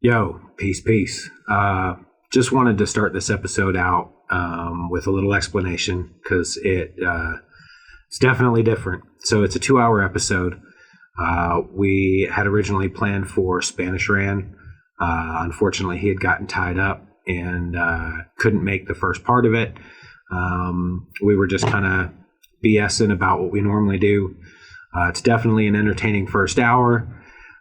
Yo, peace. Just wanted to start this episode out with a little explanation because it's definitely different. So it's a 2-hour episode. We had originally planned for Spanish Ran. Unfortunately, he had gotten tied up and couldn't make the first part of it. We were just kind of BSing about what we normally do. It's definitely an entertaining first hour.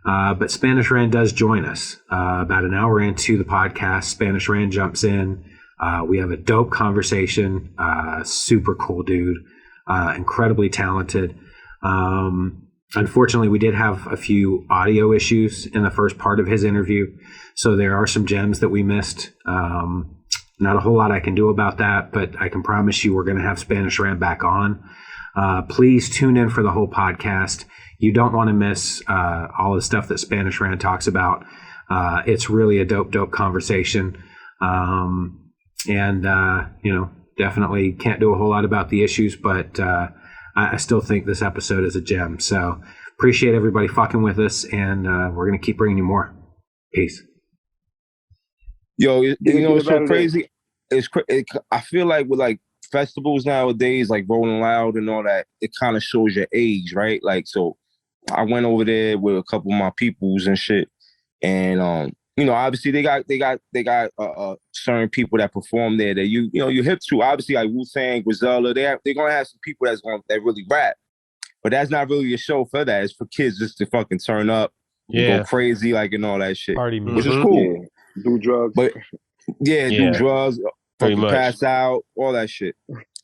But Spanish Ran does join us. About an hour into the podcast, Spanish Ran jumps in. We have a dope conversation. Super cool dude. Incredibly talented. Unfortunately, we did have a few audio issues in the first part of his interview. So there are some gems that we missed. Not a whole lot I can do about that, but I can promise you we're going to have Spanish Ran back on. Please tune in for the whole podcast. You don't want to miss all the stuff that Spanish Ran talks about. It's really a dope conversation. Definitely can't do a whole lot about the issues, but I still think this episode is a gem. So appreciate everybody fucking with us, and we're going to keep bringing you more. Peace. Yo, it's so crazy. I feel like with like festivals nowadays, like Rolling Loud and all that, it kind of shows your age, right? Like, so I went over there with a couple of my peoples and shit, and obviously they got certain people that perform there that you hip to. Obviously, like Wu-Tang, Griselda, they're gonna have some people that really rap, but that's not really a show for that. It's for kids just to fucking turn up, go crazy, like, and all that shit, Party music. which is cool. Yeah. Do drugs, but do drugs, fucking pass out, all that shit.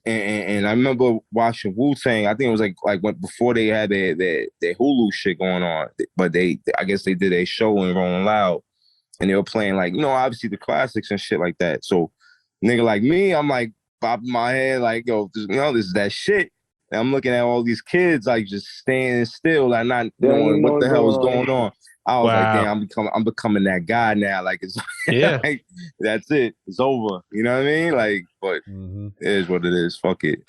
And I remember watching Wu-Tang. I think it was like when before they had their Hulu shit going on, but I guess they did a show in Rolling Loud, and they were playing like obviously the classics and shit like that. So nigga like me, I'm like bopping my head like, yo, this is that shit. And I'm looking at all these kids like just standing still, like not knowing what the hell is going on. I was like, damn, I'm becoming that guy now. Like, it's like, that's it. It's over. You know what I mean? Like, but it is what it is. Fuck it.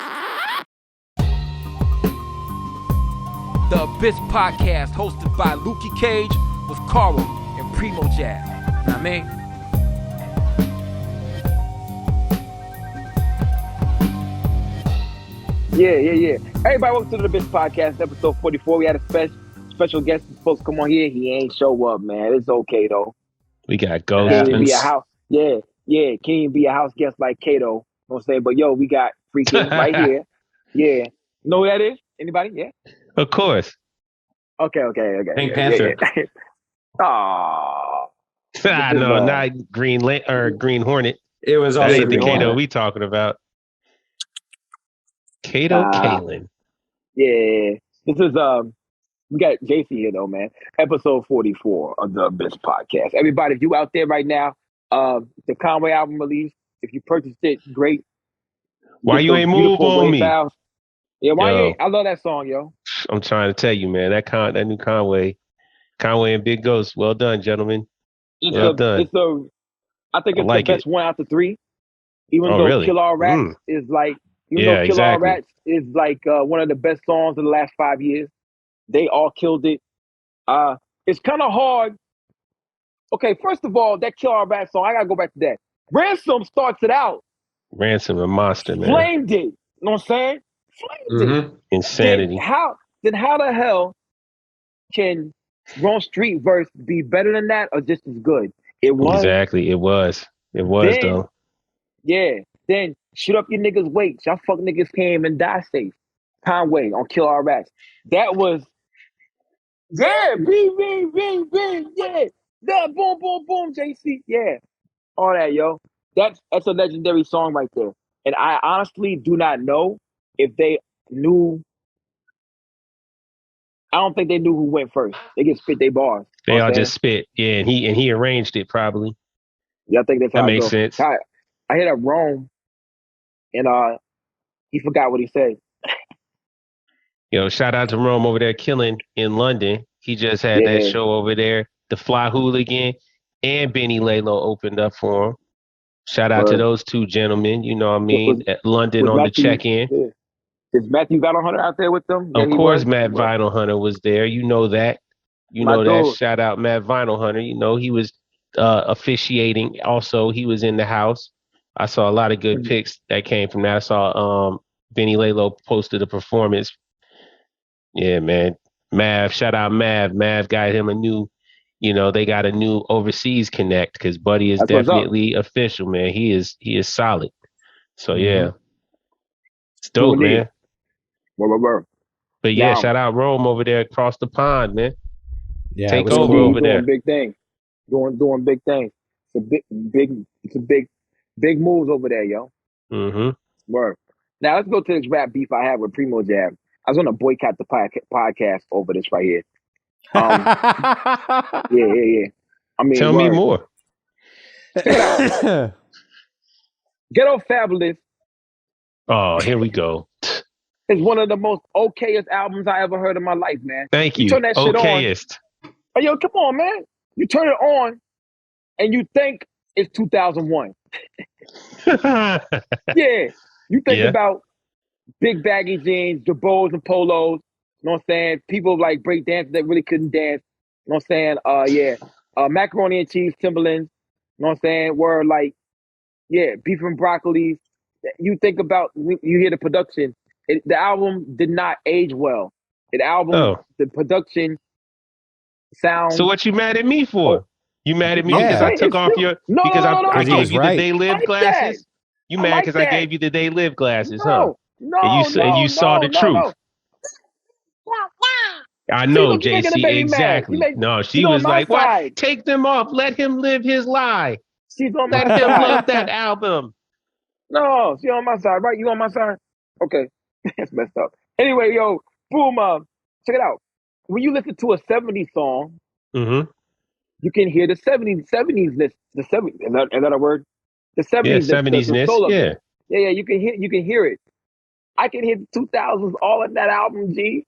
The Abyss Podcast, hosted by Lukey Cage with Karl and PrimoJAB. You know what I mean? Yeah. Everybody, welcome to the Abyss Podcast, episode 44. We had a special guest supposed to come on here. He ain't show up, man. It's okay though. We got ghosts. Can't even be a house. Yeah. Can't even be a house guest like Kato. You know what I'm saying? But yo, we got freaking right here. Yeah. Know who that is? Anybody? Yeah. Of course. Okay. Pink Panther. Aww. No, not Green Hornet. It was That also ain't the Green Kato Hornet. we talking about. Kato Kalin. Yeah. This is we got JC here though, man. Episode 44 of the Abyss Podcast. Everybody, if you out there right now, the Conway album released. If you purchased it, great. Why you ain't move on me? Files. Yeah, why you ain't? I love that song, yo. I'm trying to tell you, man. That new Conway and Big Ghost. Well done, gentlemen. Well done. I think it's the best one out of 3. Even though really? Kill All Rats is like, All Rats is like one of the best songs of the last 5 years. They all killed it. It's kind of hard. Okay, first of all, that Kill All Rats song, I gotta go back to that. Ransom starts it out. Ransom, a monster, man. Flamed it. You know what I'm saying? Flamed it. Insanity. Then how the hell can Wrong Street verse be better than that or just as good? It was. Exactly. It was though. Yeah. Then shoot up your niggas' weights. Y'all fuck niggas came and die safe. Conway on Kill Our Rats. That was bing, yeah. That boom, JC. Yeah. All that, yo. That's a legendary song right there. And I honestly do not know if they knew. I don't think they knew who went first. They just spit their bars. They all just spit. Yeah, and he arranged it probably. Yeah, I think that's that makes sense. I hit up Rome, and he forgot what he said. Yo, shout out to Rome over there killing in London. He just had that show over there. The Fly Hooligan and Benny Lalo opened up for him. Shout out to those two gentlemen. You know what I mean? At London on Matthew, the check-in. Yeah. Is Matthew Vinyl Hunter out there with them? Of course, Matt Vinyl Hunter was there. You know that. You know that. Shout out Matt Vinyl Hunter. You know, he was officiating. Also, he was in the house. I saw a lot of good pics that came from that. I saw Benny Lalo posted a performance. Yeah, man. Mav, shout out Mav. Mav got him a new, they got a new overseas connect because Buddy is definitely official, man. He is solid. So yeah. It's dope, man. But yeah, shout out Rome over there across the pond, man. Yeah, take over over there. Doing big things. Doing big things. It's a big moves over there, yo. Word. Now let's go to this rap beef I had with PrimoJAB. I was gonna boycott the podcast over this right here. Yeah. I mean, tell me more. Check it out. Ghetto Fabulous. Oh, here we go. It's one of the most okayest albums I ever heard in my life, man. Thank you. Turn that shit okayest. On. Hey, yo, come on, man. You turn it on, and you think it's 2001. Yeah. You think about big baggy jeans, jabos and polos. You know what I'm saying? People like break dancers that really couldn't dance. You know what I'm saying? Macaroni and cheese, Timberlands. You know what I'm saying? Were like, beef and broccoli. You think about, you hear the production. The album did not age well. The production sound. So what you mad at me for? You mad at me because I took off your I gave you the They Live glasses? You mad because I gave you the They Live glasses, huh? And you saw the truth. I know, JC, exactly. She was like, what? Take them off. Let him live his lie. She's on my side. Let him love that album. No, she on my side, right? You on my side? Okay. That's messed up. Anyway, yo, boom, check it out. When you listen to a 70s song, you can hear the 70s list. The 70s, is that a word? The 70s. Yeah, 70s-ness. Yeah, you can hear it. I can hear the 2000s all in that album, G.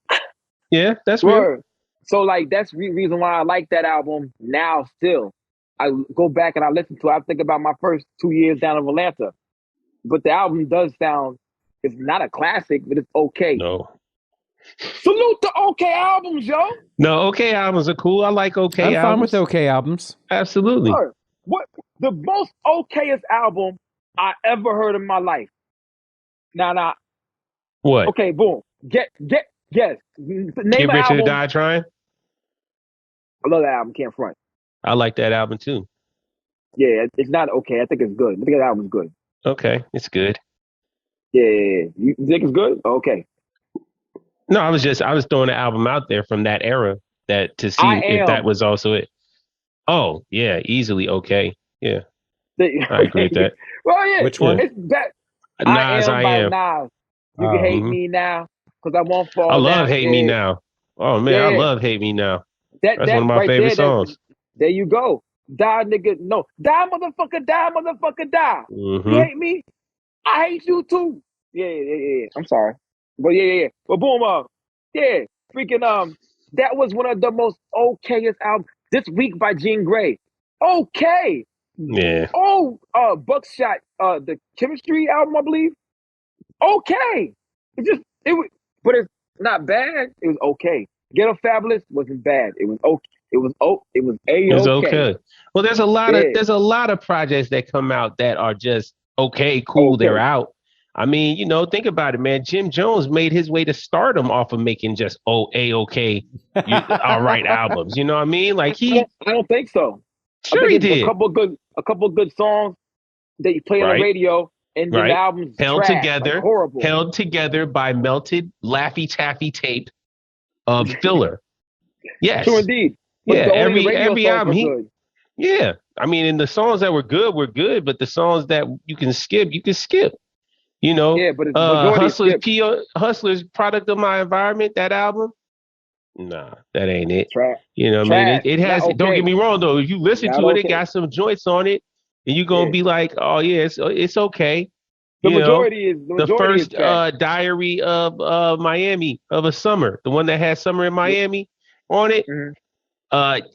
Yeah, that's weird. So, like, that's the reason why I like that album now still. I go back and I listen to it. I think about my first 2 years down in Atlanta. But the album does sound, it's not a classic, but it's okay. No. Salute the okay albums, yo. No, okay albums are cool. I like okay albums. I'm fine with okay albums. Absolutely. What the most okayest album I ever heard in my life? Now. What? Okay, boom. Yes. Name Get Rich or Die Trying? I love that album, can't front. I like that album too. Yeah, it's not okay. I think it's good. I think that album's good. Okay, it's good. Yeah. You think it's good? Okay. No, I was throwing the album out there from that era to see if that was also it. Oh, yeah, easily okay. Yeah. I agree with that. Well, yeah. Which one? It's that. Nas, I am. Nas. You can hate me now because I won't fall I down. love Hate Me Now. Oh, man, I love Hate Me Now. That's one of my right favorite songs. There you go. Die, nigga. No. Die, motherfucker. Die, motherfucker. Die. You hate me? I hate you, too. Yeah. I'm sorry. But yeah. But boom, freaking, that was one of the most okayest albums. This Week by Jean Grey. Okay. Yeah. Oh, Buckshot, the Chemistry album, I believe. Okay. But it's not bad. It was okay. Ghetto Fabulous wasn't bad. It was okay. It was A-okay. It was okay. Well, there's a lot of projects that come out that are just okay, cool. They're out. I mean, think about it, man. Jim Jones made his way to stardom off of making just A-okay, all right albums. You know what I mean? Like I don't think so. Sure, he did. A couple good songs that you play on the radio, and then the album's held trash, together, like horrible. Held together by melted Laffy Taffy tape of filler. Yes, true indeed. But every album. I mean, and the songs that were good, but the songs that you can skip. Yeah, but it's Hustlers, Product of My Environment, that album. Nah, that ain't it. Trash. You know what I mean? It has. Don't get me wrong though. If you listen to it, it got some joints on it, and you're gonna be like, oh yeah, it's okay. The majority is the first Diary of Miami of a Summer, the one that has Summer in Miami on it.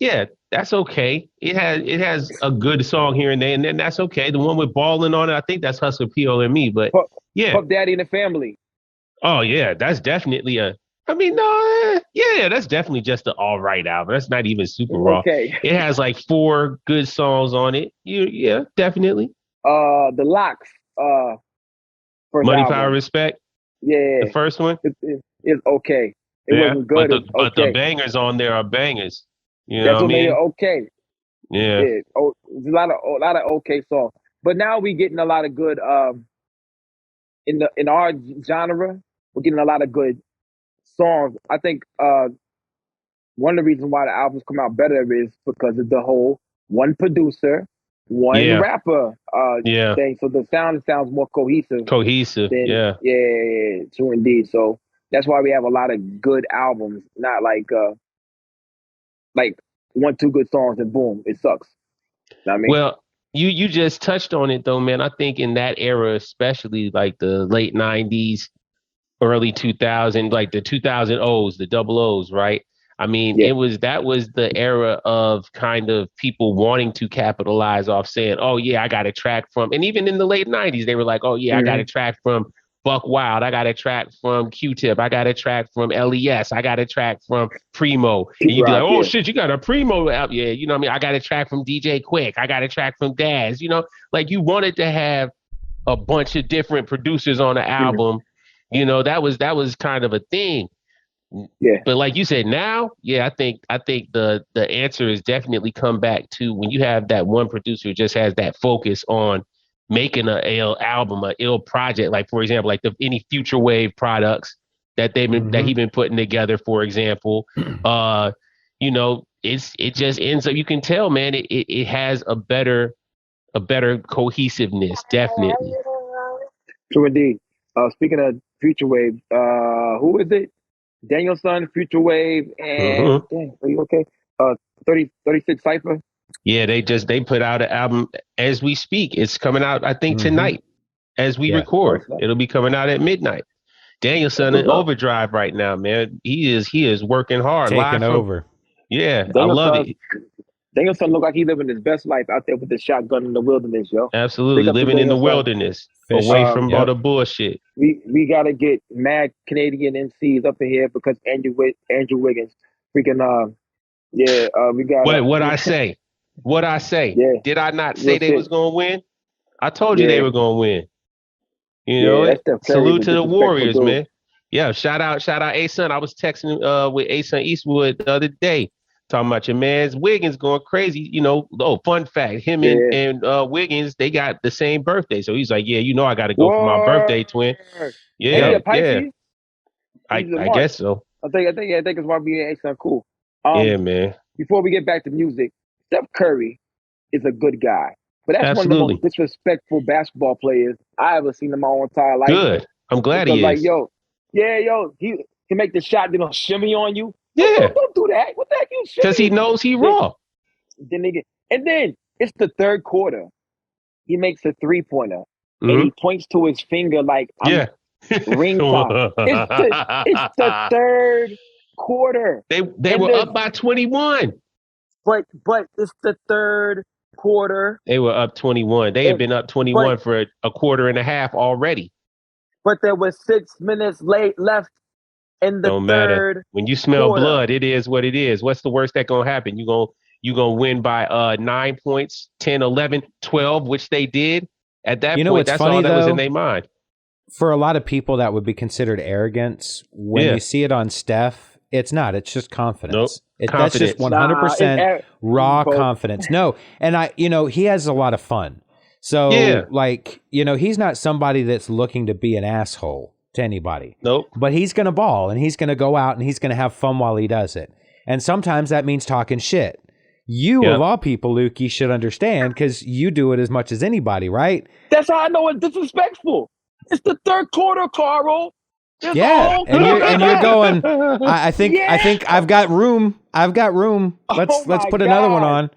Yeah, that's okay. It has a good song here and there, and then that's okay. The one with Ballin' on it, I think that's Hustler POME, but yeah. Puff Daddy and the Family. Oh yeah, that's definitely a I mean, no, yeah, that's definitely just an all right album. That's not even super raw. Okay. It has like 4 good songs on it. Yeah, definitely. The Locks, first Money, album. Power, Respect. Yeah. The first one. It's okay. It Yeah, wasn't good. but the Okay. bangers on there are bangers. You know That's what I what made it mean? okay. Yeah. Oh, a lot of okay songs. But now we getting a lot of good in our genre. We're getting a lot of good songs. I think one of the reasons why the albums come out better is because of the whole one producer, one rapper Yeah. thing. So the sound sounds more cohesive. Yeah. Yeah, true indeed. So that's why we have a lot of good albums, not like 1-2 good songs and boom, it sucks. You know what I mean? Well, you just touched on it though, man. I think in that era, especially like the late 90s, early 2000, like the 2000 O's, the double O's, right? I mean, that was the era of kind of people wanting to capitalize off saying, oh yeah, I got a track from, and even in the late 90s, they were like, oh yeah, I got a track from Buck Wild, I got a track from Q-Tip, I got a track from LES, I got a track from Primo. And you'd be like, oh shit, you got a Primo out. Yeah, you know what I mean? I got a track from DJ Quick, I got a track from Daz, you know, like you wanted to have a bunch of different producers on the album. You know, that was kind of a thing. Yeah. But like you said, now, yeah, I think the answer is definitely come back to when you have that one producer who just has that focus on making a ill album, a ill project. Like for example, like any future wave products that that he been putting together, for example. You know, it just ends up, you can tell, man, it has a better cohesiveness, definitely. True indeed. Speaking of future wave, who is it? Danielson, Future Wave, and dang, are you okay? 36 Cypher. Yeah, they put out an album as we speak. It's coming out, I think, tonight as we record. It'll be coming out at midnight. Danielson in overdrive right now, man. He is working hard. Taking over. Yeah, I love it. Danielson look like he living his best life out there with the shotgun in the wilderness, yo. Absolutely, living in the wilderness, away from all the bullshit. We gotta get mad Canadian MCs up in here because Andrew Wiggins, freaking we got. What I say? Yeah. Did I not say they was gonna win? I told you they were gonna win. You know, salute to the Warriors, man. Yeah, shout out A-Sun. I was texting with A-Sun Eastwood the other day, talking about your man's Wiggins going crazy. You know, fun fact, him and Wiggins, they got the same birthday. So he's like, yeah, you know, I got to go for my birthday, twin. Yeah. I guess so. I think it's why we and A-Sun cool. Yeah, man. Before we get back to music, Steph Curry is a good guy. But that's one of the most disrespectful basketball players I ever seen in my whole entire life. Good. I'm glad he is. Like, he can make the shot, shimmy on you. Yeah. Don't do that. What the heck you shimmy? Because he knows he raw. Then it's the third quarter. He makes a 3-pointer. And he points to his finger like, ring time. It's the third quarter. They were up by 21. But it's the third quarter. They were up 21. They had been up 21 for a quarter and a half already. But there was 6 minutes left in the Don't third matter. When you smell quarter. blood, it is what it is. What's the worst that gonna happen? You gonna win by 9 points, 10, 11, 12, which they did. At that point, that's funny, all that was in their mind. For a lot of people, that would be considered arrogance. When you see it on Steph, it's not. It's just confidence. Nope. That's just 100% raw confidence. No, and he has a lot of fun. So, he's not somebody that's looking to be an asshole to anybody. Nope. But he's going to ball, and he's going to go out, and he's going to have fun while he does it. And sometimes that means talking shit. You, of all people, Lukey, should understand because you do it as much as anybody, right? That's how I know it's disrespectful. It's the third quarter, Carl. And you're going. I think I've got room. Let's put another one on.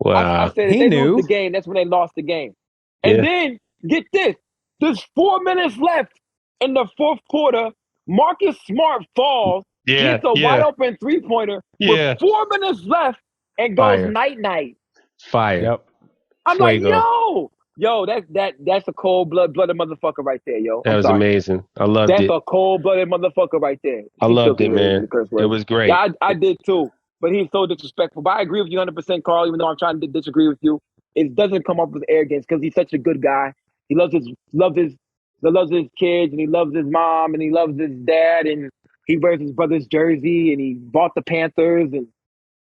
Wow. I said if they lose the game, that's when they lost the game. And then get this: there's 4 minutes left in the fourth quarter. Marcus Smart falls. Gets a wide open 3-pointer with 4 minutes left and goes night. Fire. Yep. I'm like, yo, Yo, that's a cold-blooded motherfucker right there, yo. That was amazing. I loved it. That's a cold-blooded motherfucker right there. I loved it, man. It was great. Yeah, I did too. But he's so disrespectful. But I agree with you 100%, Carl, even though I'm trying to disagree with you. It doesn't come up with arrogance because he's such a good guy. He loves his kids, and he loves his mom, and he loves his dad, and he wears his brother's jersey, and he bought the Panthers and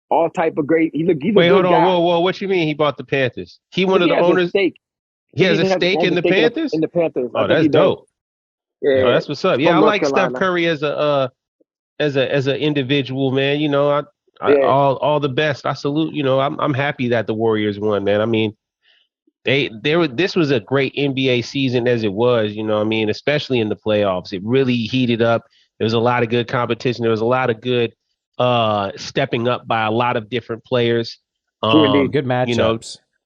all type of great. He's a good hold on, guy. whoa! What you mean he bought the Panthers? He one of the owners. He has a stake in the Panthers. In the Panthers. Oh, that's dope. Yeah, that's what's up. Yeah, I like Steph Curry as an individual, man. You know, all the best. I salute. You know, I'm happy that the Warriors won, man. I mean, this was a great NBA season as it was. You know, I mean, especially in the playoffs, it really heated up. There was a lot of good competition. There was a lot of good stepping up by a lot of different players. Good matchups. You know,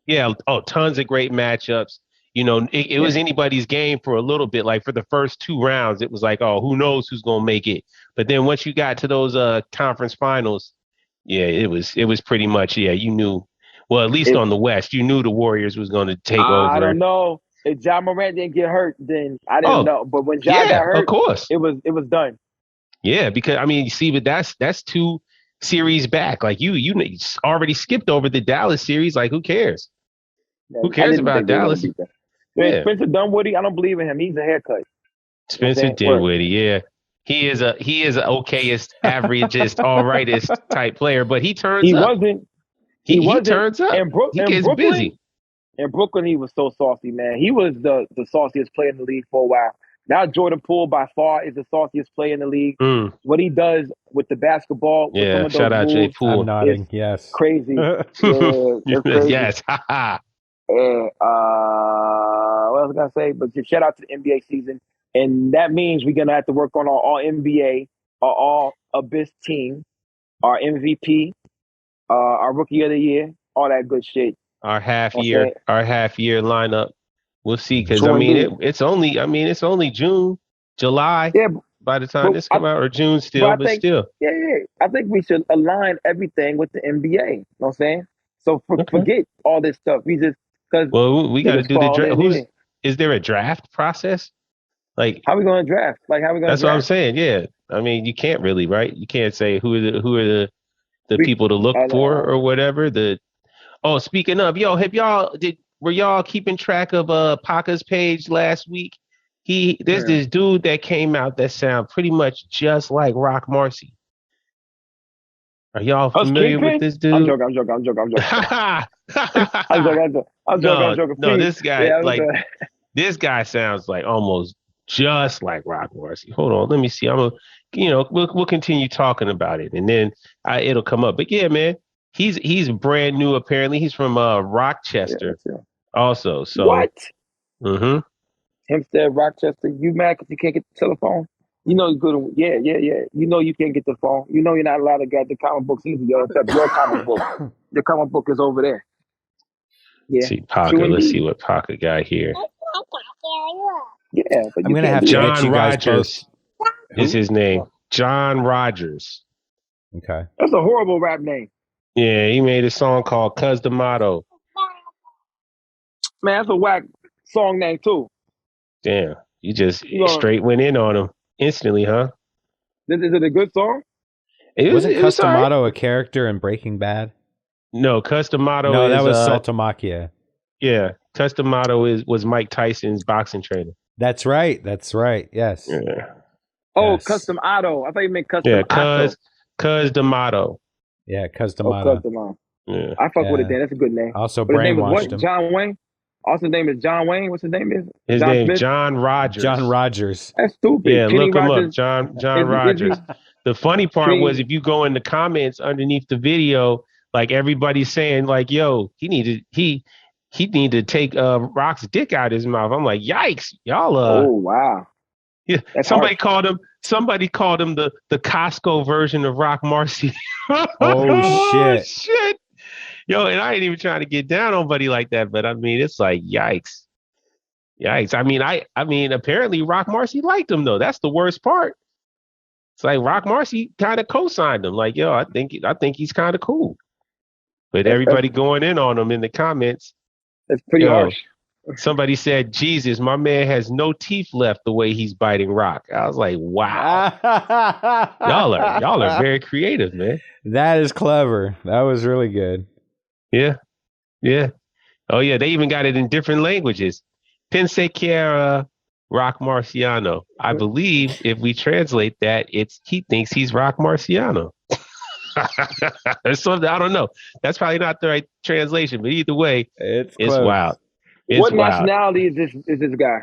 yeah. Oh, tons of great matchups. You know, it was anybody's game for a little bit. Like for the first 2 rounds, it was like, oh, who knows who's going to make it. But then once you got to those conference finals, it was pretty much, you knew. Well, at least on the West, you knew the Warriors was going to take over. I don't know. If Ja Morant didn't get hurt, then I didn't know. But when Ja got hurt, of course. it was done. Yeah, because I mean, you see, but that's 2 series back. Like you already skipped over the Dallas series. Like, who cares? Yeah, who cares about Dallas? Yeah. Spencer Dinwiddie, I don't believe in him. He's a haircut. Spencer Dinwiddie, yeah. He is a okayest, averagest, all rightest type player, but he turns up. He turns up. He gets busy. In Brooklyn, he was so saucy, man. He was the sauciest player in the league for a while. Now Jordan Poole by far is the sauciest player in the league. What he does with the basketball, with some of those shout out Jay Poole. I'm nodding. Yes, crazy. Crazy. Yes. And what else was I gonna say? But just shout out to the NBA season, and that means we're gonna have to work on our all NBA, our all Abyss team, our MVP, our Rookie of the Year, all that good shit. Our half year lineup. We'll see, because I mean it's only June, July. Yeah, by the time this come out, or June still, but still. Yeah. I think we should align everything with the NBA. You know what I'm saying? So forget all this stuff. We just we got to do the draft. Is there a draft process? Like, how are we going to draft? Like, how are we going to? That's what I'm saying. Yeah, I mean, you can't really, right? You can't say who are the people to look for or whatever. Speaking of, were y'all keeping track of Paca's page last week? There's this dude that came out that sound pretty much just like Rock Marcy. Are y'all familiar with this dude? I'm joking. I'm joking. No, this guy this guy sounds like almost just like Rock Marcy. Hold on, let me see. We'll continue talking about it, and then it'll come up. But yeah, man, he's brand new. Apparently, he's from Rochester, also. So what? Mm-hmm. Hempstead, Rochester. You mad because you can't get the telephone? You know you're good. Yeah. You know you can't get the phone. You know you're not allowed to get the comic books either, yo. Except your comic book. The comic book is over there. Yeah. See Paca. Let's see what Paca got here. Yeah, but I'm gonna have to get you guys both. Is his name John Rogers? Okay, that's a horrible rap name. Yeah, he made a song called "Cuz the Motto." Man, that's a whack song name too. Damn, you just straight went in on him instantly, huh? Is it a good song? Wasn't Cuz the Motto a character in Breaking Bad? No, Cuz the Motto. No, that was Saltamachia. Yeah, Cuz the Motto was Mike Tyson's boxing trainer. That's right. Yes. Yeah. Oh, yes. Custom Auto. I thought you meant Custom Auto. Cuz the Motto. Yeah, Cuz the Motto. Yeah. I fuck with it then. That's a good name. Also brainwashed him. John Wayne? Also, his name is John Wayne. What's his name is? His name is John Rogers. John Rogers. That's stupid. Yeah, Kenny look him Rogers. up. John Rogers. The funny part was if you go in the comments underneath the video, like everybody's saying, like, yo, he needed to take Rock's dick out of his mouth. I'm like, yikes, y'all. Oh wow. Yeah. Somebody called him the Costco version of Rock Marcy. Oh shit. Shit. Yo, and I ain't even trying to get down on buddy like that, but I mean, it's like yikes. I mean, apparently Rock Marcy liked him though. That's the worst part. It's like Rock Marcy kind of co-signed him. Like, yo, I think he's kind of cool. But everybody going in on him in the comments. It's pretty harsh. Somebody said, Jesus, my man has no teeth left the way he's biting rock. I was like, wow. y'all are very creative, man. That is clever. That was really good. Yeah. Yeah. Oh, yeah. They even got it in different languages. Pensequiera Rock Marciano. I believe if we translate that, he thinks he's Rock Marciano. Something, I don't know. That's probably not the right translation, but either way, it's wild. What nationality is this guy?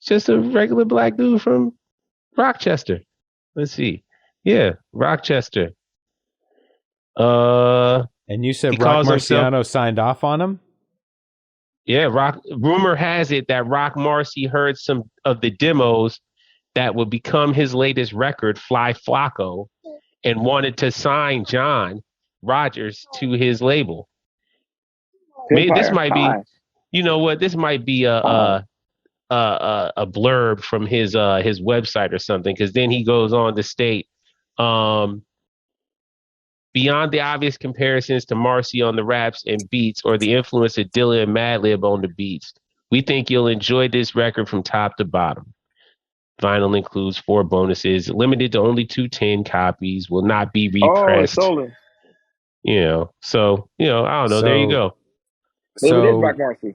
Just a regular black dude from Rochester. Let's see. Yeah, Rochester. And you said Rock Marciano signed off on him? Yeah, rumor has it that Rock Marcy heard some of the demos that would become his latest record, Fly Flocko, and wanted to sign John Rogers to his label. This might be, you know what? This might be a blurb from his website or something, because then he goes on to state, beyond the obvious comparisons to Marcy on the raps and beats or the influence of Dilla and Madlib on the beats, we think you'll enjoy this record from top to bottom. Vinyl includes 4 bonuses, limited to only 210 copies, will not be repressed. You know, so, I don't know. There you go. Maybe it is Rock Marcy.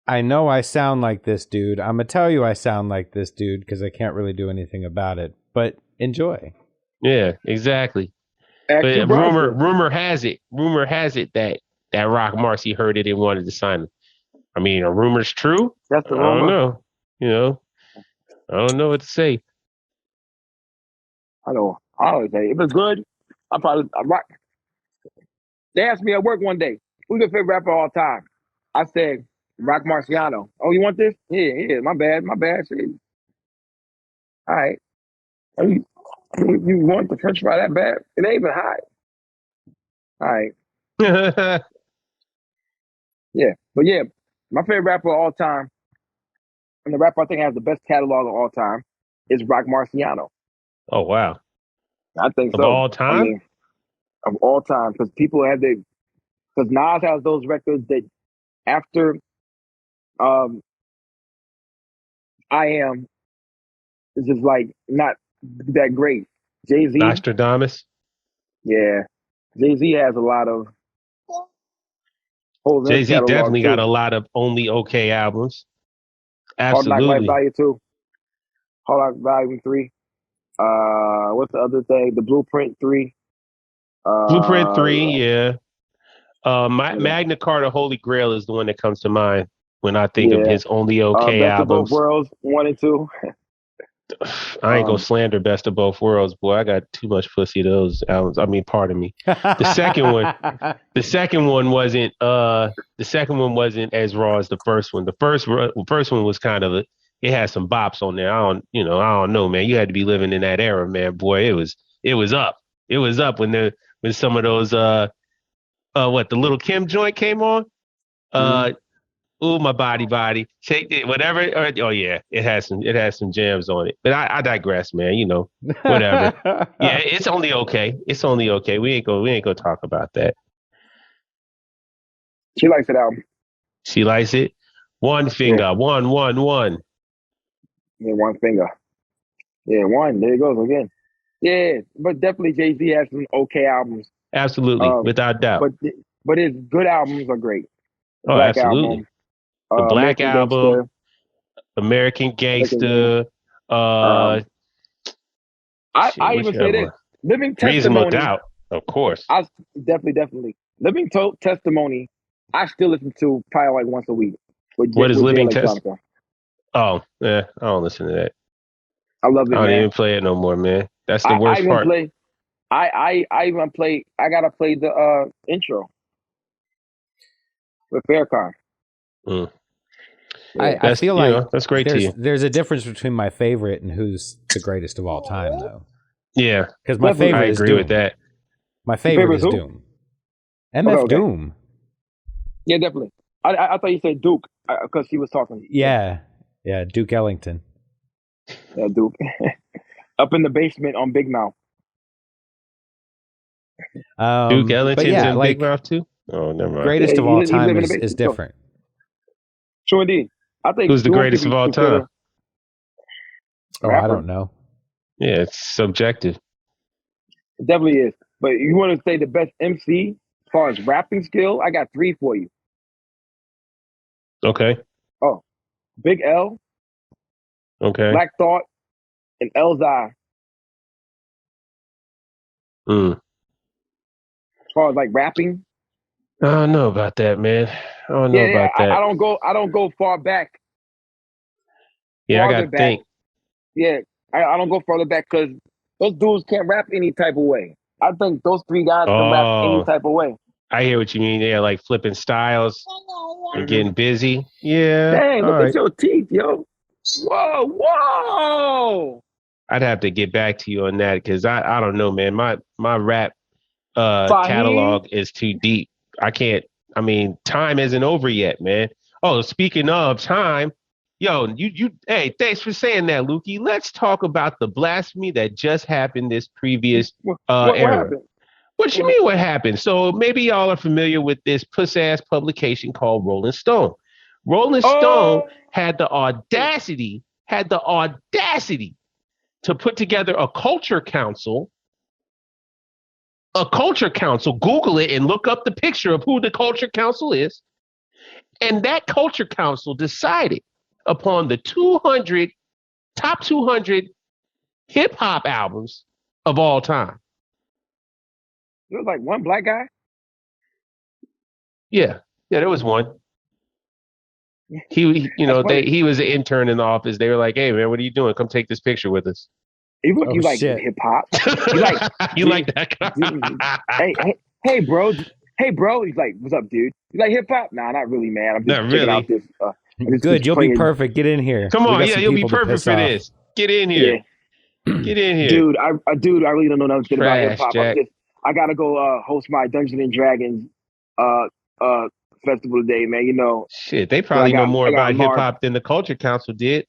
I know I sound like this dude. I'm going to tell you I sound like this dude because I can't really do anything about it. But enjoy. Yeah, exactly. But rumor has it that Rock Marcy heard it and wanted to sign him. I mean, are rumors true? That's the rumor. I don't know. I don't know what to say. I know. I always say if it's good, I'm rock. They asked me at work one day, who's your favorite rapper of all time? I said, Rock Marciano. Oh, you want this? Yeah. My bad. Shit. All right. You want the French fry that bad? It ain't even hot. All right. Yeah. But yeah, my favorite rapper of all time, and the rapper I think has the best catalog of all time, is Rock Marciano. Oh, wow. I think so. Of all time? I mean, of all time. Because people have because Nas has those records that after I Am is just like not that great. Jay-Z. Nostradamus? Yeah. Jay-Z has a lot of Jay-Z definitely got a lot of only okay albums. Absolutely. Hard Knock Life Volume 2. Hard Knock Volume 3. What's the other thing? The Blueprint 3. Blueprint 3, yeah. Magna Carta Holy Grail is the one that comes to mind when I think of his only okay Best albums. Of Both Worlds 1 and 2. I ain't gonna slander Best of Both Worlds, boy. I got too much pussy to those albums. I mean, pardon me. The second one wasn't as raw as the first one. The first one was kind of it had some bops on there. I don't know, man. You had to be living in that era, man. Boy, it was up. It was up when some of those the Little Kim joint came on. Ooh, my body, shake it, whatever. Oh yeah, it has some jams on it. But I digress, man. Whatever. Yeah, it's only okay. We ain't gonna talk about that. She likes it album. She likes it. One finger, yeah. One. Yeah, one finger. Yeah, one. There it goes again. Yeah, but definitely Jay-Z has some okay albums. Absolutely, without doubt. But his good albums are great. The Black absolutely. Album, the Black Album, American Gangster. I even say this. Living Testimony. Reasonable Doubt, of course. I definitely. Living Testimony, I still listen to probably like once a week. What is Living Testimony? Oh, yeah, I don't listen to that. I love it, I don't even play it no more, man. That's the worst part. I gotta play the intro with Farrakhan. I feel like that's great to you. There's a difference between my favorite and who's the greatest of all time, though. Yeah, because my favorite is Doom. I agree with that. My favorite is Doom. MF Doom. Yeah, definitely. I thought you said Duke because she was talking. Yeah, Duke Ellington. Yeah, Duke. Up in the basement on Big Mouth. Duke Ellington's in Big Mouth too? Oh, never mind. Greatest of all time is different. Sure indeed. I think who's the greatest of all time? Oh, I don't know. Yeah, it's subjective. It definitely is. But you want to say the best MC as far as rapping skill? I got 3 for you. Okay. Oh, Big L. Okay. Black Thought and Elzai. As far as like rapping. I don't know about that, man. I don't know about that. I don't go far back. Yeah, I gotta think. Yeah, I don't go further back because those dudes can't rap any type of way. I think those 3 guys can rap any type of way. I hear what you mean. Yeah, like flipping styles and getting busy. Yeah. Dang, look at your teeth, yo. Whoa. I'd have to get back to you on that because I don't know, man. My rap catalog is too deep. I can't. I mean, time isn't over yet, man. Oh, speaking of time, yo, hey, thanks for saying that, Lukey. Let's talk about the blasphemy that just happened this previous era. What happened? What you mean what happened? So maybe y'all are familiar with this puss-ass publication called Rolling Stone. Rolling Stone had the audacity to put together a culture council. Google it and look up the picture of who the culture council is. And that culture council decided upon the top 200 hip hop albums of all time. There was like one black guy? Yeah, there was one. He was an intern in the office. They were like, "Hey, man, what are you doing? Come take this picture with us." You like hip hop? You like that guy? Hey, bro. He's like, "What's up, dude? You like hip hop?" Nah, not really, man. I'm just checking out this. Good, you'll be perfect. Get in here. Come on, you'll be perfect for this. Get in here. Yeah. Get in here, dude. I really don't know nothing about hip hop. I gotta go host my Dungeons and Dragons festival today, man. You know, shit. They probably know more about hip hop than the Culture Council did.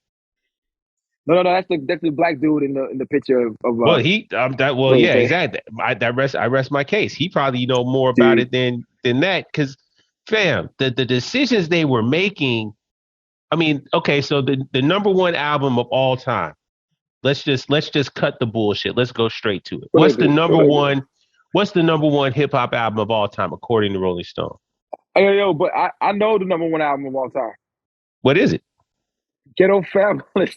No. That's the black dude in the picture of. Exactly. I rest my case. He probably know more about it than that. Because, fam, the decisions they were making. I mean, okay, so the number one album of all time. Let's just cut the bullshit. Let's go straight to it. What's the number one hip hop album of all time according to Rolling Stone? Yo, but I know the number one album of all time. What is it? Ghetto Fabulous.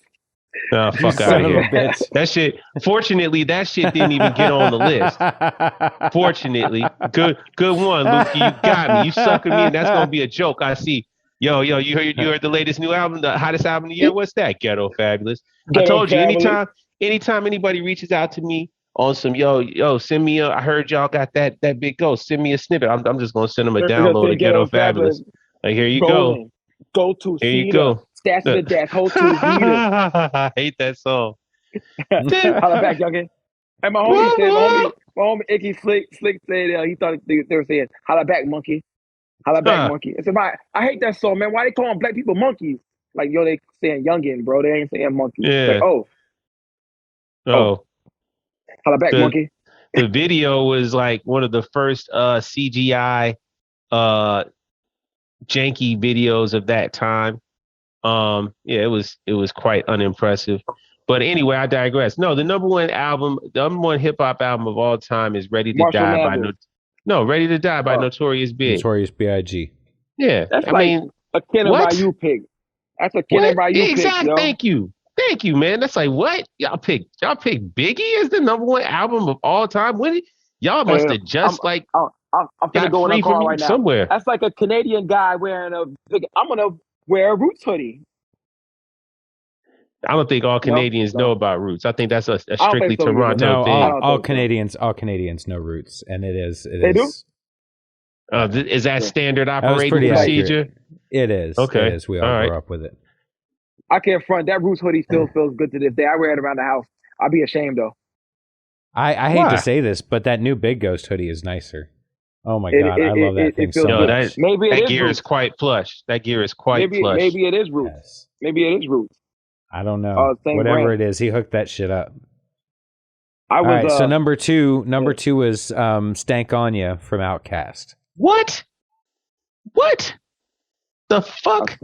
Oh, fuck out of here. That shit, fortunately, that shit didn't even get on the list. Fortunately. Good one, Lukey. You got me. You suckered me, and that's going to be a joke. I see. Yo, you heard the latest new album, the hottest album of the year? What's that? Ghetto Fabulous. I told you, anytime anybody reaches out to me on some, yo, send me I heard y'all got that big ghost. Send me a snippet. I'm just going to send them a download of Ghetto Fabulous. Like, here you go. Go to here you go. Stash in the dash, hold to I hate that song. Holla back, youngin. And my homie Icky Slick said he thought they were saying, holla back, monkey. Holla back, monkey. I said, I hate that song, man. Why they calling black people monkeys? Like, yo, they saying youngin, bro. They ain't saying monkey. Yeah. Like, holla back, monkey. The video was like one of the first CGI janky videos of that time. It was quite unimpressive. But anyway, I digress. No, the number one hip hop album of all time is Ready to Die Ready to Die by Notorious B.I.G. Notorious B.I.G. Yeah. That's a Ken and Ryu pick. That's a Ken and Ryu pick. Exactly. Thank you, man. That's like, what? Y'all pick Biggie as the number one album of all time? Y'all must have just I'm gonna go in a car right now. Somewhere. That's like a Canadian guy wearing I'm gonna wear a Roots hoodie. I don't think all Canadians know about Roots. I think that's a strictly Toronto thing. All Canadians know Roots, and it is. They do? Is that standard operating procedure? Accurate. It is. Okay. It is. We all grew up with it. I can't front. That Roots hoodie still feels good to this day. I wear it around the house. I'd be ashamed though. I hate to say this, but that new Big Ghost hoodie is nicer. Oh my God, I love that thing so much. That gear is quite plush. That gear is quite plush. Maybe it is Roots. Yes. Maybe it is Roots. I don't know. Whatever brand. it is, he hooked that shit up. All right, so number two is Stank On Ya from Outkast. What? The fuck?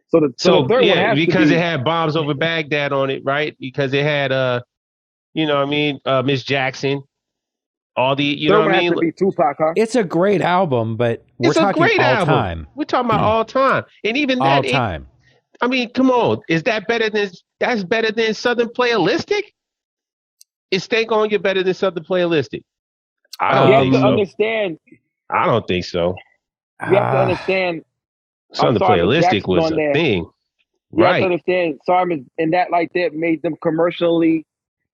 So the third one has because to be, it had Bombs Over Baghdad on it, right? Because it had Miss Jackson, all the third one has to be Tupac, huh? It's a great album, but we're talking all time. We're talking about all time, and even all time. I mean, come on, that's better than Southern Playalistic? Is Stank On You better than Southern Playalistic? I don't think so. Understand. I don't think so. You have to understand. Southern Playalistic was a thing. You have to understand. Simon and that like that made them commercially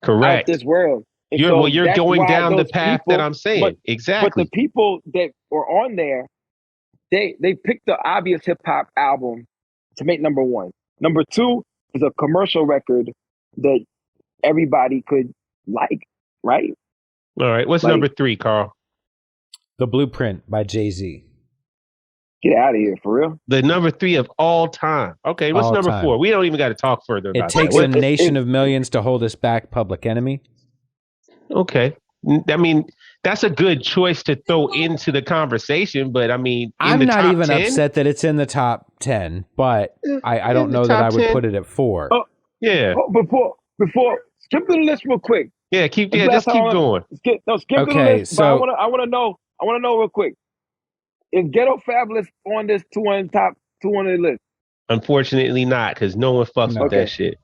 correct out this world. And you're going down the path that I'm saying. Exactly. But the people that were on there, they picked the obvious hip hop album to make number one. Number two is a commercial record that everybody could like, right? All right. What's number three, Carl? The Blueprint by Jay-Z. Get out of here, for real. The number three of all time. Okay, what's number four? We don't even got to talk further about it. It takes a nation of millions to hold us back, Public Enemy. Okay. I mean, that's a good choice to throw into the conversation, but I mean, I'm not even upset that it's in the top 10, but I don't know that I would put it at 4. Yeah. Before, skip the list real quick. Yeah, just keep going. Skip the list. So but I want to know real quick. Is Ghetto Fabulous on this 200 top 200 list? Unfortunately not, because no one fucks with that shit.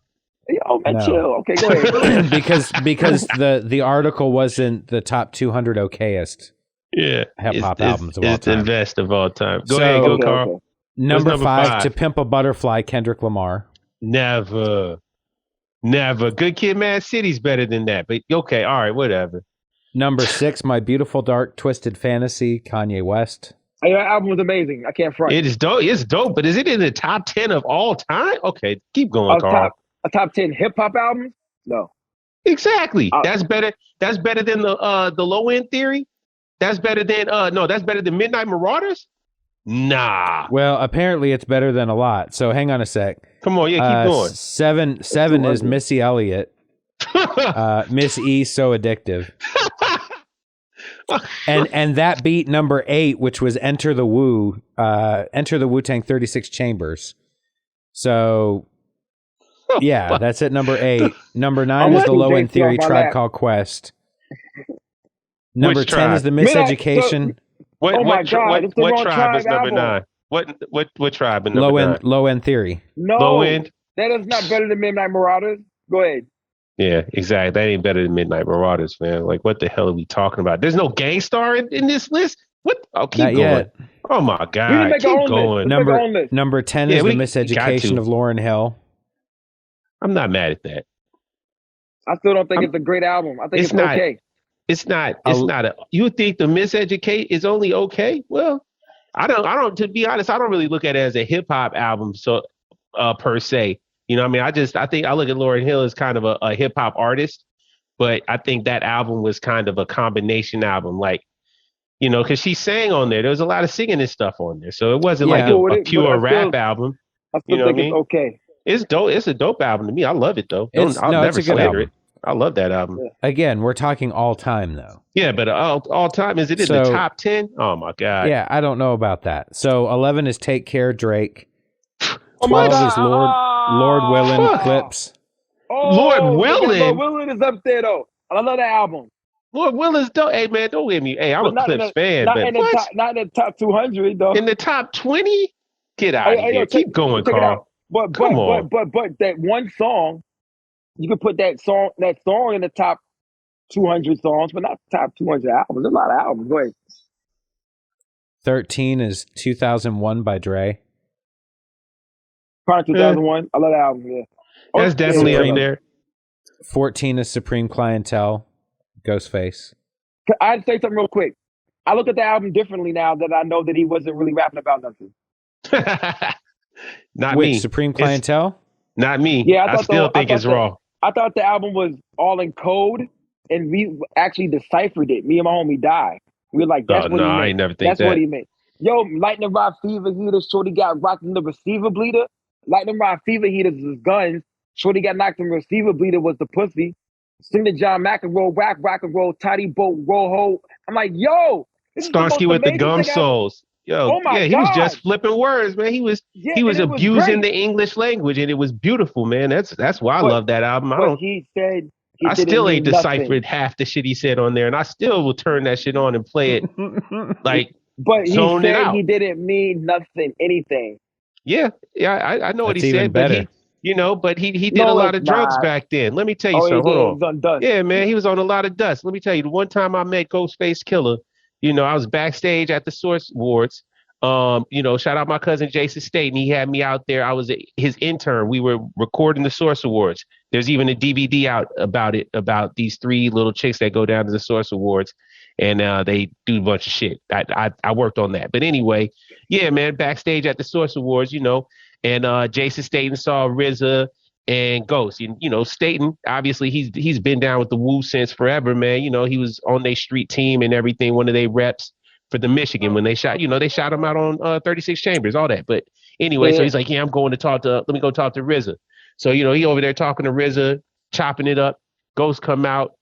Yo, man, chill. Okay, go ahead. because the article wasn't the top 200 okayest hip hop albums of all time. It's the best of all time. Go ahead, Carl. Okay. Number 5, To Pimp a Butterfly, Kendrick Lamar. Never. Good Kid, Mad City's better than that. But okay, all right, whatever. Number 6, My Beautiful Dark Twisted Fantasy, Kanye West. That album was amazing. I can't front. It is dope. It's dope, but is it in the top 10 of all time? Okay, keep going, Carl. A top 10 hip hop album? No. Exactly. That's better. That's better than the Low End Theory. That's better than that's better than Midnight Marauders. Nah. Well, apparently it's better than a lot. So hang on a sec. Come on, keep going. 7 is Missy Elliott. Miss E, So Addictive. and that beat number 8, which was Enter the Wu-Tang 36 Chambers. So yeah, that's at number 8. Number 9 is the Low End Theory, Tribe Called Quest. Number 10 is the Miseducation. What tribe is number 9? What tribe in number 9? Low End Theory. No, Low End. That is not better than Midnight Marauders. Go ahead. Yeah, exactly. That ain't better than Midnight Marauders, man. Like, what the hell are we talking about? There's no Gangstar in this list? What? Oh, keep not going. Yet. Oh, my God. Keep going. Number 10 is The Miseducation of Lauryn Hill. I'm not mad at that. I still don't think it's a great album. I think it's okay. It's not. You think The Miseducate is only okay? Well, I don't. To be honest, I don't really look at it as a hip hop album. So, per se, you know, what I mean, I think I look at Lauryn Hill as kind of a hip hop artist, but I think that album was kind of a combination album, like, you know, because she sang on there. There was a lot of singing and stuff on there, so it wasn't like a pure rap album. I still think it's okay. It's dope. It's a dope album to me. I love it though. I'll never slander it. I love that album. Again, we're talking all time though. Yeah, but all time, is it in the top 10? Oh my God. Yeah, I don't know about that. So 11 is Take Care, Drake. 12 is Lord Willin, Clips. Lord Willin? Lord Willin is up there though. I love that album. Lord Willin's dope. Hey man, don't get me. Hey, I'm a Clips fan. Not in the top 200 though. In the top 20? Get out of here. Keep going, Carl. But that one song, you could put that song in the top 200 songs, but not the top 200 albums. There's a lot of albums. Go ahead. 13 is 2001 by Dre. Probably 2001. I love that album. Yeah, that's definitely up there. 14 is Supreme Clientele, Ghostface. I'd say something real quick. I look at the album differently now that I know that he wasn't really rapping about nothing. Not me. Supreme Clientele? Not me. Yeah, I still think it's raw. I thought the album was all in code, and we actually deciphered it. Me and my homie died. We were like, that's what he meant. I ain't never think that's what he meant. Yo, Lightning Rod Fever Heater, Shorty got rocked in the receiver bleeder. Lightning Rod Fever Heaters was guns. Shorty got knocked in the receiver bleeder was the pussy. Sing the John McEnroe, rock and roll, Toddy Boat, roll ho. I'm like, yo. Starsky with the gum soles. Yo, he was just flipping words, man. He was abusing the English language, and it was beautiful, man. That's why I love that album. I still ain't deciphered half the shit he said on there, and I still will turn that shit on and play it like. But he said he didn't mean anything. Yeah, I know what he said, better. but he did a lot of drugs back then. Let me tell you something. Hold on. Yeah, man, he was on a lot of dust. Let me tell you, the one time I met Ghostface Killah, I was backstage at the Source Awards. Shout out my cousin Jason Staten. He had me out there. I was his intern. We were recording the Source Awards. There's even a DVD out about these three little chicks that go down to the Source Awards, and they do a bunch of shit. I worked on that. But anyway, yeah, man, backstage at the Source Awards, and Jason Staten saw RZA and Ghost. Staten, obviously, he's been down with the Wu since forever, man. He was on their street team and everything, one of their reps for the Michigan when they shot him out on 36 Chambers, all that. But anyway, so he's like, yeah, let me go talk to RZA. So, he over there talking to RZA, chopping it up. Ghost come out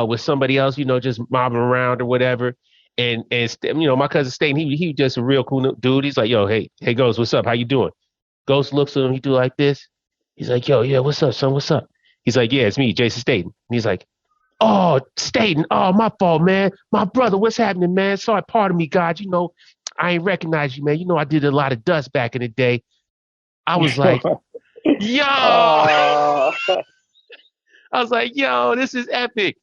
with somebody else, just mobbing around or whatever. And my cousin Staten, he just a real cool dude. He's like, yo, hey Ghost, what's up? How you doing? Ghost looks at him, he do like this. He's like, yo, yeah, what's up, son? What's up? He's like, yeah, it's me, Jason Staten. And he's like, oh, Staten, oh, my fault, man. My brother, what's happening, man? Sorry, pardon me, God. I ain't recognize you, man. I did a lot of dust back in the day. I was like, yo. I was like, yo, this is epic.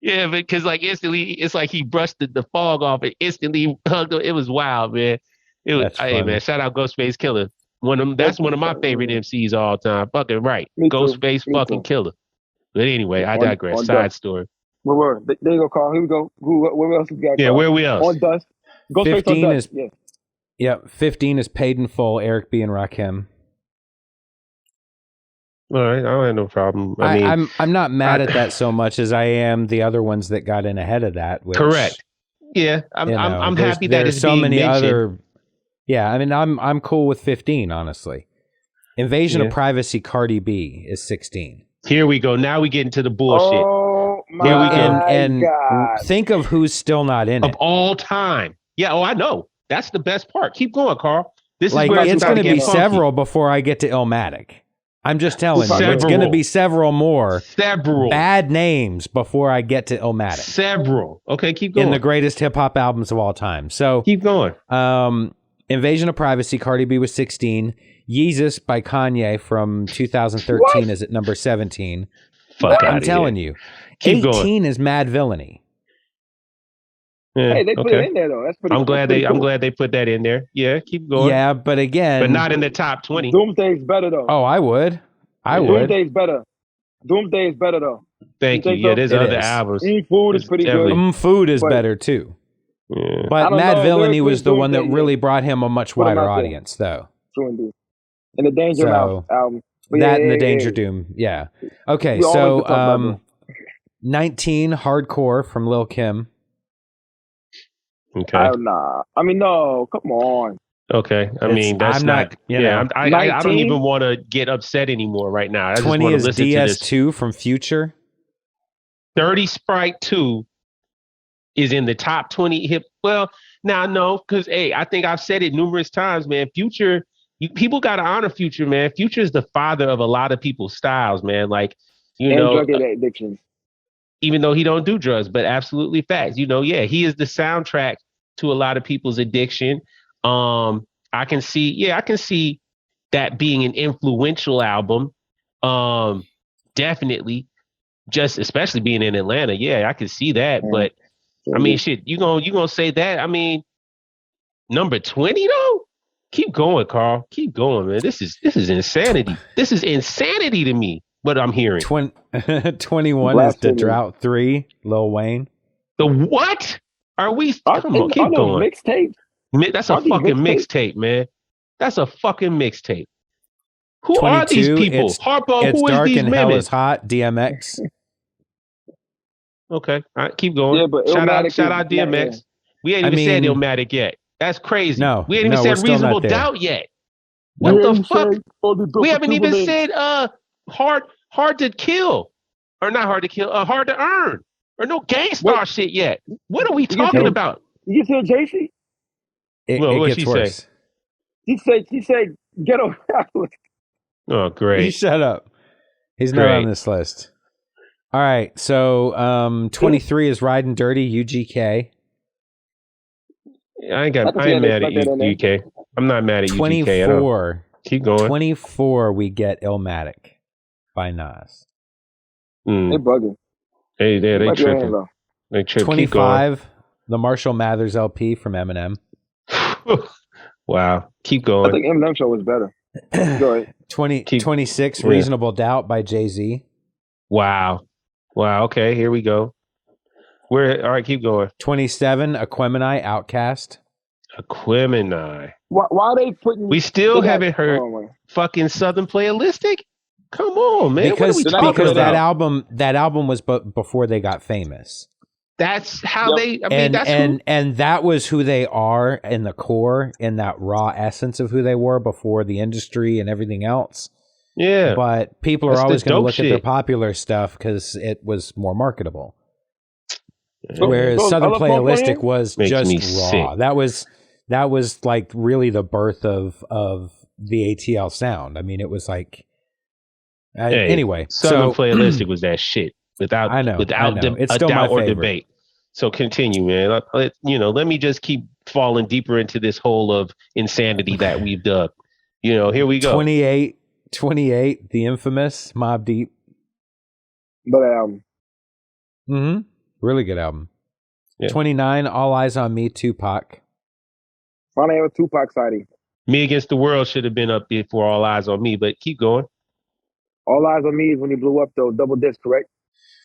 Yeah, because instantly, it's like he brushed the fog off and instantly hugged him. It was wild, man. It was, hey, man, shout out Ghostface Killah. That's one of my favorite MCs of all time. Fucking right. Ghostface fucking Killah. But anyway, I digress. Side story. There you go, Carl. Here we go. Where else we got? Yeah, where we else? On Dust. Ghostface 15 on Dust. Yeah, 15 is Paid in Full, Eric B. and Rakim. All right, I don't have no problem. I'm not mad at that so much as I am the other ones that got in ahead of that. Which, correct. Yeah, I'm happy that there's it's so being many mentioned. other. Yeah, I'm cool with 15, honestly. Invasion of Privacy, Cardi B is 16. Here we go. Now we get into the bullshit. Oh my God. Think of who's still not in of all time. Yeah. Oh, I know. That's the best part. Keep going, Carl. This is where it's going to be funky. several before I get to Illmatic. I'm just telling you, it's going to be several more bad names before I get to Illmatic. Several. Okay, keep going. In the greatest hip hop albums of all time. So keep going. Invasion of Privacy, Cardi B was 16. Yeezus by Kanye from 2013 is at number 17. I'm telling you. Keep 18 going. is Mad Villainy. Yeah, hey, they put it in there though. That's pretty. I'm glad they put that in there. Yeah, keep going. Yeah, but again, but not in the top 20. Doomsday's better though. Oh, I would. Doomsday's better. Doomsday is better though. Thank you. Yeah, there's other albums. Food is pretty good. Food is better too. Yeah. But Mad Villainy was the one that really brought him a much wider audience, though. True indeed. And the Danger Mouse album. That and the Danger Doom, yeah. Okay, so 19, Hardcore from Lil Kim. Okay. Nah. I mean, no. Come on. Okay. I mean, that's not. I don't even want to get upset anymore right now. I 20 just is DS2 from Future. 30 Sprite 2 is in the top 20 hip. Well, now no, because hey, I think I've said it numerous times, man. Future, people got to honor Future, man. Future is the father of a lot of people's styles, man. Like, drug addiction. Even though he don't do drugs, but absolutely facts. He is the soundtrack to a lot of people's addiction. I can see that being an influential album. Definitely, just especially being in Atlanta. Yeah, I can see that. Yeah. But I mean, shit, you gonna say that? I mean, number 20 though. Keep going, Carl. Keep going, man. This is insanity. This is insanity to me. What I'm hearing. 21 is The Drought 3, Lil Wayne. The what? Are we? Come on, keep going. Mixtape. That's a fucking mixtape, man. That's a fucking mixtape. Who are these people? Harpo, who is these men? Hell is Hot, DMX. Okay, all right, keep going. Yeah, but shout out DMX. Yeah. We ain't even said Illmatic yet. That's crazy. No, we ain't even said Reasonable Doubt yet. What the fuck? We haven't even said hard to kill, or not hard to kill, hard to earn, or no Gangstar shit yet. What are we talking about? You can say JC. It gets worse. Say? She said, ghetto rappers. Oh, great. You shut up. He's not on this list. All right. So 23 is Riding Dirty, UGK. I ain't mad at UGK. I'm not mad at 24, UGK at all. Keep going. 24, we get Illmatic by Nas. They bugging. They tripping. They tripping. 25, the Marshall Mathers LP from Eminem. Wow. Keep going. I think Eminem show was better. Go ahead. 26, Reasonable Doubt by Jay-Z. Wow. Okay, here we go. All right, keep going. 27, Aquemini, Outkast. Aquemini. Why are they putting? We still haven't heard fucking Southern Playalistic. Come on, man. Because that album was before they got famous. That's how and that was who they are in the core, in that raw essence of who they were before the industry and everything else. Yeah. But people are always going to look at their popular stuff because it was more marketable. Whereas Southern Playalistic was just raw. Sick. That was like really the birth of the ATL sound. I mean, it was like anyway. Southern Playalistic was that shit without it's still doubt my or debate. So continue, man. Let me just keep falling deeper into this hole of insanity that we've dug. Here we go. 28, the infamous Mobb Deep. Good album. Mm-hmm. Really good album. Yeah. 29, All Eyes on Me, Tupac. Finally have a Tupac sighting. Me Against the World should have been up there for All Eyes on Me, but keep going. All Eyes on Me is when he blew up, though. Double disc, correct?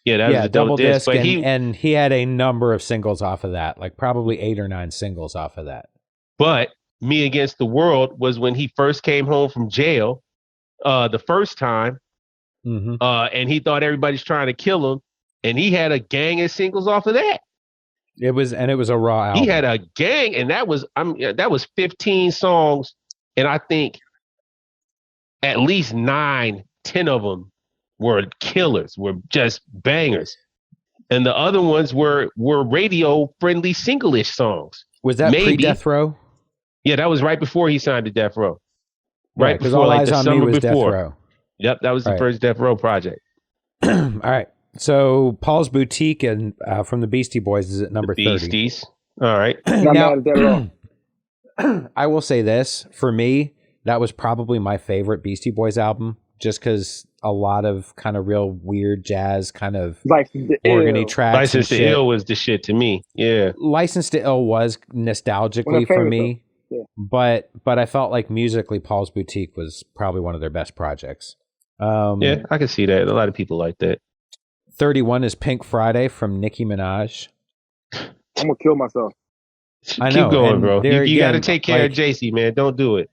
Yeah, that was a double disc. But and he had a number of singles off of that, like probably 8 or 9 singles off of that. But Me Against the World was when he first came home from jail the first time, and he thought everybody's trying to kill him, and he had a gang of singles off of that. It was a raw album. He had a gang, and that was 15 songs, and I think at least 9, 10 of them were killers, were just bangers, and the other ones were radio friendly single-ish songs. Was that pre-Death Row? Yeah, that was right before he signed to Death Row. Right before, All Eyes on Me was Death Row. Yep, that was the first Death Row project. All right. So Paul's Boutique and from the Beastie Boys is at number 30. Beasties. All right. Now, I will say this. For me, that was probably my favorite Beastie Boys album, just because a lot of kind of real weird jazz kind of organy tracks. License to Ill was the shit to me. Yeah. License to Ill was nostalgically for me. Yeah. But I felt like musically Paul's Boutique was probably one of their best projects. Yeah, I can see that. A lot of people like that. 31 is Pink Friday from Nicki Minaj. I'm gonna kill myself. I know. Keep going, bro. You got to take care of JC, man. Don't do it.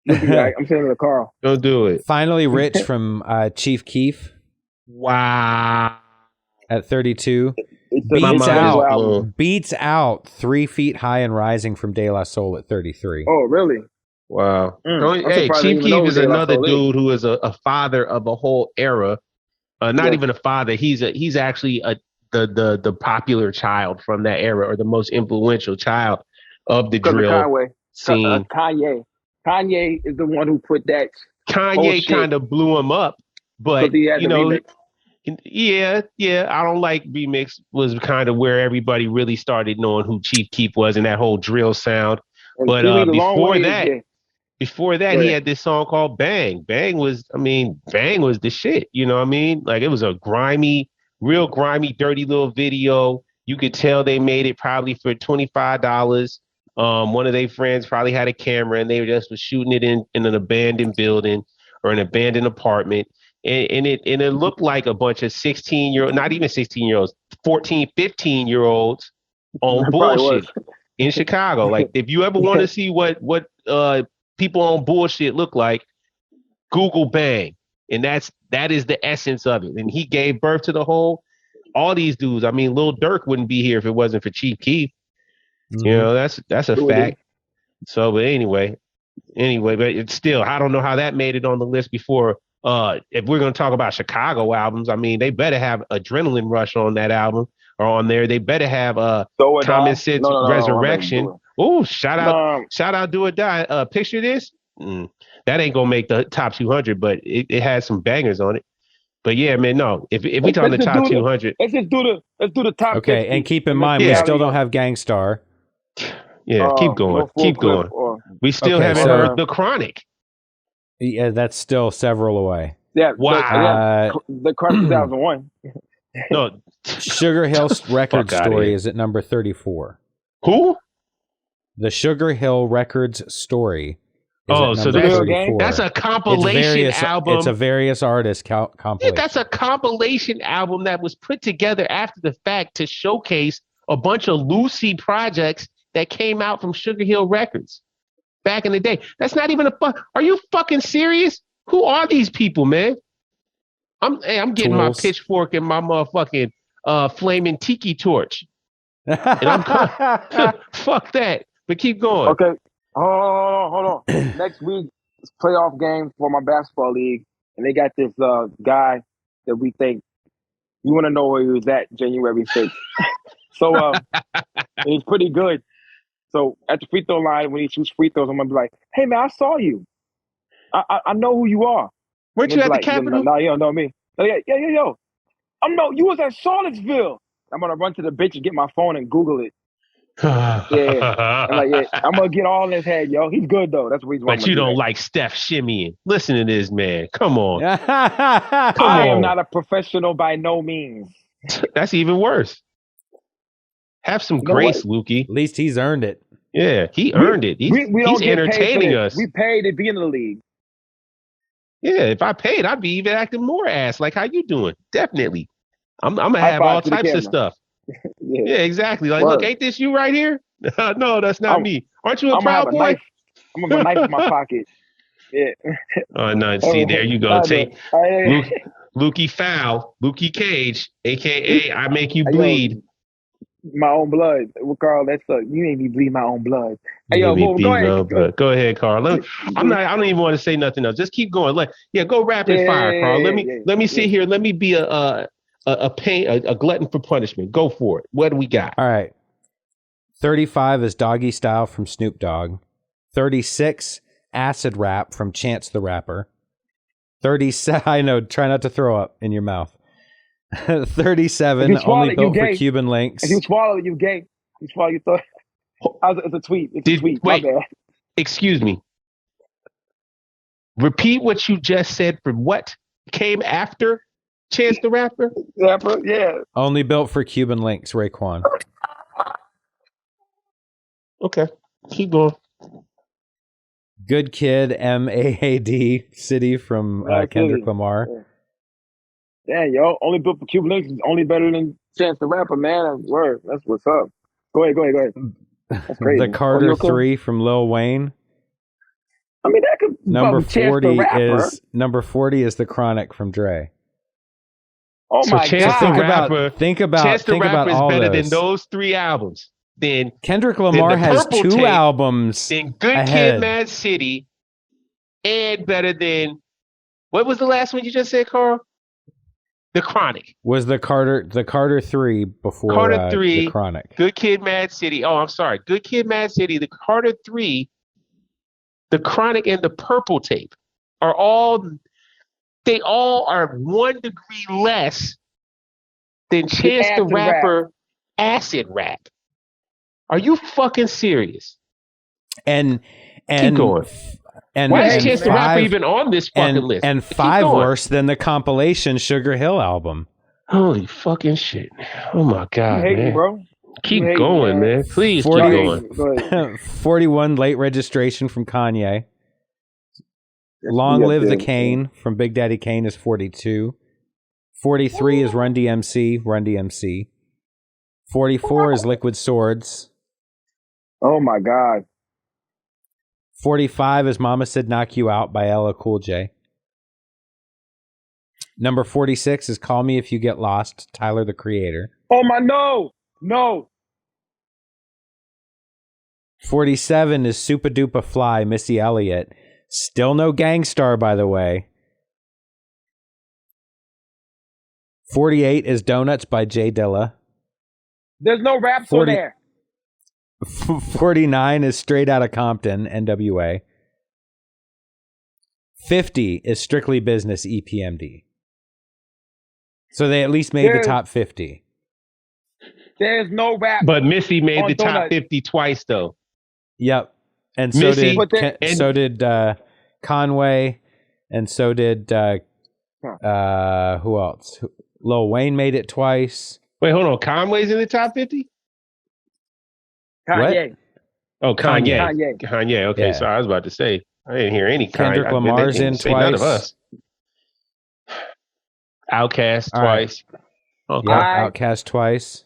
I'm saying to Karl. Don't do it. Finally Rich from Chief Keef. Wow. At 32. Beats out 3 Feet High and Rising from De La Soul at 33. Oh, really? Wow. Hey, Chief Keef is another dude who is a father of a whole era. Not even a father. He's actually the popular child from that era, or the most influential child of the drill scene. Kanye is the one who put that. Kanye kind of blew him up, but yeah. I don't like Remix was kind of where everybody really started knowing who Chief Keef was and that whole drill sound. But before that, he had this song called Bang. Bang was the shit. You know what I mean? Like, it was a real grimy, dirty little video. You could tell they made it probably for $25. One of their friends probably had a camera and they just was shooting it in an abandoned building or an abandoned apartment. And it looked like a bunch of not even 16-year-olds, 14, 15-year-olds on bullshit in Chicago. Like, if you ever want to see what people on bullshit look like, Google Bang. And that is the essence of it. And he gave birth to all these dudes. I mean, Lil Durk wouldn't be here if it wasn't for Chief Keef. Mm-hmm. You know, that's a fact. So, but anyway, but it's still, I don't know how that made it on the list before. If we're going to talk about Chicago albums, I mean, they better have Adrenaline Rush on that album or on there. They better have Common Sense Resurrection Oh, shout out, Do or Die. Picture this. That ain't gonna make the top 200, but it has some bangers on it. But yeah, man, no. If we talking the top 200, let's do the top. Okay, 50. and keep in mind we still don't have Gangstar. Yeah, keep going. Keep going. We still haven't heard The Chronic. Yeah, that's still several away. Yeah. Wow. The Chronic 2001. No. Sugar Hill Records Story is at number 34. Who? The Sugar Hill Records Story. So that's a compilation album. It's a various artists compilation. Yeah, that's a compilation album that was put together after the fact to showcase a bunch of Lukey projects that came out from Sugar Hill Records back in the day. That's not even Are you fucking serious? Who are these people, man? I'm getting my pitchfork and my motherfucking flaming tiki torch. And I'm fuck that. But keep going. Okay. Hold on. Next week, it's playoff game for my basketball league, and they got this guy that we think you want to know where he was at January 6th. So he's pretty good. So at the free throw line, when he shoots free throws, I'm gonna be like, "Hey man, I saw you. I know who you are." Weren't you at the Capitol? No, you don't know me. Yeah. You was at Charlottesville. I'm gonna run to the bitch and get my phone and Google it. Yeah. I'm gonna get all in his head, yo. He's good though. That's what he's. But you don't like Steph shimmying. Listen to this, man. Come on. I am not a professional by no means. That's even worse. Have some grace, Lukey. At least he's earned it. Yeah, he earned it. He's entertaining us. We paid to be in the league. Yeah, if I paid, I'd be even acting more ass. Like, how you doing? Definitely. I'm gonna have all types of stuff. Yeah, exactly. Like, look, ain't this you right here? No, that's not me. Aren't you a Proud Boy? I'm gonna have a knife in my pocket. Yeah. Oh no! See, there you go. Take Lukey Foul, Lukey Cage, aka I make you bleed. My own blood. Well, Carl, that's you made me bleed my own blood. Hey, yo, go ahead. Go ahead, Carl. I don't even want to say nothing else. Just keep going. Go rapid fire, Carl. Let me sit here. Let me be a glutton for punishment. Go for it. What do we got? All right. 35 is Doggy Style from Snoop Dogg. 36, Acid Rap from Chance the Rapper. 37, I know, try not to throw up in your mouth. 37, Only Built for Cuban Links. If you swallow it, you gay. You swallow, you thought. It's a tweet. Wait, my bad. Excuse me. Repeat what you just said for what came after Chance the Rapper? Yeah. Only Built for Cuban Links, Raekwon. Okay. Keep going. Good Kid, MAAD, City from Kendrick Lamar. Yeah, yo. Only Built for Cuban Links is only better than Chance the Rapper, man. Word. That's what's up. Go ahead. That's crazy. The Carter 3 from Lil Wayne. I mean, that could number 40 is The Chronic from Dre. Oh so my Chance God! Think about Chance the Rapper is better those. than those 3 albums. Then Kendrick Lamar has 2 albums. Then Good ahead. Kid, Mad City, and better than what was the last one you just said, Carl? The Chronic. Was the Carter 3 before Carter 3, The Chronic. Good Kid, Mad City. Oh, I'm sorry. Good Kid, Mad City, the Carter 3, The Chronic, and the Purple Tape are all 1 degree less than Chance the Rapper Acid Rap. Are you fucking serious? And keep going. And why is Chance the Rapper even on this fucking list? And 5 worse than the compilation Sugar Hill album. Holy fucking shit! Oh my God, man! Bro. Keep going, man. Please keep going. 41, Late Registration from Kanye. Long Live the Kane from Big Daddy Kane is 42. 43 is Run DMC. 44 is Liquid Swords. Oh my God. 45 is Mama Said Knock You Out by LL Cool J. Number 46 is Call Me If You Get Lost, Tyler the Creator. Oh my, no. 47 is Super Duper Fly, Missy Elliott. Still no Gangstar, by the way. 48 is Donuts by Jay Dilla. There's no raps on there. 49 is Straight Outta Compton, NWA. 50 is Strictly Business, EPMD. So they at least made the top 50. There's no rap. But Missy made the top Donut. 50 twice, though. Yep. And Missy, so did Conway, and so did who else? Lil Wayne made it twice. Wait, hold on. Conway's in the top 50? Kanye. What? Oh, Kanye. Okay, Yeah. sorry. I was about to say. I didn't hear any Kendrick Lamar's in twice. None of us. Outkast twice. Right. Okay. Yeah, Outkast twice.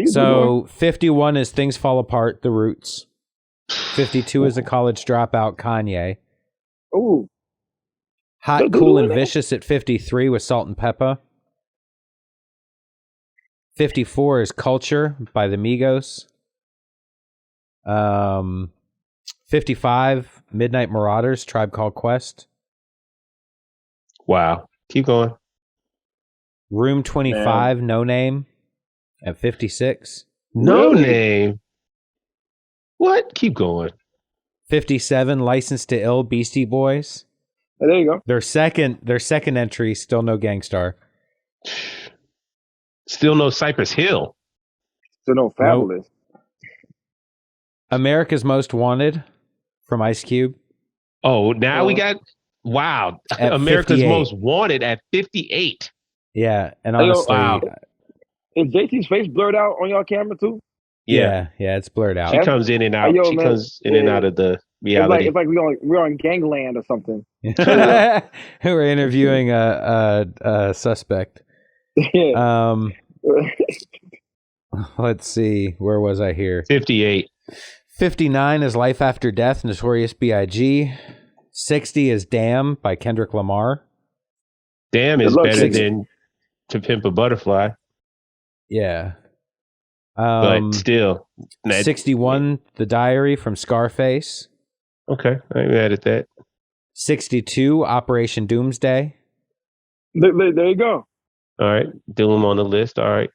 So 51 is Things Fall Apart, The Roots. 52 is A College Dropout, Kanye. Ooh. Hot, Cool, and Vicious at 53 with Salt and Peppa. 54 is Culture by the Migos. 55, Midnight Marauders, Tribe Called Quest. Wow. Keep going. Room 25, No Name at 56. No Name? What? Keep going. 57, License to Ill, Beastie Boys. Oh, there you go. Their second entry, Still No Gangstar. Still no Cypress Hill. Still no Fabulous. Nope. America's Most Wanted from Ice Cube. Oh, now we got America's 58. Most Wanted at 58. Yeah, and honestly, is JT's face blurred out on y'all camera too? Yeah, it's blurred out. She comes in and out. She comes in and out of the reality. It's like we're on Gangland or something. We're interviewing a suspect. Yeah. Let's see. Where was I here? 58. 59 is Life After Death, Notorious B.I.G. 60 is Damn by Kendrick Lamar. Damn is better than To Pimp a Butterfly. Yeah. But still. 61, The Diary from Scarface. Okay, I ain't mad at that. 62, Operation Doomsday. There you go. All right, do them on the list. All right.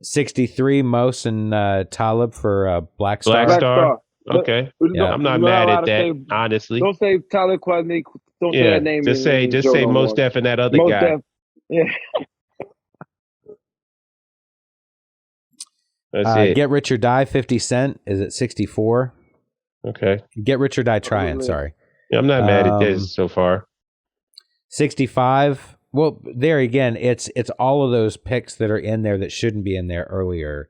63, Mos and Talib for Black Star. Black Star. Okay. Yeah. I'm not mad at that, honestly. Don't say Talib Kweli. Don't say that name. Just say Mos Def and that other guy. Yeah. That's it. Get Rich or Die, 50 Cent is at 64. Okay. Get Rich or Die Trying, sorry. Yeah, I'm not mad at this so far. 65. Well, there again, it's all of those picks that are in there that shouldn't be in there earlier.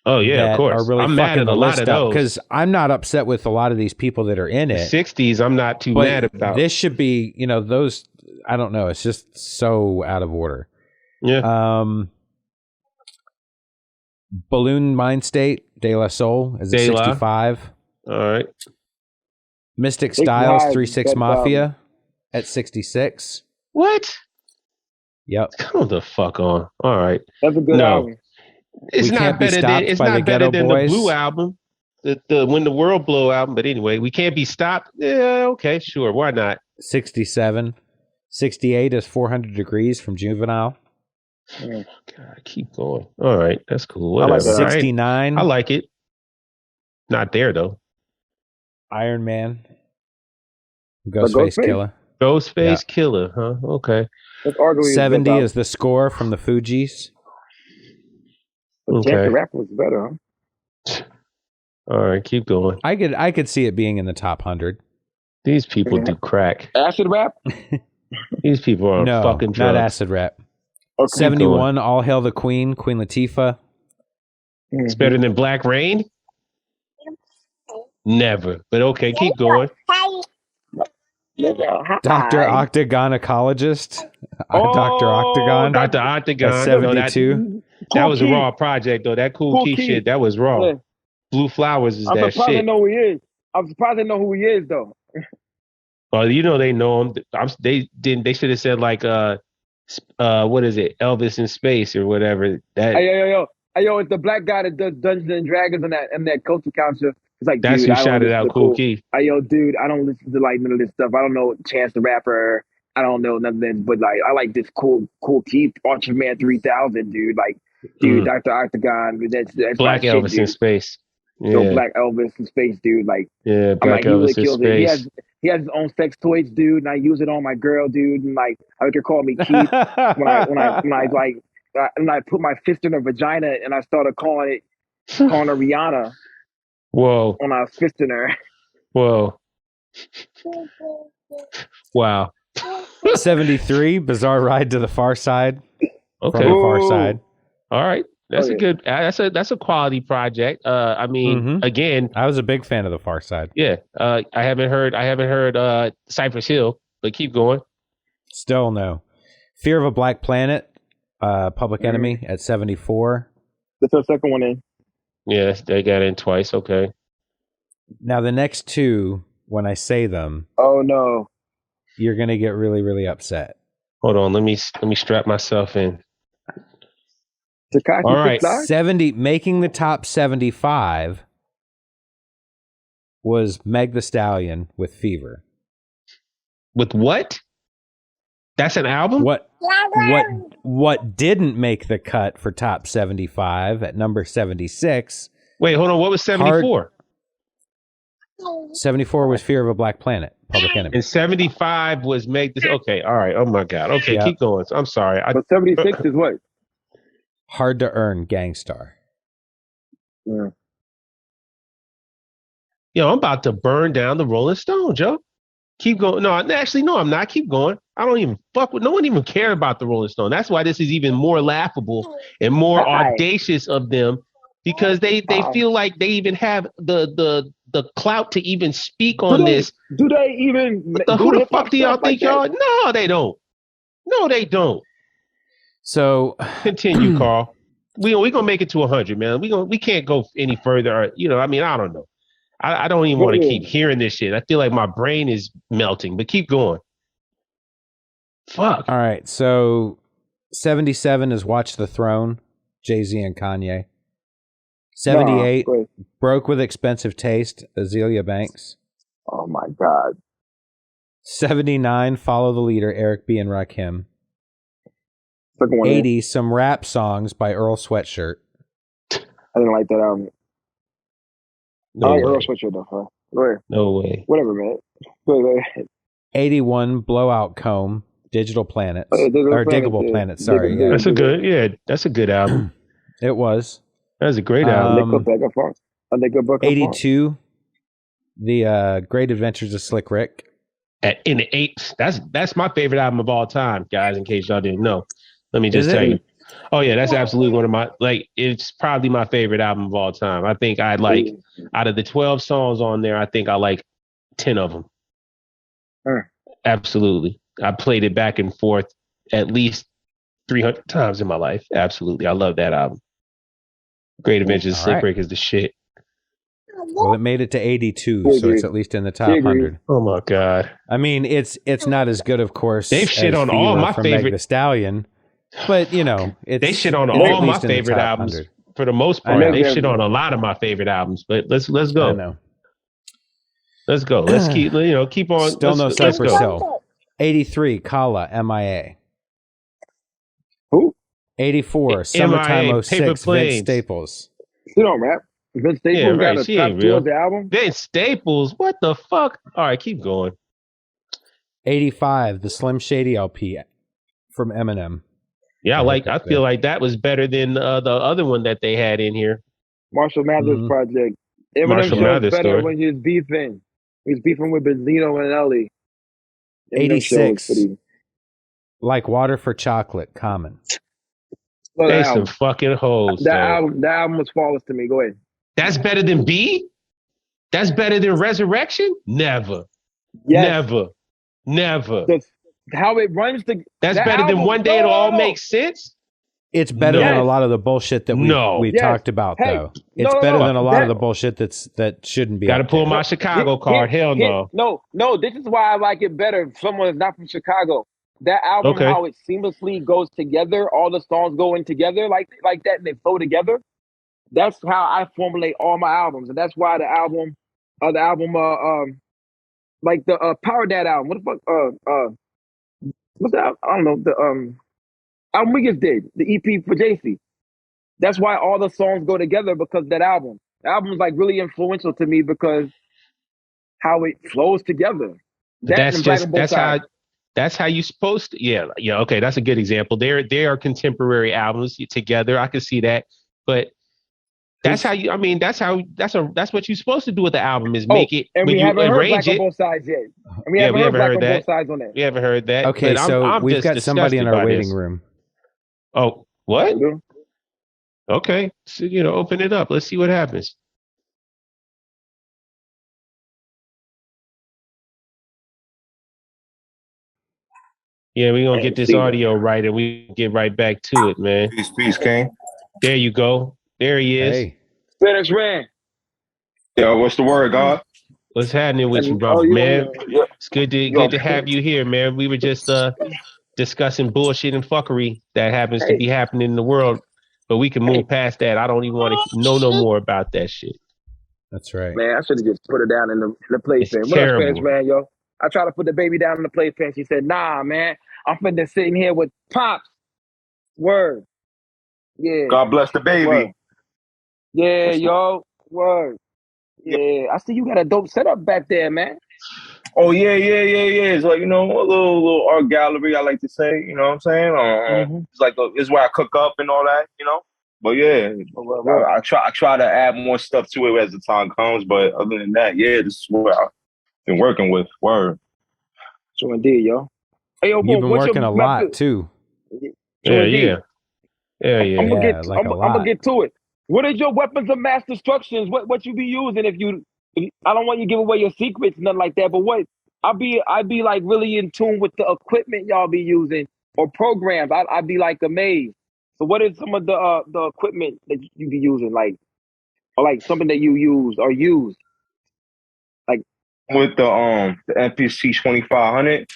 Oh yeah, of course. Are really I'm mad at a lot of those because I'm not upset with a lot of these people that are in it. The 60s, I'm not too mad about. This should be, those. I don't know. It's just so out of order. Yeah. Balloon Mind State, De La Soul is at 65. All right. Mystic Styles, 3-6 Mafia at 66. What? Yep. Come the fuck on. All right. That's a good album. It's not better than the Blue album, the When the World Blow album. But anyway, we can't be stopped. Yeah, okay, sure. Why not? 67. 68 is 400 Degrees from Juvenile. Oh, God, keep going. All right, that's cool. Whatever. I like 69. Right. I like it. Not there though. Iron Man. Ghostface Killer. Ghostface Killer, huh? Okay. 70 is The Score from the Fugees. Okay. Chance the Rapper was better, huh? All right, keep going. I could see it being in the top 100. These people do crack. Acid rap? These people are on fucking drugs. Not acid rap. Okay. 71, All Hail the Queen, Queen Latifah. It's better than Black Rain? Never. But okay, keep going. Dr. Octagonacologist. Dr. Octagon. Dr. Octagon. 72. That was a raw project, though. That Cool Keith shit, that was raw. Yeah. Blue Flowers is that shit. I'm surprised I know who he is. I'm surprised I know who he is, though. Well, they know him. They should have said like what is it? Elvis in Space or whatever. That yo, it's the black guy that does Dungeons and Dragons and that culture culture. It's like, that's dude, who shouted out Cool Keith. Yo, dude, I don't listen to like none of this stuff. I don't know Chance the Rapper. I don't know none of this, but like I like this Cool Keith, Ultraman 3000, dude. Like, dude, Dr. Octagon. That's Black Elvis in Space. So Black Elvis and Space Dude, like Black I'm like, he Elvis really kills it. Space. He has his own sex toys, dude, and I use it on my girl, dude, and like I make her call me Keith when I put my fist in her vagina and I started calling her Rihanna. Whoa. When I was fisting her. Whoa. Wow. 73, Bizarre Ride to the Far Side. Okay. From the Far Side. All right. That's a good. That's a quality project. I mean, again, I was a big fan of the Far Side. Yeah. I haven't heard Cypress Hill, but keep going. Still no. Fear of a Black Planet, Public Enemy at 74. That's our second one in. Yes, they got in twice. Okay. Now the next two, when I say them, oh no, you're gonna get really, really upset. Hold on, let me strap myself in. Tekashi All right, 70 making the top 75 was Meg Thee Stallion with Fever. With what? That's an album? What didn't make the cut for top 75 at number 76? Wait, hold on. What was 74? 74 was Fear of a Black Planet, Public Enemy. And 75 was Make This. Okay, all right. Oh my God. Okay, keep going. I'm sorry. But 76 is what? Hard to Earn, Gangstar. Yeah. Yo, I'm about to burn down the Rolling Stones, Joe. Keep going. No, actually, no, I'm not. Keep going. I don't even fuck with. No one even care about the Rolling Stone. That's why this is even more laughable and more audacious of them, because they feel like they even have the clout to even speak on this. Do they even? Who the fuck do y'all think y'all? No, they don't. No, they don't. So continue, Carl. We gonna make it to 100, man. We can't go any further. You know, I mean, I don't know. I don't even want to keep hearing this shit. I feel like my brain is melting, but keep going. Fuck. All right. So 77 is Watch the Throne, Jay-Z and Kanye. 78, Broke with Expensive Taste, Azealia Banks. Oh my God. 79, Follow the Leader, Eric B. and Rakim. 80, Some Rap Songs by Earl Sweatshirt. I didn't like that album. No I like way. Earl Sweatshirt though. Huh? Right. No way. Whatever, man. Go ahead. 81, Blowout Comb, Digital Planets. Diggable Planets, sorry. Yeah. That's a good album. It was. That's a great album. 82, The Great Adventures of Slick Rick. In the 8th. That's my favorite album of all time, guys, in case y'all didn't know. Let me just tell you. Oh yeah, that's absolutely one of my, it's probably my favorite album of all time. I think I like, out of the 12 songs on there, I think I like 10 of them. Absolutely. I played it back and forth at least 300 times in my life. Absolutely. I love that album. Great Adventures of Slick Rick is the shit. Well, it made it to 82, so it's at least in the top 100. Oh my God. I mean, it's not as good, of course. They've shit on all my favorite. Meg Thee Stallion, but you know, they shit on all my favorite albums 100. For the most part. They shit on a lot of my favorite albums, but let's go. I know. Let's go. Let's keep on. Still no Cypress Hill. 83, Kala, MIA. Who? 84, Summertime 06, Vince Staples. You don't rap. Vince Staples got a top 2 of the album. Vince Staples, what the fuck? All right, keep going. 85, the Slim Shady LP from Eminem. Yeah, I feel like that was better than the other one that they had in here. Marshall Mathers Project. Eminem show's better when he was beefing. He was beefing with Benzino and Ellie. 86, Like Water for Chocolate, Common. They some fucking hoes. That album was flawless to me. Go ahead. That's better than B? That's better than Resurrection? Never. Yes. Never. How it runs That's better than One Day It'll All Make Sense? It's better than a lot of the bullshit that we talked about, though. It's better than a lot of the bullshit that shouldn't be. Got to pull my Chicago card. Hell no. No, this is why I like it better if someone is not from Chicago. That album, how it seamlessly goes together, all the songs go in together like that, and they flow together. That's how I formulate all my albums, and that's why the album, like the Power Dad album. What the fuck? What's that? I don't know. The album we just did, the EP for JC. That's why all the songs go together, because that album. The album's like really influential to me because how it flows together. That's how you supposed to. Yeah. Okay, that's a good example. They are contemporary albums together. I can see that, but that's how you. I mean, that's what you're supposed to do with the album is make it. And when we you haven't heard Black arrange on it. Both Sides yet. And we haven't heard that. Both Sides on that. We haven't heard that. Okay, but so we've got somebody in our waiting this. room. Oh, what? Okay, so open it up. Let's see what happens. Yeah, we're gonna get this audio right, and we get right back to it, man. Peace, King. There you go. There he is. Hey. Spanish man. Yo, what's the word, God? What's happening with you, brother, man? It's good to have you here, man. We were just discussing bullshit and fuckery that happens to be happening in the world, but we can move past that. I don't even want to know no more about that shit. That's right. Man, I should have just put her down in the playpen. What up, Spanish man, yo? I tried to put the baby down in the playpen. She said, nah, man. I'm finna sitting here with Pops. Word. Yeah. God bless the baby. Word. Yeah, yo. Word. Yeah. I see you got a dope setup back there, man. Oh, yeah. It's like, a little art gallery, I like to say, you know what I'm saying? It's like, it's where I cook up and all that, But yeah, I try to add more stuff to it as the time comes. But other than that, yeah, this is what I've been working with. Word. So indeed, yo. Hey, yo, you've been working a lot too. Yeah. I'm gonna get to it. What is your weapons of mass destructions? What you be using I don't want you to give away your secrets, nothing like that. But what I'd be like really in tune with the equipment y'all be using or programs. I'd be like amazed. So what is some of the equipment that you be using, or like something that you use or use? Like with the MPC 2500,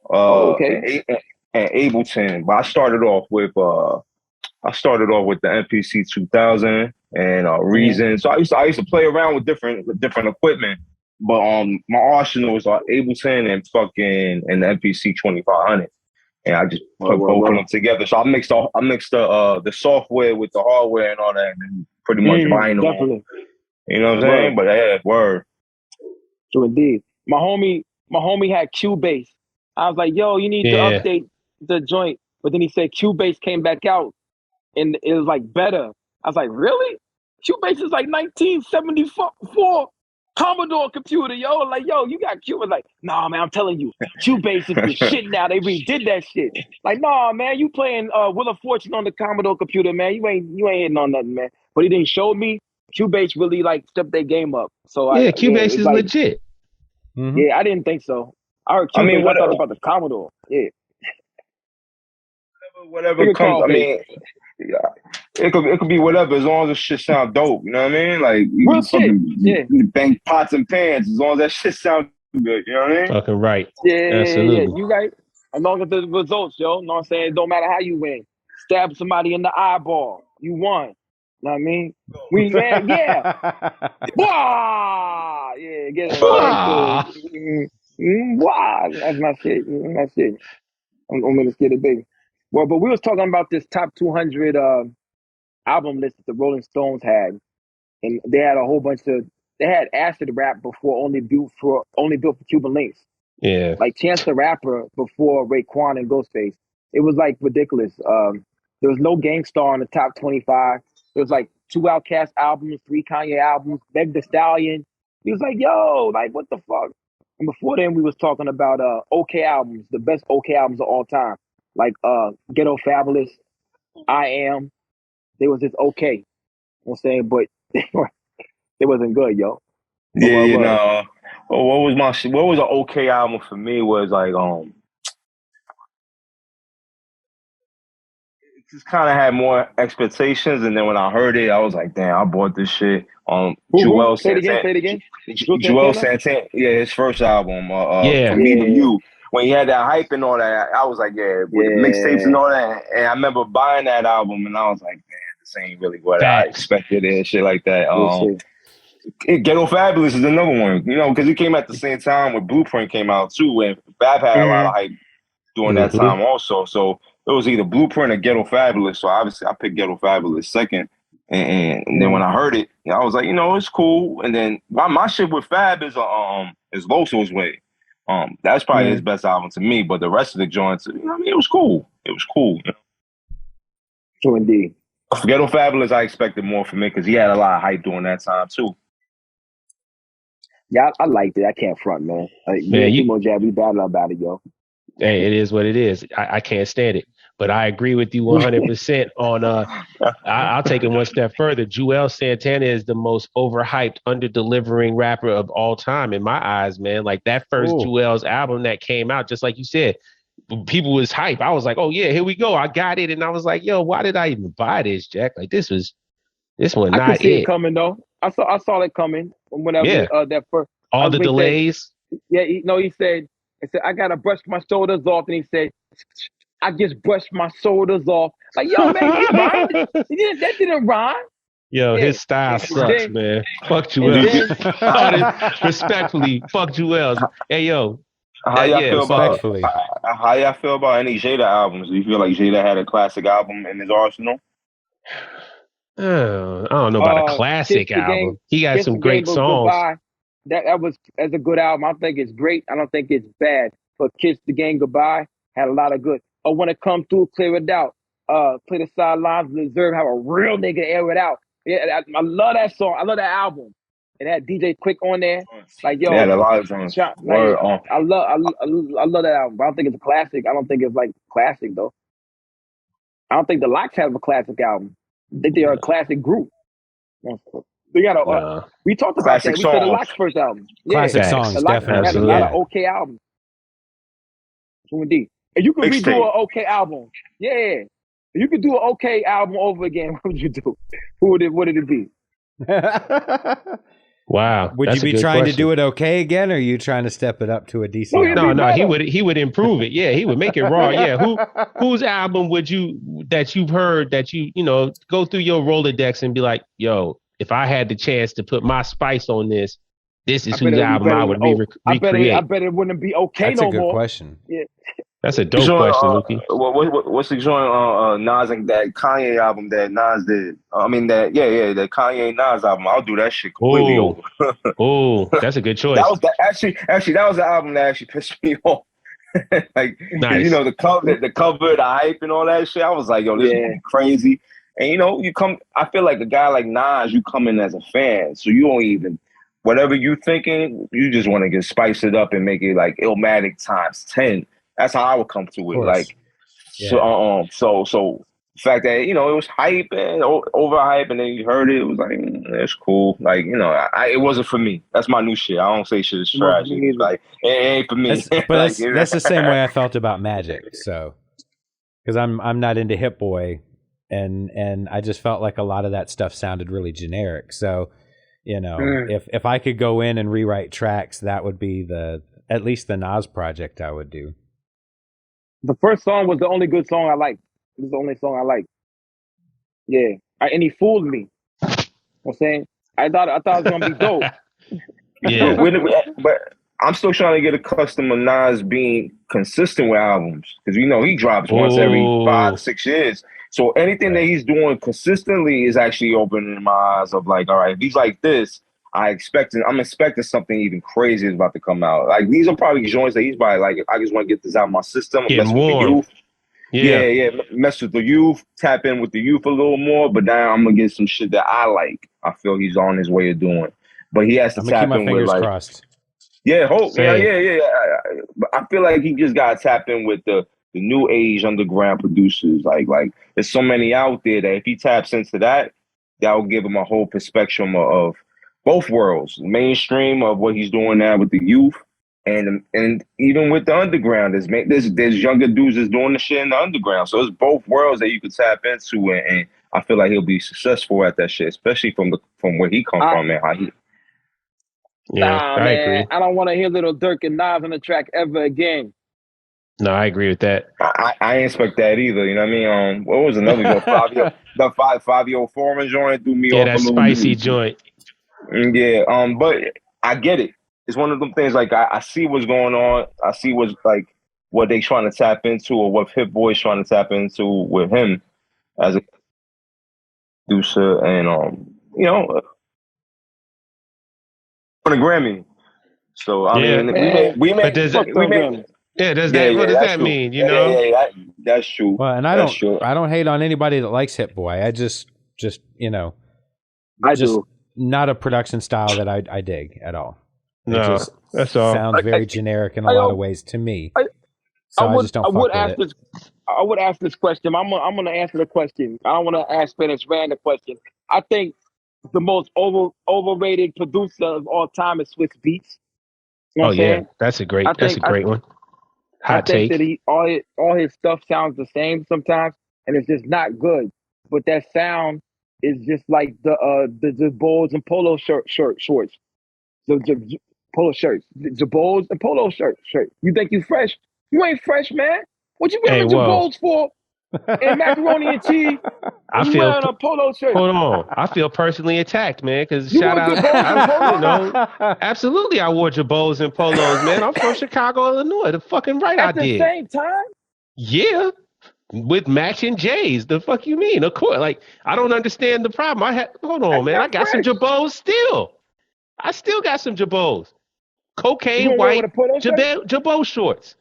okay, and Ableton. But I started off with the MPC 2000 and Reason. So I used to play around with different equipment. But my arsenal was Ableton and the MPC 2500. And I just put both of them together. So I mixed the software with the hardware and all that, and then pretty much vinyl. Definitely. You know what I'm saying? But yeah, word. So indeed, my homie had Cubase. I was like, yo, you need to update the joint. But then he said Cubase came back out and it was like better. I was like, really? Cubase is like 1974 Commodore computer, yo. Like, yo, you got Cubase. Like, nah, man, I'm telling you, Cubase is the shit now. They redid that shit. Like, nah, man, you playing Wheel of Fortune on the Commodore computer, man. You ain't hitting on nothing, man. But he didn't show me. Cubase really like stepped their game up. So Cubase is like, legit. Yeah, I didn't think so. I heard Cubase. I thought about the Commodore. Yeah. Whatever comes. I mean, it could be whatever as long as the shit sound dope. You know what I mean? Like real shit. You bang pots and pans as long as that shit sounds good. You know what I mean? Fucking right. Yeah, absolutely. Yeah. You right. As long as the results, yo. You know what I'm saying? It don't matter how you win. Stab somebody in the eyeball. You won. You know what I mean? Wow! Yeah, get it. Wow! That's my shit. That's it. I'm gonna get it big. Well, but we was talking about this top 200 album list that the Rolling Stones had, and they had a whole bunch of. They had acid rap before only built for Cuban links. Yeah, like Chance the Rapper before Raekwon and Ghostface. It was like ridiculous. There was no Gangstar in the top 25. There was like 2 Outkast albums, 3 Kanye albums, Meg Thee Stallion. He was like, yo, like what the fuck? And before then, we was talking about OK albums, the best OK albums of all time, like Ghetto Fabulous, I Am. They was just okay. You know what I'm saying, but they wasn't good, yo. Yeah, what was an OK album for me was like just kind of had more expectations, and then when I heard it, I was like, damn, I bought this shit. Joel Santana. Say it again. Joel Santana. Yeah, his first album. From Me to You. When he had that hype and all that, I was like, with the mixtapes and all that. And I remember buying that album, and I was like, man, this ain't really what I expected and shit like that. Ghetto Fabulous is another one, because it came at the same time when Blueprint came out too, and Fab had a lot of hype during that time also. So it was either Blueprint or Ghetto Fabulous. So obviously I picked Ghetto Fabulous second. And then when I heard it, I was like, it's cool. And then my shit with Fab is Loso's Way. That's probably his best album to me. But the rest of the joints, it was cool. It was cool. True indeed. Ghetto Fabulous, I expected more from it because he had a lot of hype during that time too. Yeah, I liked it. I can't front, man. PrimoJAB, we battle about it, yo. Hey, it is what it is. I can't stand it. But I agree with you 100% on I'll take it one step further. Juelz Santana is the most overhyped, under-delivering rapper of all time in my eyes, man. Like that first Juelz album that came out, just like you said, people was hype. I was like, oh yeah, here we go. I got it. And I was like, yo, why did I even buy this, Jack? Like this one not I could see it coming though. I saw it coming whenever that first all the delays. He said I gotta brush my shoulders off, and he said I just brushed my shoulders off. Like, yo, man, you rhyme? That didn't rhyme. Yo, his style sucks, man. Fuck Juelz. Respectfully, fuck Juelz. Hey, yo. How y'all feel about any Jada albums? Do you feel like Jada had a classic album in his arsenal? I don't know about a classic album. He got some great songs. That's a good album. I think it's great. I don't think it's bad. But Kiss the Game Goodbye had a lot of good. Or when it come through, Clear It Out. Play the Sidelines, Deserve, have a real nigga air it out. Yeah, I love that song. I love that album. It had DJ Quick on there. Like, yo, yeah, a lot of songs. I love that album. I don't think it's a classic. I don't think it's like classic though. I don't think the Lox have a classic album. I think they are a classic group. They got we talked about classic that. We said the Lox first album. Classic songs, definitely. Had a lot of okay albums. So indeed. And you could redo an okay album. Yeah. If you could do an okay album over again, what would you do? What did it be? Wow. Would you be trying to do it okay again, or are you trying to step it up to a decent album? No, he would improve it. Yeah, he would make it raw. Yeah. Whose album would that you've heard that you go through your Rolodex and be like, yo, if I had the chance to put my spice on this is whose album I would recreate. I bet it wouldn't be okay That's no more. That's a good question. Yeah. That's a dope question, Lukey. What's the joint Nas and that Kanye album that Nas did? That Kanye Nas album. I'll do that shit completely over. Oh, that's a good choice. That was the album that actually pissed me off. Like, nice. The cover, the hype, and all that shit. I was like, yo, this is crazy. And I feel like a guy like Nas, you come in as a fan, so you don't even. Whatever you thinking, you just want to spice it up and make it like Illmatic times 10. That's how I would come to it. Like, so the fact that it was hype and overhype, and then you heard it was like it's cool. Like it wasn't for me. That's my new shit. I don't say shit is trash. It's like it ain't for me. But that's the same way I felt about Magic. So because I'm not into Hit Boy, and I just felt like a lot of that stuff sounded really generic. So if I could go in and rewrite tracks, that would be at least the Nas project I would do. The first song was the only good song I liked. It was the only song I liked. Yeah. And he fooled me. You know what I'm saying? I thought it was going to be dope. Yeah. But I'm still trying to get accustomed to Nas being consistent with albums. Because, he drops once every 5-6 years. So anything that he's doing consistently is actually opening my eyes of like, all right, if he's like this, I'm expecting something even crazy is about to come out. Like these are probably joints that he's probably like, I just want to get this out of my system. Mess with the youth. Yeah. Mess with the youth, tap in with the youth a little more. But now I'm gonna get some shit that I like. I feel he's on his way of doing. But he has to tap in with like, crossed. Yeah, hope. Yeah. But I feel like he just gotta tap in with the new age underground producers. Like there's so many out there that if he taps into that will give him a whole perspective of both worlds, mainstream of what he's doing now with the youth, and even with the underground. There's younger dudes that's doing the shit in the underground. So it's both worlds that you could tap into, and I feel like he'll be successful at that shit, especially from where he come from and how he. Yeah, I agree. I don't want to hear Little Durk and Nas on the track ever again. No, I agree with that. I ain't expect that either. You know what I mean? What was another joint? The 5-year foreign joint threw me off. Yeah, that spicy joint. Yeah, but I get it. It's one of them things like I see what's going on. I see what's like what they trying to tap into or what Hit Boy's trying to tap into with him as a producer, and you know, for the Grammy. So I mean, we made. Does Look, we made. what does that mean? You know? That's true. Well, and I don't hate on anybody that likes Hit Boy. I just I do. Not a production style that I dig at all. It No, just that's all. sounds very generic in a lot of ways to me. So I just don't fuck with it. I would ask this question. I'm gonna answer the question. I don't want to ask Spanish random question. I think the most overrated producer of all time is Swiss Beats. You know what I'm saying? That's a great one. Hot I think take. that all his stuff sounds the same sometimes, and it's just not good. But that sound is just like the Bulls and polo shorts, the polo shirts, the Bulls and polo shirt. You think you fresh? You ain't fresh, man. What you wearing your Bulls for? And macaroni and cheese. And you wearing a polo shirt. Hold on. I feel personally attacked, man, because shout out. Absolutely, I wore Jabos and polos, man. I'm from Chicago, Illinois. The fucking right I did. At the same time? Yeah. With matching J's. The fuck you mean? Of course. Like, I don't understand the problem. Hold on, man. I got some Jabos still. I still got some Jabos. Cocaine white Jabot shorts.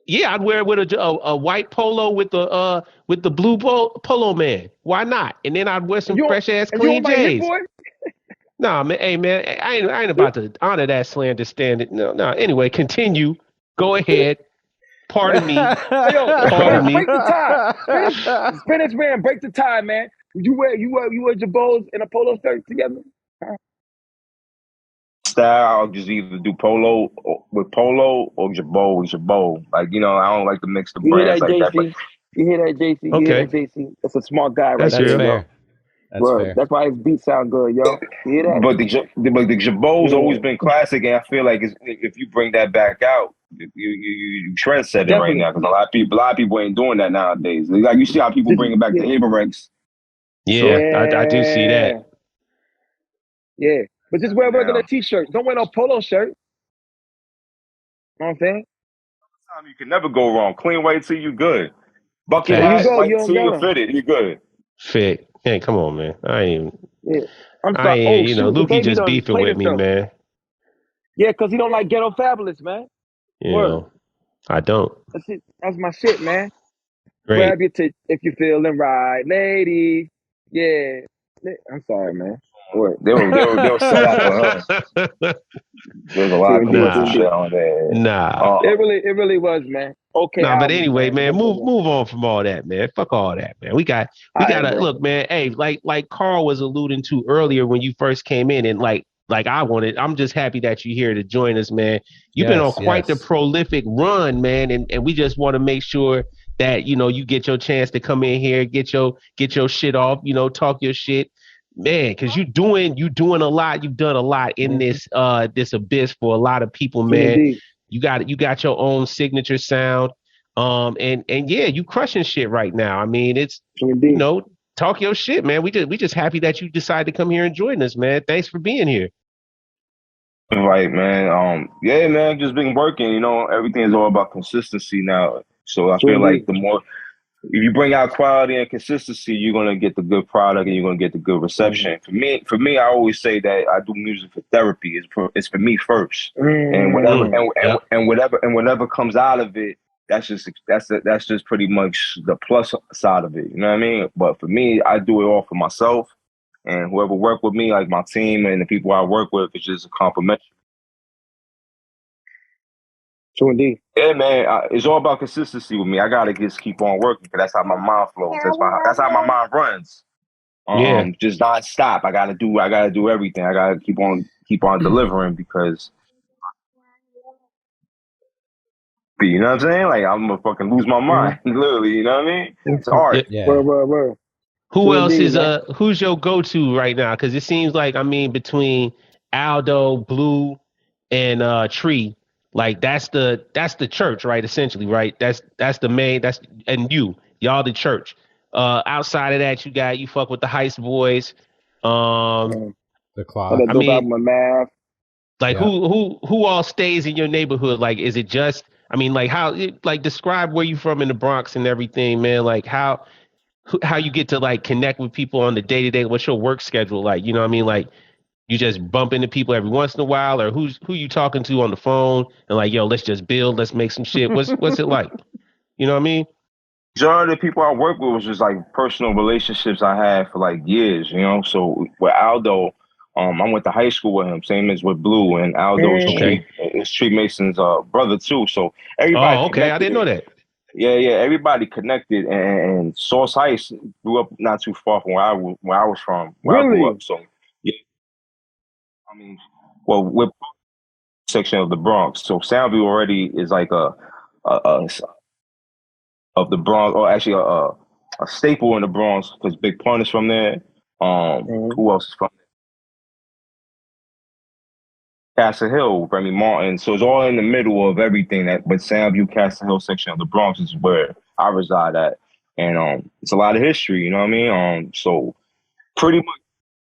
Yeah, I'd wear it with a white polo with the blue polo man. Why not? And then I'd wear some fresh ass clean J's. Nah, man. Hey, man. I ain't about to honor that slander standard. No. Anyway, continue. Go ahead. Pardon me. Pardon me. Break the tie. Spinach man, break the tie, man. You wear Jabos and a polo shirt together? Style, I'll just either do polo with polo or Jabot with Jabot. Like, I don't like to mix the brands like that. But... You hear that, JC? Okay. You hear that, JC? That's a smart guy, right? That's fair. That's fair. That's why his beats sound good, yo. You hear that? But the Jabot's always been classic, and I feel like if you bring that back out, you trendsetting right now, because a lot of people ain't doing that nowadays. Like, you see how people bringing back the Avirex. Yeah, I do see that. Yeah. But just wear a regular t-shirt. Don't wear no polo shirt. You know what I'm saying? You can never go wrong. Clean white tee, you good. Bucket hat, white tee, you fitted, you good. Fit. Hey, come on, man. I ain't. Yeah. I'm sorry. Lukey just beefing with me, man. Yeah, because he don't like Ghetto Fabulous, man. I don't. That's it. That's my shit, man. Great. Grab your tits if you're feeling right, ladies. Yeah. I'm sorry, man. They were set up for her. There's a lot of commercial shit on there. Nah. It really was, man. Okay. Nah, but anyway, man, move on from all that, man. Fuck all that, man. We gotta look, man. Hey, like Karl was alluding to earlier when you first came in, and like I'm just happy that you're here to join us, man. You've been on quite the prolific run, man, and we just want to make sure that you get your chance to come in here, get your shit off, talk your shit. Man, because you're doing a lot. You've done a lot in this abyss for a lot of people, man. Indeed. You got your own signature sound, and yeah, you crushing shit right now. I mean, it's talk your shit, man. We just happy that you decided to come here and join us, man. Thanks for being here. Right, man. Yeah, man. Just been working. Everything is all about consistency now. So I feel like the more. If you bring out quality and consistency, you're gonna get the good product and you're gonna get the good reception. For me, I always say that I do music for therapy. It's for me first, and whatever comes out of it, that's just pretty much the plus side of it. You know what I mean? But for me, I do it all for myself, and whoever work with me, like my team and the people I work with, it's just a compliment. True indeed. Yeah, man. It's all about consistency with me. I gotta just keep on working because that's how my mind flows. That's how my mind runs. Just non-stop. I gotta do everything. I gotta keep on delivering because you know what I'm saying? Like, I'm gonna fucking lose my mind, literally. You know what I mean? It's hard. Yeah. Word. Who else is who's your go-to right now? Because it seems like between Aldo, Blue, and Tree. Like that's the church, right? Essentially, right? That's the main. And y'all the church. Outside of that, you fuck with the Heist Boys. The Clock. Like who all stays in your neighborhood? Like, is it just? How? Like, describe where you from in the Bronx and everything, man. Like, how you get to like connect with people on the day to day. What's your work schedule like? You know what I mean? Like you just bump into people every once in a while, or who you talking to on the phone and like, yo, let's just build, let's make some shit. What's it like? You know what I mean? Majority of the people I work with was just like personal relationships I had for like years, you know. So with Aldo, I went to high school with him, same as with Blue, and Aldo is Street Mason's brother too. So everybody. Oh, okay, I didn't know that. Yeah, everybody connected, and Source Heights grew up not too far from where I was from, where I grew up. So yeah, I mean, well, we're section of the Bronx, so Soundview already is like a of the Bronx, or actually a staple in the Bronx because Big Pun is from there. Who else is from there? Castle Hill, Remy Martin. So it's all in the middle of everything. But Soundview, Castle Hill section of the Bronx is where I reside at, and it's a lot of history. You know what I mean? So pretty much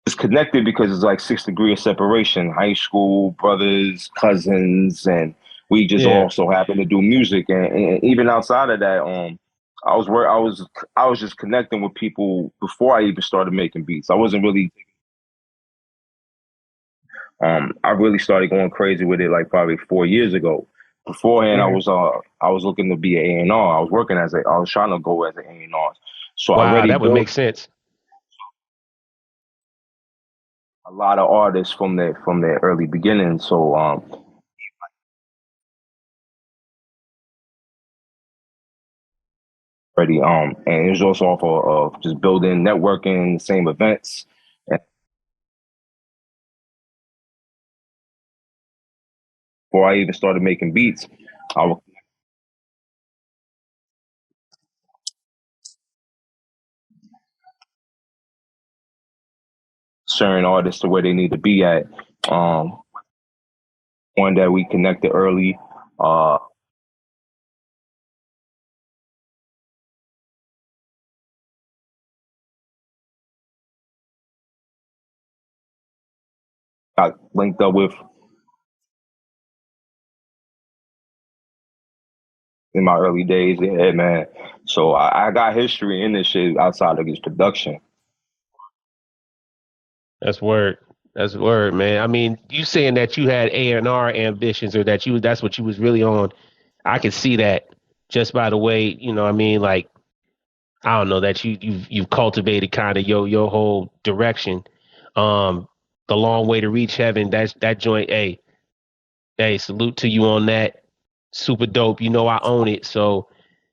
it's connected because it's like 6 degrees of separation. High school brothers, cousins, and we just also happen to do music. And even outside of that, I was just connecting with people before I even started making beats. I wasn't really. I really started going crazy with it like probably 4 years ago. Beforehand, I was looking to be an A&R. I was trying to go as an A&R. So wow, that would make sense. A lot of artists from their early beginnings. So and it was also off of just building, networking, same events. Before I even started making beats, I would certain artists to where they need to be at. One that we connected early. Got linked up with in my early days. Yeah, man. So I got history in this shit outside of his production. That's word. That's word, man. I mean, you saying that you had A&R ambitions or that's what you was really on. I could see that just by the way, you know what I mean? Like, I don't know, that you've cultivated kind of your whole direction. The long way to reach heaven, that joint, hey, salute to you on that. Super dope. You know, I own it. So,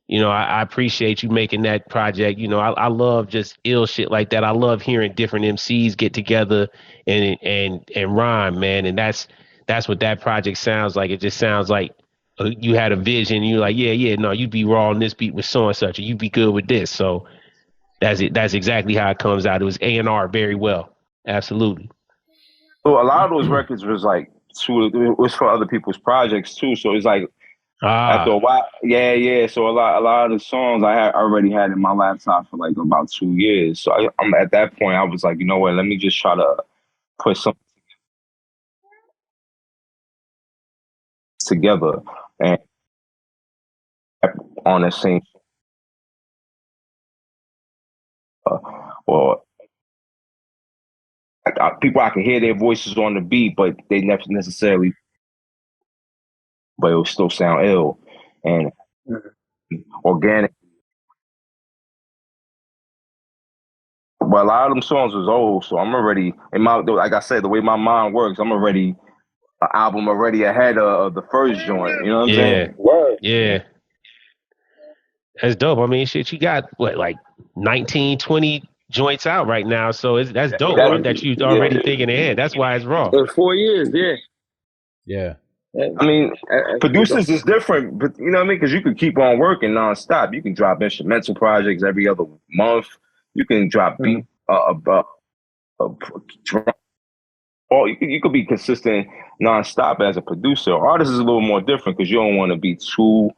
you know, I appreciate you making that project. You know, I love just ill shit like that. I love hearing different MCs get together and rhyme, man. And that's what that project sounds like. It just sounds like you had a vision. And you're like, yeah, no, you'd be raw on this beat with so and such, or you'd be good with this. So that's it. That's exactly how it comes out. It was A&R very well. Absolutely. So a lot of those records was like it was for other people's projects too. So it's like after a while, yeah. So a lot of the songs I already had in my laptop for like about 2 years. So I'm at that point, I was like, you know what? Let me just try to put something together and on the same. Or people I can hear their voices on the beat, but they never necessarily. But it will still sound ill and organic. But a lot of them songs was old, so I'm already like I said, the way my mind works, I'm already an album already ahead of the first joint. You know what I'm saying? Yeah. That's dope. I mean, shit, you got what, like 19, 20 joints out right now, so that's dope. That you already thinking ahead. That's why it's raw. 4 years, Yeah. I mean, producers is different, but you know what I mean? Because you can keep on working nonstop. You can drop instrumental projects every other month. You can drop beat, or you could be consistent nonstop as a producer. Artist is a little more different because you don't want to be too.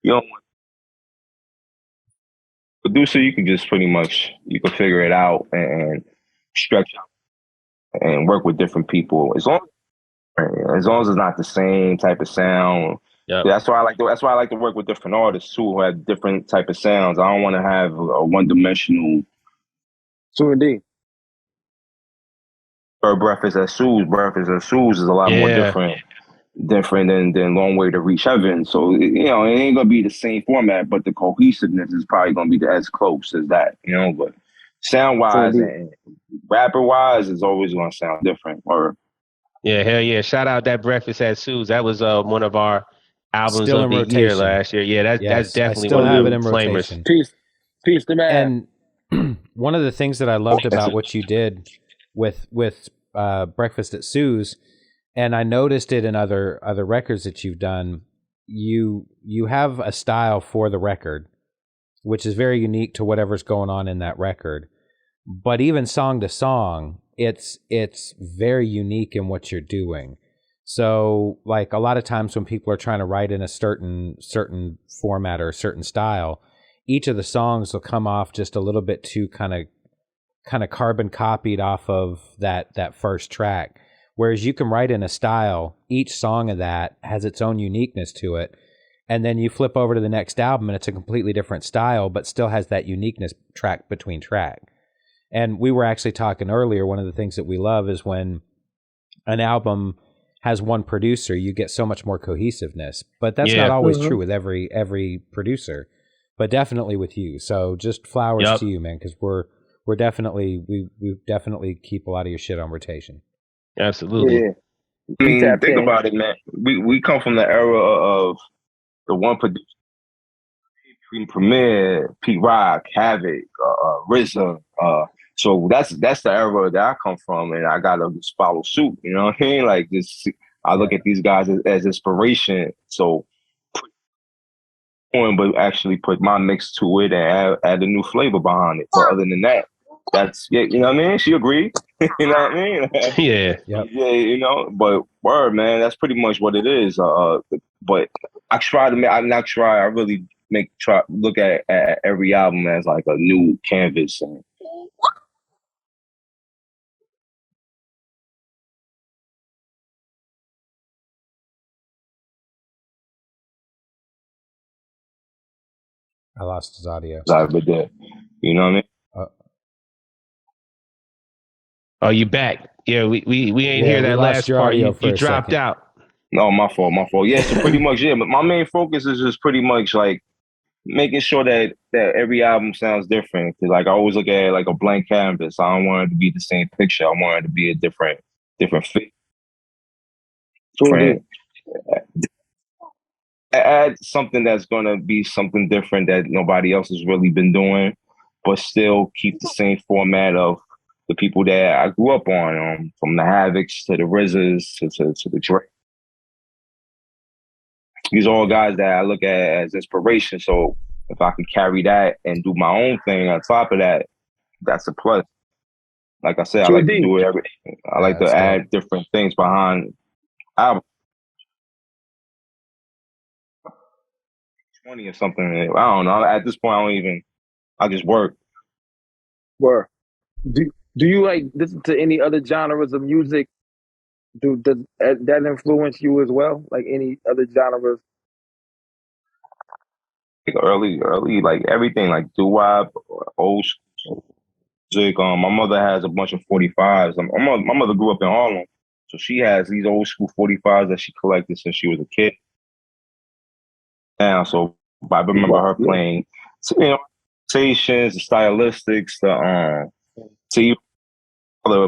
You don't want producer. You can just pretty much you can figure it out and stretch and work with different people as long as it's not the same type of sound. Yep. That's why I like to work with different artists too, who have different type of sounds. I don't want to have a one-dimensional. So indeed. Her Breakfast at Sue's is a lot more different than Long Way to Reach Heaven. So it ain't gonna be the same format, but the cohesiveness is probably gonna be as close as that. But sound wise and rapper wise, it's always gonna sound different. Or hell yeah! Shout out that Breakfast at Sue's. That was one of our albums of the year last year. Yeah, that's definitely one of the flamers. Peace to man. And one of the things that I loved about what you did with Breakfast at Sue's, and I noticed it in other records that you've done, you have a style for the record, which is very unique to whatever's going on in that record. But even song to song, it's very unique in what you're doing. So like a lot of times when people are trying to write in a certain format or a certain style, each of the songs will come off just a little bit too kind of carbon copied off of that first track. Whereas you can write in a style, each song of that has its own uniqueness to it. And then you flip over to the next album and it's a completely different style, but still has that uniqueness track between track. And we were actually talking earlier, one of the things that we love is when an album has one producer, you get so much more cohesiveness. But that's not always true with every producer, but definitely with you. So just flowers to you, man, because we definitely keep a lot of your shit on rotation. Absolutely. Yeah. I mean, think about it, man. We come from the era of the one producer, Premier, Pete Rock, Havoc, RZA. So that's the era that I come from, and I gotta just follow suit. You know what I mean? Like this, I look at these guys as inspiration. So, but actually put my mix to it and add a new flavor behind it. But other than that, that's you know what I mean? She agreed. You know what I mean? Yeah. Yep. Yeah, but word, man, that's pretty much what it is. But I really look at every album as like a new canvas. And I lost his audio. but you know what I mean? Oh, you back? Yeah, we ain't hear that last part. You dropped out. No, my fault. Yeah, so pretty much, but my main focus is just pretty much like making sure that every album sounds different. Cause like I always look at it like a blank canvas. I don't want it to be the same picture. I want it to be a different fit. Add something that's gonna be something different that nobody else has really been doing, but still keep the same format of the people that I grew up on, from the Havocs to the RZAs to the Drake. These are all guys that I look at as inspiration. So if I could carry that and do my own thing on top of that, that's a plus. Like I said, I like to do it I like to add different things behind albums. 20 or something. I don't know. At this point, I just work. Work. Do you like listen to any other genres of music? Does that influence you as well? Like any other genres? Like early, like everything, like doo-wop, old school music. My mother has a bunch of 45s. My mother grew up in Harlem, so she has these old school 45s that she collected since she was a kid. Now, so I remember her playing, stations, the stylistics, the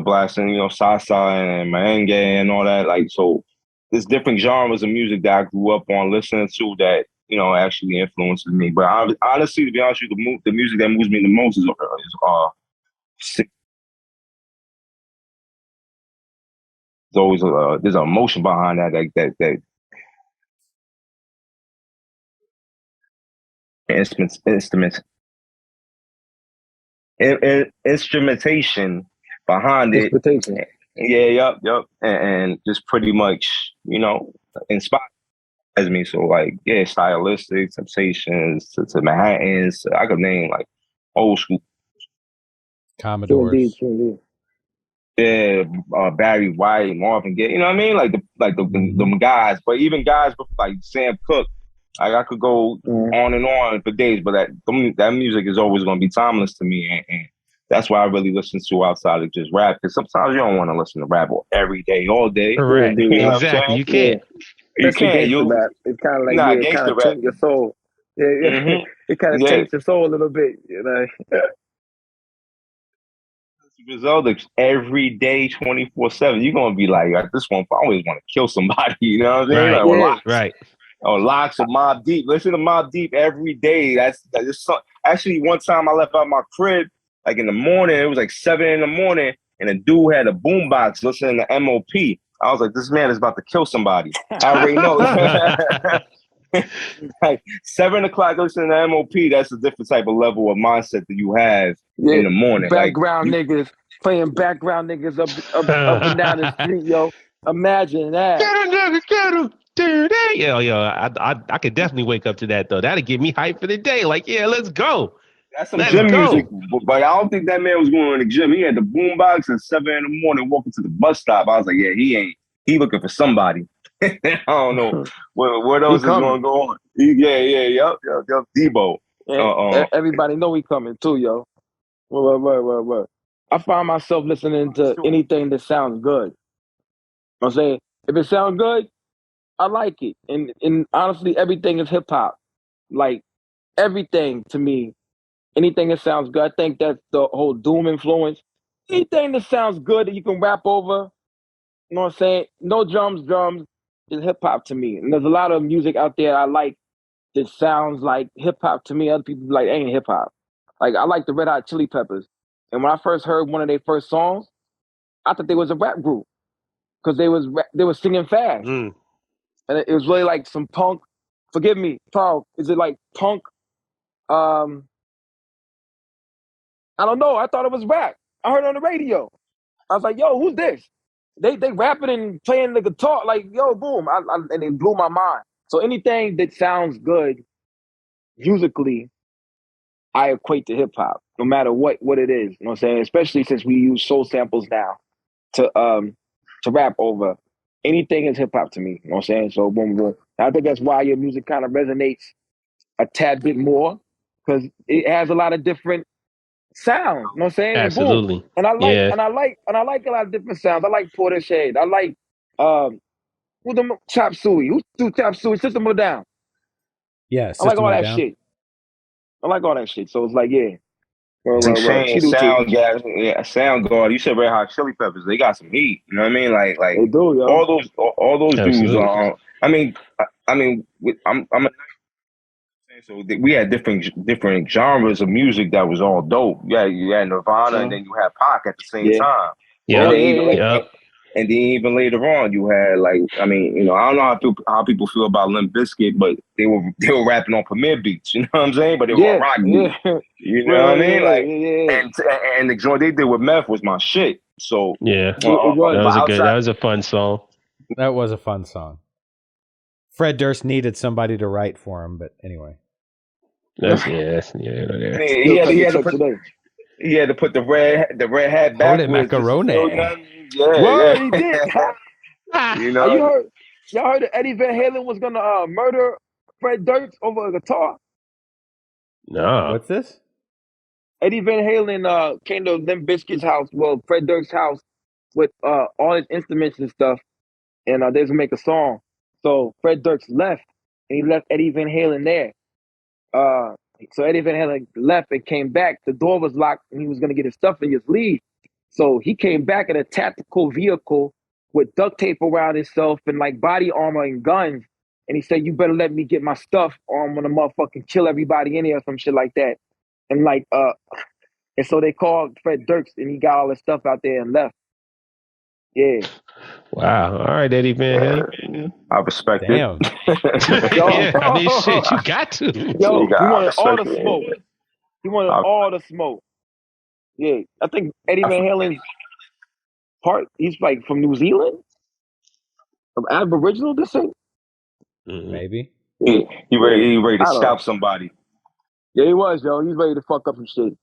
blasting, salsa and merengue and all that. Like, so there's different genres of music that I grew up on listening to that, actually influences me. But honestly, to be honest with you, the music that moves me the most is there's always there's an emotion behind that instrumentation behind it. Yeah, yep. And just pretty much, inspires me. So like, yeah, stylistic, Temptations to Manhattans. I could name like old school Commodores. Indeed. Yeah, Barry White, Marvin Gaye. You know what I mean? Like the guys, but even guys like Sam Cooke. Like I could go on and on for days, but that music is always going to be timeless to me, and that's why I really listen to outside of just rap. Because sometimes you don't want to listen to rap every day, all day. Correct. You know exactly. You can't. You can't. You rap. It's kind of like it kind of taint your soul. Yeah, mm-hmm. It kind of taints your soul a little bit. You know. Result every day, 24/7. You're gonna be like at this one. I always want to kill somebody. You know what I'm saying? Right. Right. Or Locks or Mobb Deep. Listen to Mobb Deep every day. That's actually one time I left out my crib like in the morning. It was like 7 a.m. and a dude had a boombox listening to MOP. I was like, this man is about to kill somebody. I already know. Like 7 o'clock listening to MOP. That's a different type of level of mindset that you have in the morning. Background niggas playing background niggas up and down the street, yo. Imagine that. Get him. Yo, I could definitely wake up to that though. That'd get me hyped for the day. Like, yeah, let's go. That's some gym music, but I don't think that man was going to the gym. He had the boombox at 7 a.m. walking to the bus stop. I was like, yeah, he looking for somebody. I don't know what else is going to go on. Yup, Debo. Everybody know he coming too, yo. What? I find myself listening to anything that sounds good. I'm saying, if it sounds good, I like it. And honestly, everything is hip hop. Like everything to me, anything that sounds good. I think that's the whole Doom influence. Anything that sounds good that you can rap over, you know what I'm saying? No drums is hip hop to me. And there's a lot of music out there I like that sounds like hip hop to me. Other people be like, ain't hip hop. Like I like the Red Hot Chili Peppers. And when I first heard one of their first songs, I thought they was a rap group because they was singing fast. And it was really like some punk. Forgive me, Carl. Is it like punk? I don't know. I thought it was rap. I heard it on the radio. I was like, yo, who's this? They rapping and playing the guitar. Like, yo, boom. And it blew my mind. So anything that sounds good musically, I equate to hip hop, no matter what it is. You know what I'm saying? Especially since we use soul samples now to rap over. Anything is hip hop to me. You know what I'm saying? So boom. I think that's why your music kind of resonates a tad bit more, because it has a lot of different sounds. You know what I'm saying? Absolutely. And boom. And I like a lot of different sounds. I like Portishead. I like who the Chop Suey. Who do Chop Suey? System of a Down. Yeah, I like all that shit. I like all that shit. So it's like, yeah. Soundgarden. You said Red Hot Chili Peppers. They got some heat. You know what I mean? Like they do, yo. All those dudes are. I mean, I'm a. So we had different genres of music that was all dope. Yeah, you had Nirvana, and then you had Pac at the same time. And then even later on, you had like, I mean, you know, I don't know how people feel about Limp Bizkit, but they were rapping on Premier Beats. You know what I'm saying? But they were rock music. You know what I mean? And the joint they did with Meth was my shit. So that was a fun song. That was a fun song. Fred Durst needed somebody to write for him, but anyway. He had to put the red hat back. Holy macaroni. He did. You know, y'all heard that Eddie Van Halen was gonna murder Fred Durst over a guitar? No. What's this? Eddie Van Halen came to Limp Bizkit's house, well, Fred Durst's house, with all his instruments and stuff, and they was gonna make a song. So Fred Durst left, and he left Eddie Van Halen there. So Eddie Van Halen left and came back. The door was locked, and he was gonna get his stuff and just leave. So he came back in a tactical vehicle with duct tape around himself and like body armor and guns. And he said, "You better let me get my stuff, or I'm gonna motherfucking kill everybody in here," or some shit like that. And like, and so they called Fred Durst, and he got all his stuff out there and left. Yeah. Wow. All right, Eddie Van Halen. I respect it. I mean, shit, you got to. Yo, he wanted all the smoke. He wanted all the smoke. Yeah, I think Eddie Van Halen's he's like from New Zealand? From Aboriginal descent? Maybe. He ready to scalp somebody. Yeah, he was, yo. He's ready to fuck up some shit.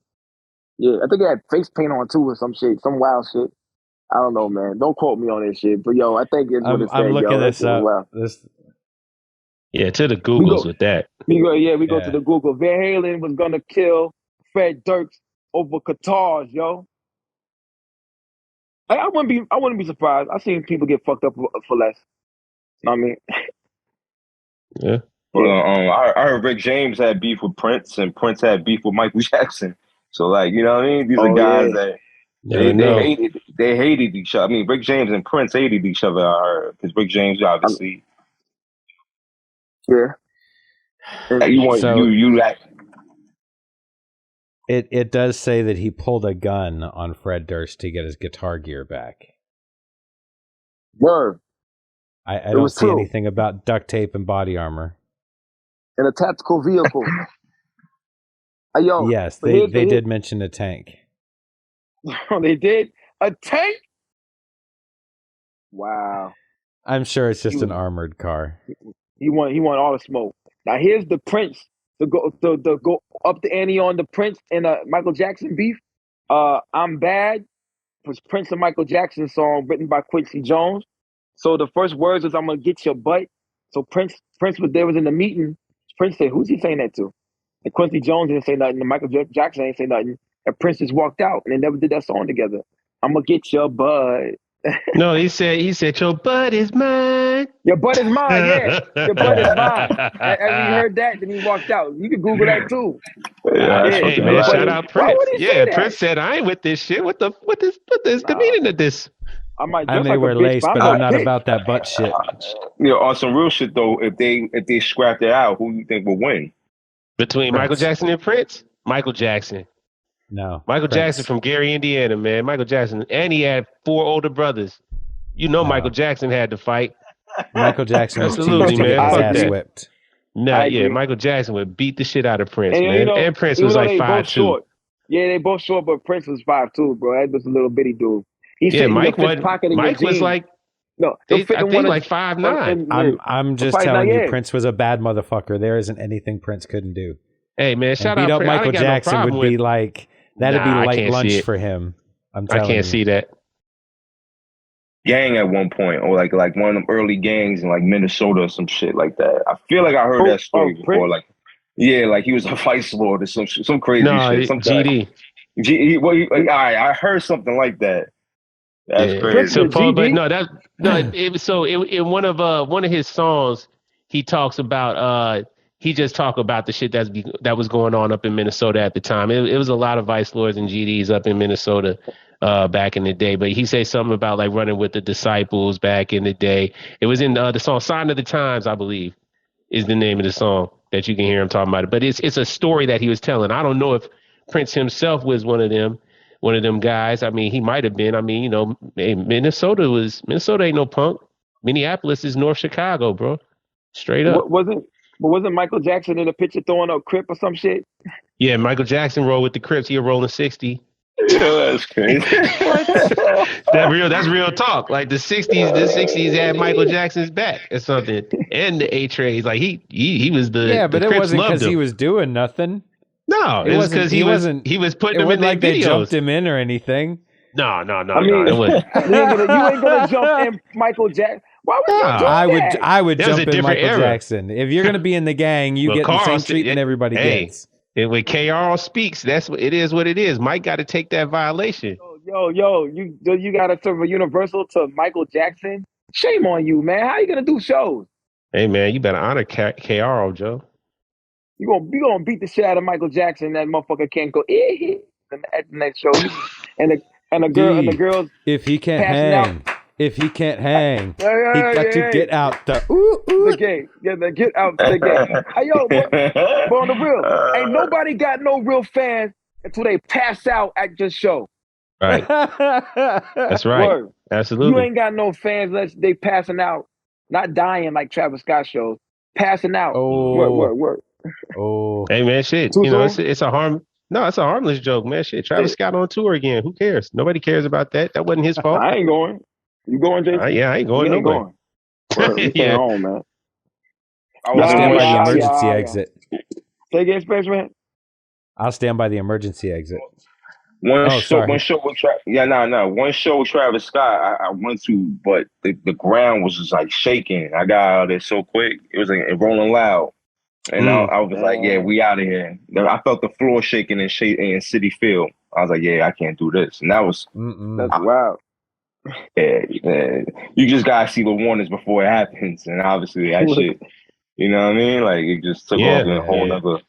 Yeah, I think he had face paint on too or some shit, some wild shit. I don't know, man. Don't quote me on this shit. But yo, I think it's what it said. I'm looking yo. this up. Wow. Yeah, to the Googles with that. We go to the Google. Van Halen was gonna kill Fred Durst over Qatar, yo. I wouldn't be surprised. I've seen people get fucked up for less. You know what I mean? Yeah. I heard Rick James had beef with Prince, and Prince had beef with Michael Jackson. So, like, you know what I mean? These are guys that they hated each other. I mean, Rick James and Prince hated each other. I heard because Rick James obviously, yeah. You want you like. It does say that he pulled a gun on Fred Durst to get his guitar gear back. Word. I don't see anything about duct tape and body armor. In a tactical vehicle. Yo, yes, they did mention a tank. They did? A tank? Wow. I'm sure it's just an armored car. He want all the smoke. Now here's the Prince to go up the ante on the Prince and Michael Jackson beef. I'm Bad was Prince and Michael Jackson song written by Quincy Jones. So the first words was I'm gonna get your butt. So Prince was in the meeting. Prince said, who's he saying that to? And Quincy Jones didn't say nothing, and Michael Jackson ain't say nothing. And Prince just walked out and they never did that song together. I'm gonna get your butt. No, he said your butt is mine. Your butt is mine, yeah. Your butt is mine. And he heard that, then he walked out. You can Google that too. Hey man, shout out Prince. Yeah, Prince said I ain't with this shit. What the meaning of this? I may wear lace, but I'm not about that butt shit. On some real shit though, if they scrapped it out, who do you think will win? Between Prince. Michael Jackson and Prince? Michael Jackson. No. Michael Jackson from Gary, Indiana, man. Michael Jackson. And he had 4 older brothers. You know Michael Jackson had to fight. Michael Jackson was absolutely, man. His ass whipped. Michael Jackson would beat the shit out of Prince, man. And Prince was like 5'2". Yeah, they both short, but Prince was 5'2", bro. That was a little bitty dude. Mike was like I think like 5'9". I'm just telling you, Prince was a bad motherfucker. There isn't anything Prince couldn't do. Hey man, shout out beat up Michael Jackson would be like that'd be light lunch for him. I'm telling you. I can't see that. Gang at one point, or like one of them early gangs in like Minnesota or some shit like that. I feel like I heard that story before. Like, yeah, like he was a vice lord or some crazy shit. Some GD. I heard something like that. That's crazy. So, but in one of his songs, he talks about he just talked about the shit that was going on up in Minnesota at the time. It was a lot of vice lords and GDs up in Minnesota back in the day. But he says something about like running with the disciples back in the day. It was in the song "Sign of the Times," I believe, is the name of the song that you can hear him talking about it. But it's a story that he was telling. I don't know if Prince himself was one of them guys. I mean, he might have been. I mean, you know, Minnesota ain't no punk. Minneapolis is North Chicago, bro. Straight up. Wasn't Michael Jackson in the picture throwing up Crip or some shit? Yeah, Michael Jackson rolled with the Crips. He a rolling 60. That's crazy. That's real talk. Like the 60s had Michael Jackson's back or something. And the A-Trays. Like he was the yeah, but the it wasn't because he was doing nothing. No, it was because he was putting him in like videos. They jumped him in or anything. No. I mean, it wasn't. You ain't gonna jump in Michael Jackson. Why would you do that? I would jump in Michael Jackson. If you're gonna be in the gang, you get the same treatment everybody gets. And when KR speaks, that's what it is. What it is. Mike got to take that violation. Yo, you got to serve a universal to Michael Jackson. Shame on you, man. How you gonna do shows? Hey, man, you better honor KR, Joe. You gonna beat the shit out of Michael Jackson. That motherfucker can't go at the next show. And the girls. If he can't hang. If he can't hang, he got to get out the game. Yeah, get out the game. Hey, yo, but on the real, ain't nobody got no real fans until they pass out at your show. Right. That's right. Word. Absolutely. You ain't got no fans unless they passing out, not dying like Travis Scott shows. Passing out. Word. Oh. Hey man, shit. Too it's a harmless joke, man. Shit. Travis Scott on tour again. Who cares? Nobody cares about that. That wasn't his fault. I ain't going. You going, Jason? Yeah, I ain't going nowhere. Yeah. Home, man. I'll stand by the emergency exit. Say again, Spaceman. I'll stand by the emergency exit. One show with Travis Scott I went to, but the ground was just like shaking. I got out of there so quick. It was like rolling loud. And I was like, yeah, we out of here. I felt the floor shaking in Citi Field. I was like, yeah, I can't do this. And that was that's wild. Yeah, you just gotta see the warnings before it happens. And obviously that shit, you know what I mean? Like it just took off in a whole nother.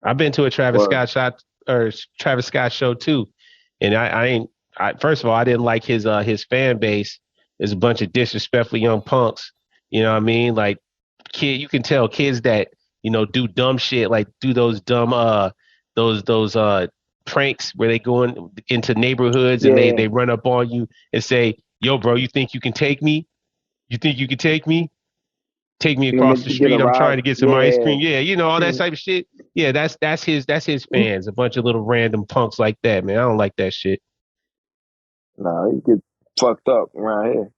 I've been to a Travis Scott show too. And I first of all, I didn't like his fan base. There's a bunch of disrespectful young punks. You know what I mean? Like you can tell kids that, do dumb shit, like do those dumb those pranks where they go into neighborhoods and they run up on you and say, "Yo, bro, you think you can take me? You think you can take me? Take me across the street. I'm trying to get some ice cream." Yeah, all that type of shit. Yeah, that's his fans. A bunch of little random punks like that, man. I don't like that shit. Nah, you get fucked up around here.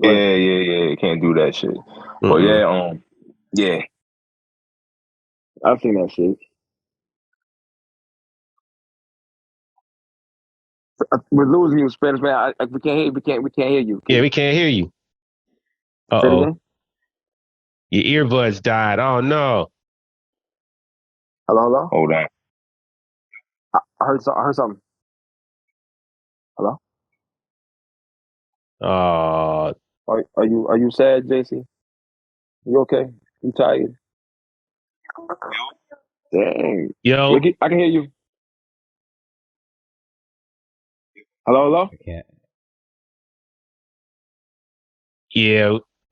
Yeah. You can't do that shit. Mm-hmm. But yeah. I've seen that shit. We're losing you, Spanish man. We can't hear. We can't hear you. Yeah, we can't hear you. Uh-oh. Your earbuds died. Oh no. Hello. Hold on. I heard something. Hello. Are you sad, JC? You okay? You tired? Dang. Yo. I can hear you. Hello. I can't.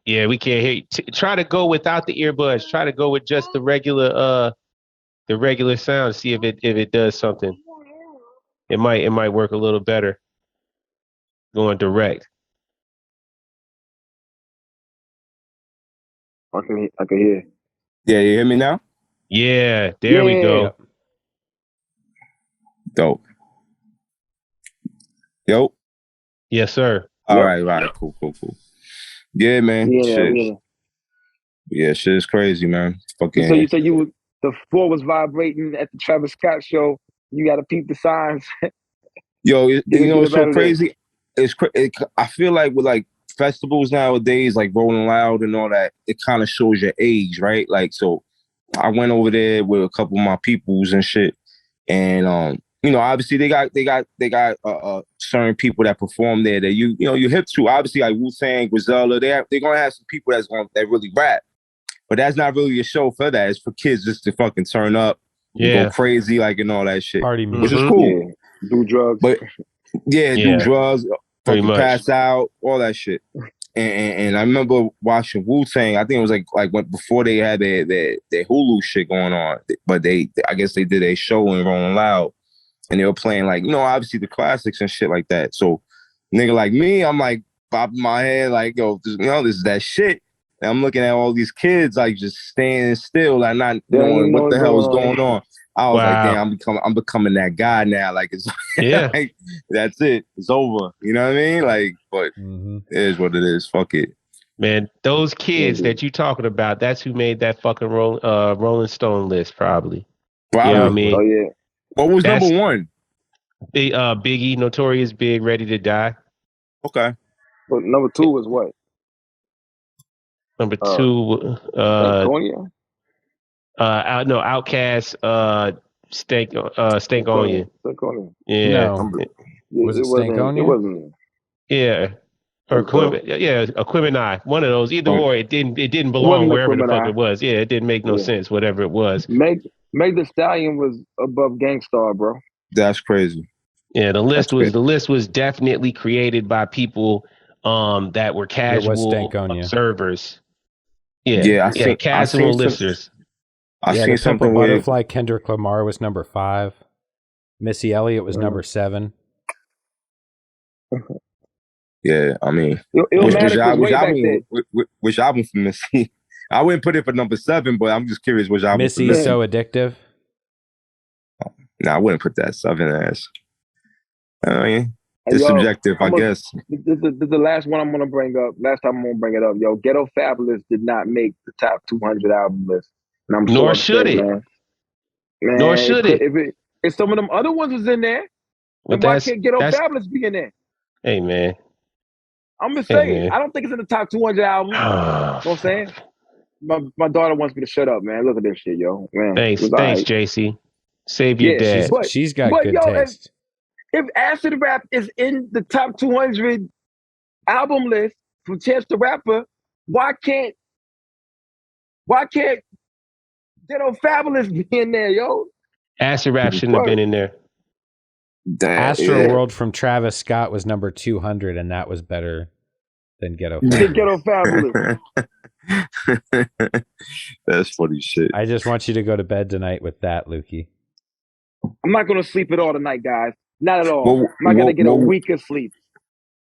Yeah, we can't hear you. Try to go without the earbuds. Try to go with just the regular sound. See if it does something. It might work a little better. Going direct. I can hear. Yeah, you hear me now? Yeah, there we go. Dope. Yo. Yes, sir. All right. Cool. Yeah, man. Shit is crazy, man. Fucking. So you said the floor was vibrating at the Travis Scott show. You got to peep the signs. Yo, it's so crazy. I feel like with like festivals nowadays, like Rolling Loud and all that, it kind of shows your age, right? Like, so I went over there with a couple of my peoples and shit, and obviously they got certain people that perform there that you hip to. Obviously, like Wu-Tang, Griselda, they're gonna have some people that really rap, but that's not really a show for that. It's for kids just to fucking turn up, go crazy, like and all that shit, party music, which is cool. Yeah. Do drugs, but do drugs, fucking pass out, all that shit. And I remember watching Wu-Tang. I think it was like before they had their Hulu shit going on, but I guess they did a show in Rolling Loud. And they were playing like, obviously the classics and shit like that. So nigga like me, I'm like bobbing my head like, yo, this is that shit. And I'm looking at all these kids like just standing still, like not knowing what the hell is going on. I was like, damn, I'm becoming that guy now. Like it's like, that's it. It's over. You know what I mean? Like, but it is what it is. Fuck it. Man, those kids that you talking about, that's who made that fucking Rolling Stone list, probably. You know what I mean? Oh yeah. What was number one? Biggie, Notorious Big, Ready to Die. Okay. But number two was what? Number two, Outkast, Stank on You. Yeah. No. Was it Stank on You? It wasn't. Yeah. Or Aquemini. One of those. Either or, it didn't belong wherever the fuck it was. Yeah, it didn't make no sense, whatever it was. Meg Thee Stallion was above Gangstar, bro. That's crazy. Yeah, the list was definitely created by people that were casual observers. Yeah, casual listeners. I seen something with Butterfly. Kendrick Lamar was number 5. Missy Elliott was number 7. Yeah, I mean, which album for Missy? I wouldn't put it for number 7, but I'm just curious which album. Missy's So Addictive. No, I wouldn't put that 7 as. I mean, it's subjective, I guess. This is the last one I'm gonna bring up. Last time I'm gonna bring it up, yo. Ghetto Fabulous did not make the top 200 album list, and I'm nor should it. Man, nor should it. If some of them other ones was in there, And why can't Ghetto Fabulous be in there? Hey, man. I'm just saying. I don't think it's in the top 200 albums. You know what I'm saying? My daughter wants me to shut up, man. Look at this shit, yo. Man, thanks, JC. Save your dad. She's got good taste. If Acid Rap is in the top 200 album list from Chance the Rapper, why can't Ghetto Fabulous be in there, yo? Acid Rap shouldn't have been in there. Astro World from Travis Scott was number 200, and that was better than Ghetto Fabulous. That's funny shit. I just want you to go to bed tonight with that, Lukey. I'm not going to sleep at all tonight, guys. Not at all. I'm not going to get a week of sleep.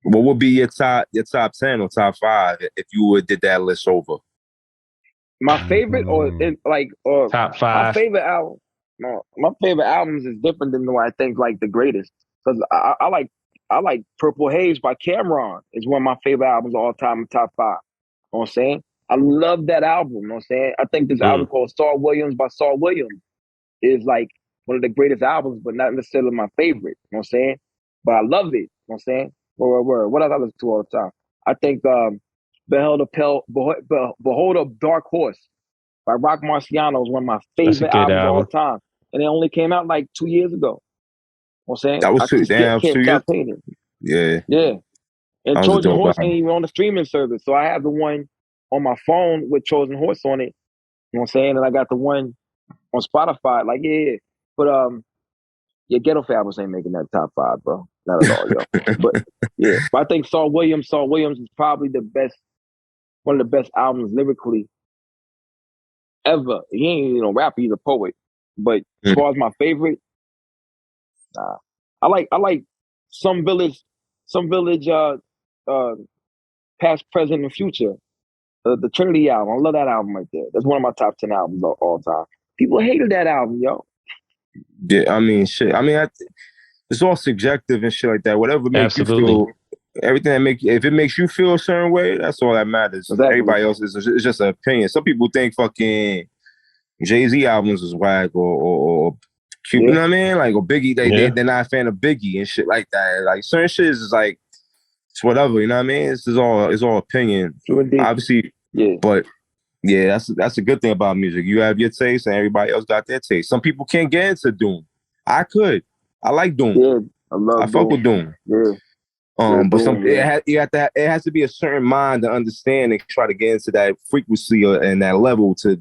What would be your top 10 or top 5 if you would did that list over? My favorite or top 5? My favorite album. No, my favorite albums is different than what I think like the greatest. Because I like Purple Haze by Cameron. It's one of my favorite albums of all time in top 5. You know what I'm saying? I love that album. You know what I'm saying? I think this album called Saul Williams by Saul Williams is like one of the greatest albums, but not necessarily my favorite. You know what I'm saying? But I love it. You know what I'm saying? Word. What else I listen to all the time? I think Behold a Dark Horse by Rock Marciano is one of my favorite albums of all time. And it only came out like 2 years ago. You know what I'm saying? That was 2 years? Yeah. Yeah. And Trojan Horse ain't even on the streaming service. So I have the one on my phone with Trojan Horse on it. You know what I'm saying? And I got the one on Spotify. Like, yeah. But Ghetto Fabulous ain't making that top 5, bro. Not at all, yo. But yeah. But I think Saul Williams is probably one of the best albums lyrically ever. He ain't even a rapper, he's a poet. But as far as my favorite, I like some village past, present, and future. The Trinity album. I love that album right there. That's one of my top 10 albums of all time. People hated that album, yo. Yeah, I mean, shit. I mean, it's all subjective and shit like that. Whatever makes you feel, everything if it makes you feel a certain way, that's all that matters. Exactly. Everybody else is just an opinion. Some people think fucking Jay-Z albums is whack or you know what I mean? Like, or Biggie, they're not a fan of Biggie and shit like that. Like, certain shit is like, it's whatever, you know what I mean? It's all opinion. Obviously, but yeah, that's a good thing about music. You have your taste and everybody else got their taste. Some people can't get into Doom. I could. I like Doom. Yeah, I fuck with Doom. Yeah. But it has to be a certain mind to understand and try to get into that frequency and that level to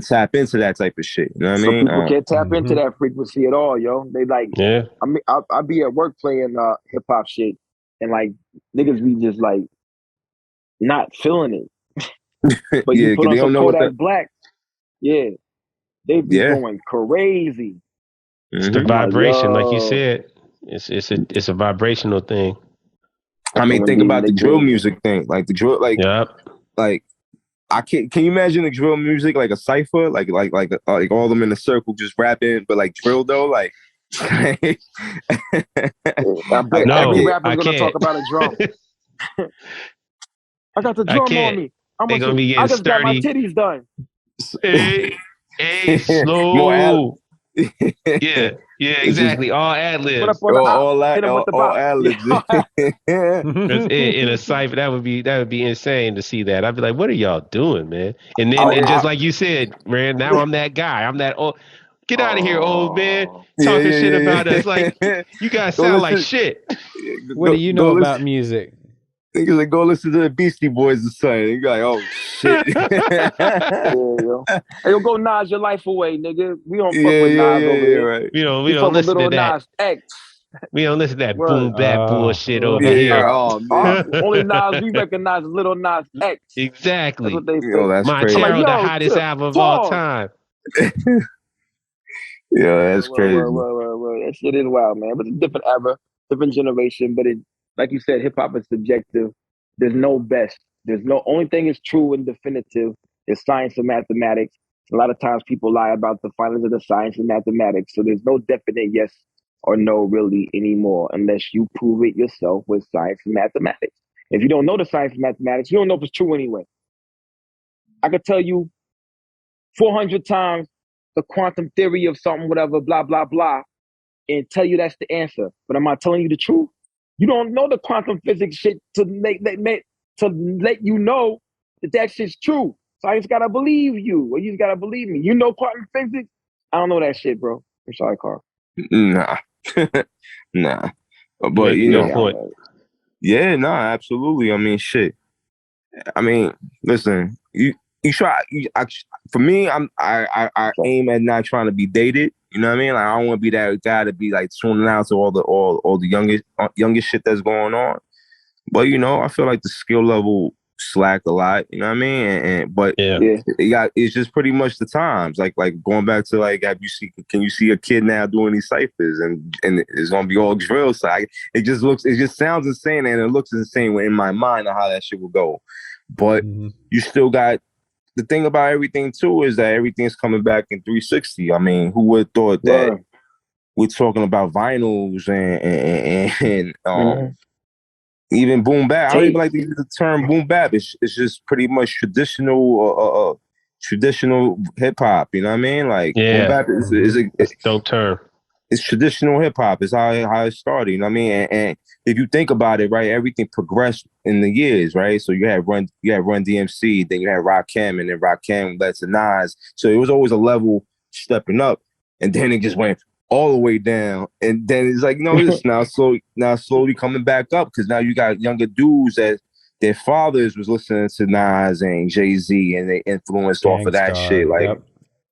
tap into that type of shit. You know what I mean? People can't tap into that frequency at all, yo. They like, I mean, I'll be at work playing hip hop shit, and like niggas be just like not feeling it. But you put on some Kodak Black, they be going crazy. It's the vibration, like you said. It's a vibrational thing. I mean, think about the drill music thing, like the drill, like I can't. Can you imagine the drill music like a cipher, like all of them in a circle just rapping, but like drill though, like. I bet every rapper's gonna talk about a drum. I got the drum on me. They're gonna be getting I just sturdy. got my titties done. Hey, slow. Yeah, exactly. All ad-libs. All ad-libs. In a cipher, that would be insane to see that. I'd be like, what are y'all doing, man? And then just like you said, man, now I'm that guy. I'm that old. Get out of here, old man. Talking shit about us. Like, you guys sound like shit. What do you know about music? Niggas like, go listen to the Beastie Boys or something. You like, oh shit. Hey, yo, go Nas your life away, nigga. We don't fuck with Nas over here. Right. We don't listen to that. Nas X. We don't listen to that boom bap bullshit over here. Only Nas we recognize is Little Nas X. Exactly. That's what they say. That's Montero, the hottest album of all time. Yeah, that's crazy. That shit is wild, man. But it's a different era, different generation. But it, like you said, hip hop is subjective. There's no best. There's no only thing is true and definitive is science and mathematics. A lot of times people lie about the findings of the science and mathematics. So there's no definite yes or no really anymore unless you prove it yourself with science and mathematics. If you don't know the science and mathematics, you don't know if it's true anyway. I could tell you 400 times the quantum theory of something, whatever, blah, blah, blah. and tell you that's the answer. But am I telling you the truth? You don't know the quantum physics shit to let you know that shit's true. So I just gotta believe you, or you just gotta believe me. You know quantum physics? I don't know that shit, bro. I'm sorry, Carl. Nah, nah. But you know, yeah, nah, absolutely. I mean, shit. I mean, listen, you try. For me, I aim at not trying to be dated. You know what I mean? Like, I don't want to be that guy to be like tuning out to all the youngest shit that's going on. But you know, I feel like the skill level slacked a lot. You know what I mean? But it's just pretty much the times. Like going back to like, can you see a kid now doing these ciphers and it's gonna be all drill side. It just sounds insane and it looks insane in my mind of how that shit will go. But you still got the thing about everything too is that everything's coming back in 360. I mean, who would have thought that we're talking about vinyls and even boom bap. I don't even like to use the term boom bap. It's just pretty much traditional hip hop. You know what I mean? Like boom bap is a dope term. It's traditional hip hop. It's how it started. You know what I mean? And if you think about it, right, everything progressed in the years, right? So you had Run DMC, then you had Rakim, and then Rakim led to Nas. So it was always a level stepping up, and then it just went all the way down, and then it's like, no, this now slowly coming back up because now you got younger dudes that their fathers was listening to Nas and Jay-Z, and they influenced off of that shit, like,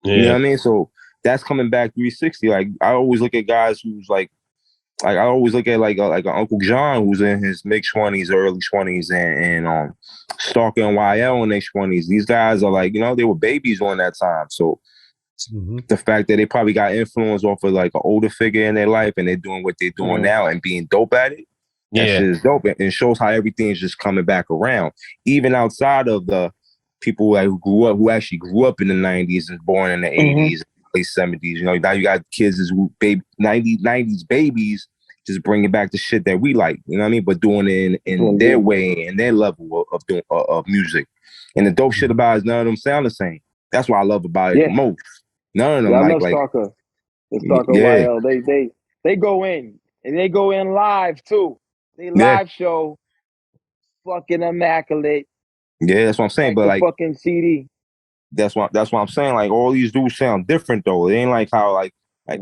you know what I mean? So that's coming back 360. Like, I always look at guys who's like I always look at like an Uncle John who's in his mid 20s, early 20s, and Stalker and YL in their 20s. These guys are like, you know, they were babies on that time, so. The fact that they probably got influence off of like an older figure in their life and they're doing what they're doing now and being dope at it, that shit is dope. And it shows how everything is just coming back around. Even outside of the people who actually grew up in the 90s and born in the 80s, late 70s. You know, now you got kids who 90s babies just bringing back the shit that we like, you know what I mean? But doing it in their way and their level of music. And the dope shit about it is none of them sound the same. That's what I love about it the most. None of them I love Stalker. The Stalker YL. They go in and they go in live too. They live show fucking immaculate. Yeah, that's what I'm saying. But like fucking CD. That's what I'm saying. Like all these dudes sound different though. It ain't like how like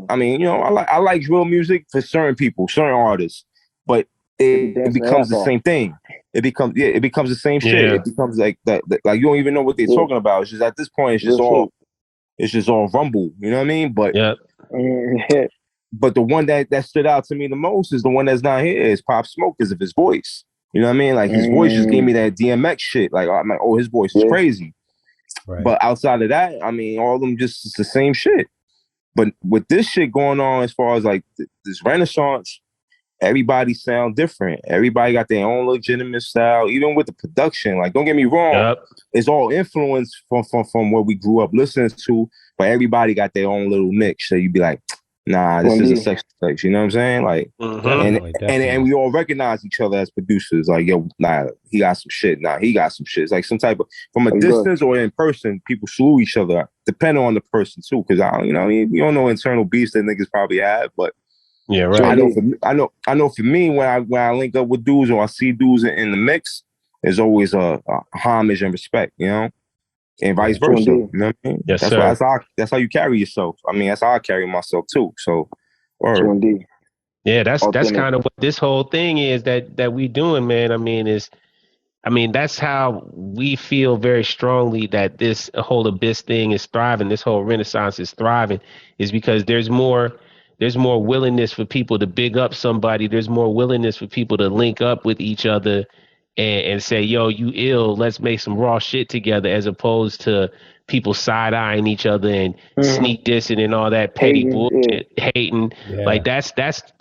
I mean, you know, I like drill music for certain people, certain artists, but it becomes the same thing. It becomes the same shit. It becomes like that. Like you don't even know what they're talking about. It's just at this point, it's just all rumble. You know what I mean? But but the one that stood out to me the most is the one that's not here is Pop Smoke because of his voice. You know what I mean? Like his voice just gave me that DMX shit. Like I'm like, oh, his voice is crazy. Right. But outside of that, I mean, all of them just it's the same shit. But with this shit going on, as far as like this renaissance, everybody sound different. Everybody got their own legitimate style, even with the production. Like, don't get me wrong, it's all influenced from what we grew up listening to, but everybody got their own little niche. So you'd be like, nah, this is a sex place. You know what I'm saying? Like, and we all recognize each other as producers. Like, yo, nah, he got some shit. Nah, he got some shit. It's like some type of from a distance or in person, people salute each other, depending on the person too. Because you know, we don't know internal beefs that niggas probably have, but I know for me when I link up with dudes or I see dudes in the mix, there's always a homage and respect, you know. And vice versa, you know what I mean? Yes, that's how you carry yourself. I mean, that's how I carry myself too. So, that's kind of what this whole thing is that we doing, man. I mean, that's how we feel very strongly that this whole Abyss thing is thriving. This whole Renaissance is thriving, is because there's more willingness for people to big up somebody. There's more willingness for people to link up with each other and say, yo, you ill, let's make some raw shit together, as opposed to people side-eyeing each other and sneak dissing and all that petty bullshit, hating. Like that's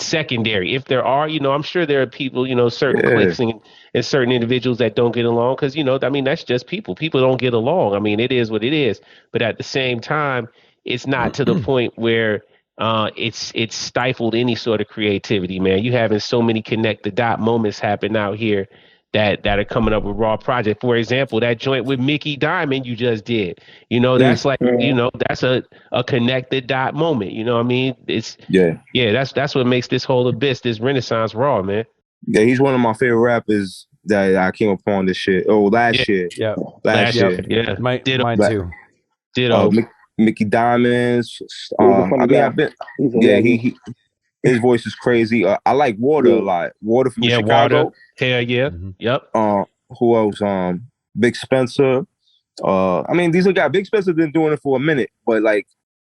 secondary. If there are, you know, I'm sure there are people, you know, certain cliques and certain individuals that don't get along because, you know, I mean, that's just people. People don't get along. I mean, it is what it is. But at the same time, it's not to the point where it's stifled any sort of creativity, man. You having so many connect the dot moments happen out here that are coming up with raw project. For example, that joint with Mickey Diamond you just did. You know, that's like, you know, that's a connected dot moment. You know what I mean? It's that's what makes this whole abyss, this renaissance raw, man. Yeah, he's one of my favorite rappers that I came upon this shit. Oh, last year. Yeah. Last year. Yeah. Mine too. Ditto. Mickey Diamonds. I've been. He his voice is crazy. I like Water a lot. Water from Chicago. Water. Hell yeah. Yep. Who else? Big Spencer. I mean, these are guys. Big Spencer been doing it for a minute, but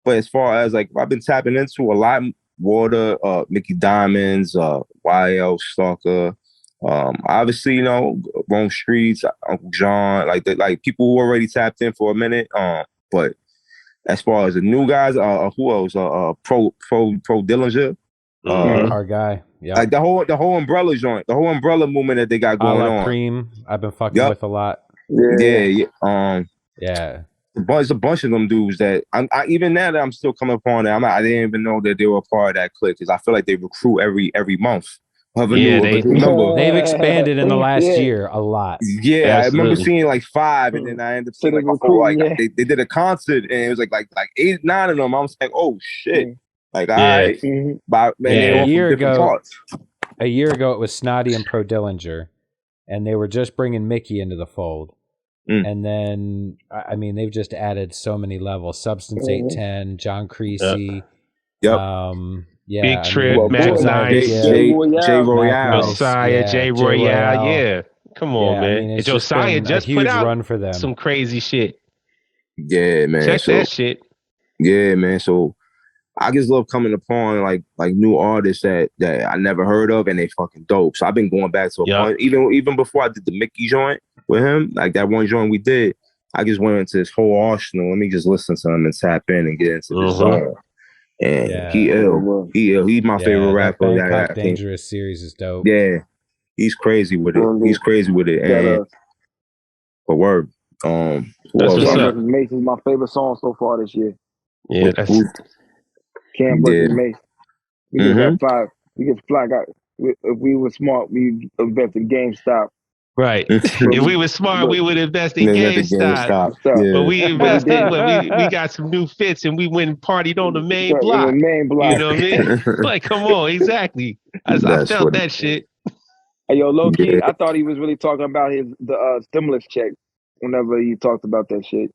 as far as like I've been tapping into a lot. Water, Mickey Diamonds, YL Stalker. Obviously, you know, Rome Streets, Uncle John, like people who already tapped in for a minute. But as far as the new guys, who else? Pro Dillinger. Our guy. Yeah. Like the whole umbrella joint, the whole umbrella movement that they got going on. Cream, I've been fucking with a lot. Yeah. There's a bunch of them dudes that I even now that I'm still coming upon that I didn't even know that they were a part of that clique because I feel like they recruit every month. They've expanded in the last year a lot. Yeah, I remember seeing like 5, and then I ended up seeing like a whole they did a concert, and it was like 8, 9 of them. I was like, oh shit, like all right, but man, a year ago it was Snotty and Pro Dillinger, and they were just bringing Mickey into the fold. And then, I mean, they've just added so many levels. Substance 810, John Creasy. Big Trip, Max 9, J Royale. Josiah, J Royale. Yeah. Come on, man. I mean, and Josiah just put out run for them. Some crazy shit. Yeah, man. Check that shit. Yeah, man. So I just love coming upon like new artists that I never heard of, and they fucking dope. So I've been going back to a point, even before I did the Mickey joint with him, like that one joint we did. I just went into this whole arsenal. Let me just listen to him and tap in and get into the zone. And he ill. He's my favorite rapper. That Dangerous series is dope. Yeah, he's crazy with it. And but word. That's what's up. Mace is my favorite song so far this year. Yeah, that's Cam versus Mace. We get 5. We get flag out. If we were smart, we invested GameStop. Right. If we were smart, we would invest in GameStop. But we invested. We got some new fits, and we went and partied on the main block. You know what I mean? Like, come on, exactly. I felt that shit. Hey, yo, Lukey, I thought he was really talking about the stimulus check whenever he talked about that shit.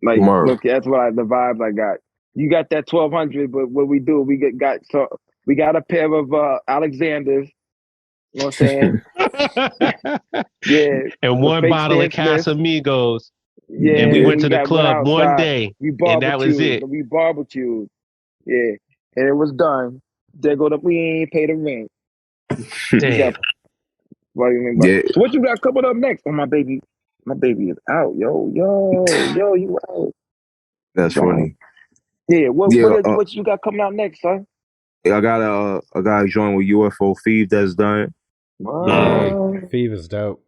Like, look, that's what the vibes I got. You got that 1,200, but what we do, we got a pair of Alexanders. You know what I'm saying? Yeah. And one bottle of Casamigos. Yeah. And we went to the club one day. And that was it. We barbecued. Yeah. And it was done. There go we ain't paid the rent. Damn. What do you mean? So what you got coming up next? Oh, my baby is out. Yo, you out. That's funny. Yeah. What you got coming out next, son? I got a guy joined with UFO Feed that's done. Feed is dope.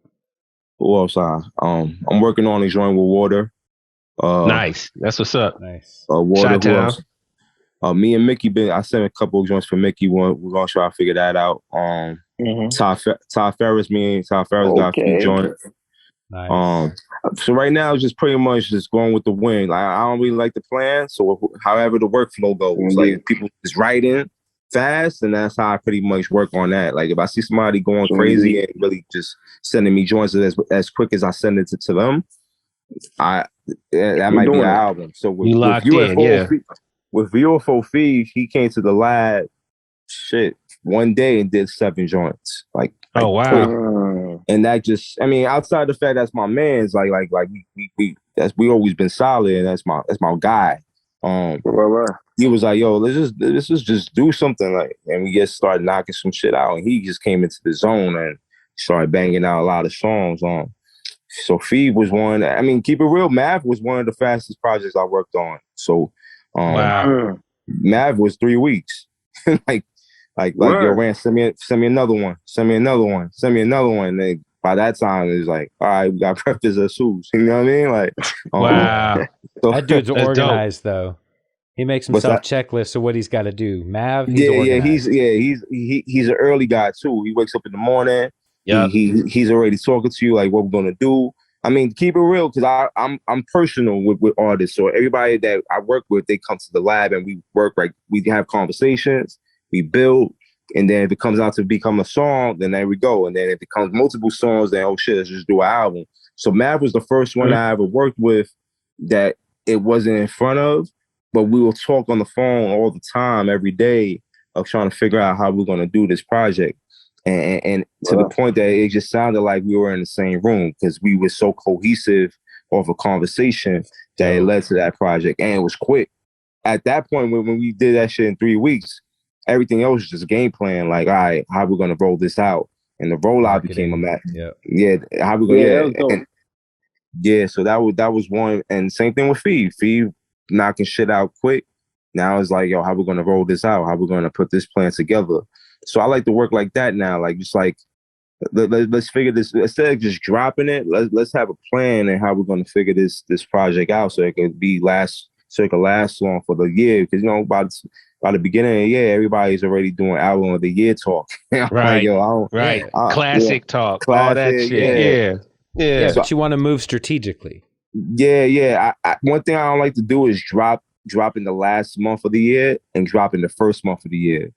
Who else? I'm working on a joint with Water. Nice. That's what's up. Nice. Water. Who else? Me and Mickey I sent a couple of joints for Mickey. We're gonna try to figure that out. Todd Ferris, me and Todd Ferris got a few joints. Nice. So right now it's just pretty much just going with the wind. Like, I don't really like the plan. So however the workflow goes, like people just write in fast, and that's how I pretty much work on that. Like if I see somebody going crazy and really just sending me joints as quick as I send it to them, that might be an album. So with UFO Feed, he came to the lab one day and did 7 joints. Like oh wow. And that just, I mean, outside the fact that's my man's, like we always been solid, and that's my guy. He was like, yo, let's just do something, like, and we just started knocking some shit out, and he just came into the zone and started banging out a lot of songs. So Feed was one. I mean, keep it real, Mav was one of the fastest projects I worked on. So wow. Mav was 3 weeks. Like yo, Rand, send me another one. And then by that time, it was like, all right, we got breakfast at Sue's. You know what I mean? Like, wow. So, that dude's organized though. He makes himself checklists of what he's got to do. Mav, he's organized. He's an early guy too. He wakes up in the morning. Yep. He's already talking to you like what we're gonna do. I mean, keep it real, because I'm personal with artists. So everybody that I work with, they come to the lab and we work, like we have conversations, we build, and then if it comes out to become a song, then there we go. And then if it becomes multiple songs, then oh shit, let's just do an album. So Mav was the first one I ever worked with that it wasn't in front of, but we will talk on the phone all the time, every day, of trying to figure out how we're gonna do this project. And to the point that it just sounded like we were in the same room, because we were so cohesive off a conversation that it led to that project, and it was quick. At that point, when we did that shit in 3 weeks, everything else was just game plan. Like, all right, how we gonna roll this out, and the rollout became a mess. How we gonna so that was one. And same thing with Fee knocking shit out quick. Now it's like, yo, how we gonna roll this out? How we gonna put this plan together? So I like to work like that now. Like, just like, let's figure this, instead of just dropping it, let's have a plan and how we're going to figure this project out so it can last long for the year. Because, you know, by the beginning of the year, everybody's already doing album of the year talk. Right. Like, yo, classic talk. Classic, all that shit. Yeah. But you want to move strategically. Yeah. One thing I don't like to do is drop in the last month of the year and drop in the first month of the year.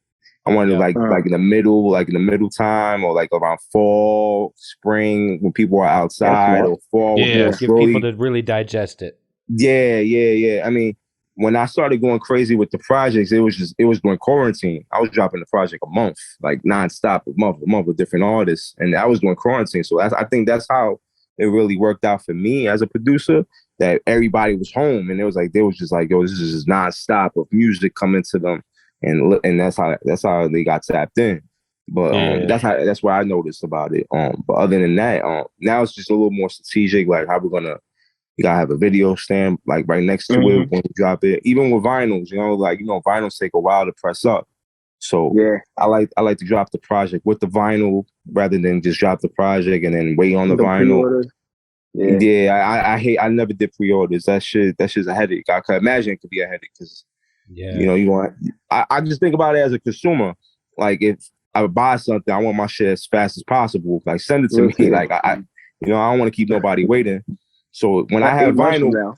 I wanted to like in the middle time, or like around fall, spring, when people are outside, or fall. Give people to really digest it. Yeah. I mean, when I started going crazy with the projects, it was during quarantine. I was dropping the project a month, like nonstop, a month with different artists, and I was doing quarantine. So I think that's how it really worked out for me as a producer. That everybody was home, and it was just like, yo, this is just nonstop of music coming to them. And that's how they got tapped in. But that's what I noticed about it. But other than that, now it's just a little more strategic, like how we gotta have a video stand like right next to it when we drop it. Even with vinyls, vinyls take a while to press up. So I like to drop the project with the vinyl rather than just drop the project and then wait on the vinyl. Pre-orders. I never did pre-orders. That shit's a headache. I can imagine it could be a headache because I just think about it as a consumer. Like, if I would buy something, I want my shit as fast as possible. Like, send it to me. Like, I don't want to keep nobody waiting. So when I have vinyl,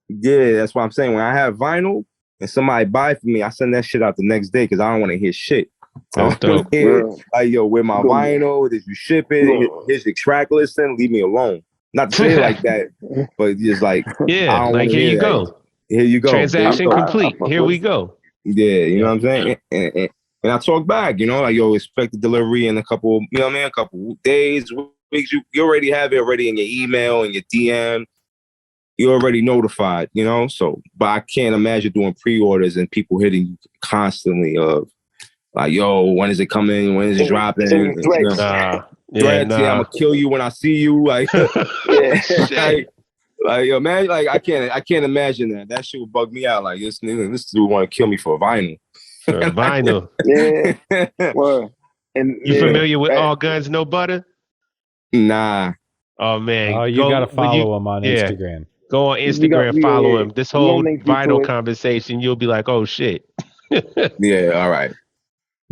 that's what I'm saying. When I have vinyl and somebody buy for me, I send that shit out the next day because I don't want to hear shit. Like, yo, where my vinyl? Did you ship it? Here's the track listing. Leave me alone. Not to say it like that, but just like, like, here you go. Here you go. Transaction complete. Here we go. Yeah, you know what I'm saying? And I talk back, like, yo, expect the delivery in a couple days, weeks. You already have it already in your email and your DM. You're already notified, So, but I can't imagine doing pre-orders and people hitting you constantly of like, yo, when is it coming? When is it dropping? Threats. I'm gonna kill you when I see you. Like, like, yo, man, like I can't imagine that. That shit would bug me out. Like, this dude want to kill me for a vinyl. For a vinyl. Well, and you familiar with All Guns No Butter? Nah. Oh man. Oh, you gotta follow him on Instagram. Go on Instagram, follow him. This whole vinyl conversation, you'll be like, oh shit. All right.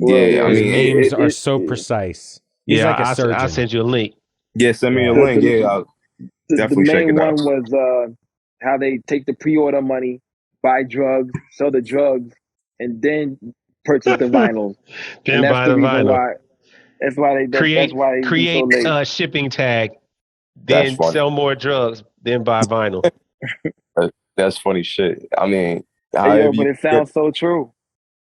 Yeah, I mean, names are so precise. He's like a surgeon. I'll send you a link. Yeah, send me a link. I'll definitely check it out. The main one was how they take the pre-order money, buy drugs, sell the drugs, and then purchase the vinyls. Then buy the vinyl. That's why they create a shipping tag, then sell more drugs, then buy vinyl. That's funny shit. I mean, but it sounds so true.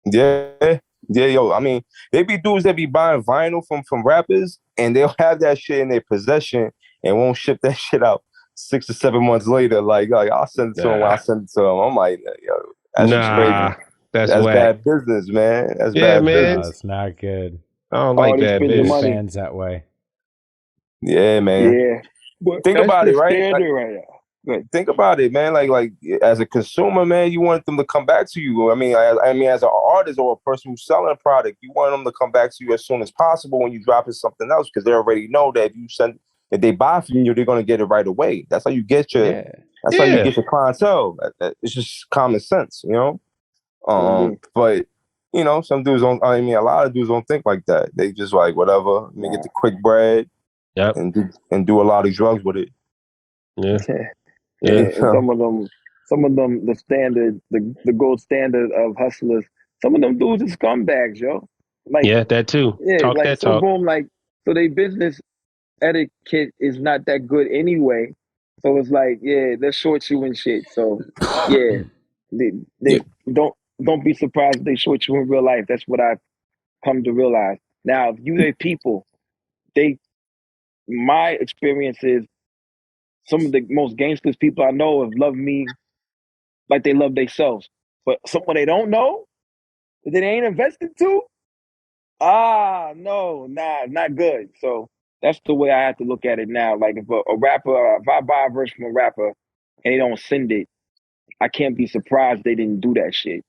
Yeah, yo. I mean, they be dudes that be buying vinyl from rappers, and they'll have that shit in their possession and won't ship that shit out 6 to 7 months later. Like I'll send it to them when I send it to them. I'm like, yo, that's crazy. That's bad business, man. That's bad business. No, it's not good. I don't like bad business. Fans that way. Yeah, man. Yeah. But think about it, right? Right now. Think about it, man. Like as a consumer, man, you want them to come back to you. I mean, as an artist or a person who's selling a product, you want them to come back to you as soon as possible when you drop something else, because they already know that if they buy from you, they're gonna get it right away. That's how you get your. That's how you get your clientele. It's just common sense, But some dudes don't. I mean, a lot of dudes don't think like that. They just like whatever. Let me get the quick bread. Yep. and do a lot of drugs with it. Yeah. And some of them, the standard, the gold standard of hustlers. Some of them dudes are scumbags, yo. Like, yeah, that too. Talk like that so talk. boom, like so they business etiquette is not that good anyway. So it's like, they're short you and shit. So they don't be surprised if they short you in real life. That's what I've come to realize. Now, if you their people, my experience is some of the most gangsters people I know have loved me like they love themselves. But someone they don't know, that they ain't invested to, no, not good. So that's the way I have to look at it now. Like if a rapper, if I buy a verse from a rapper and they don't send it, I can't be surprised they didn't do that shit. You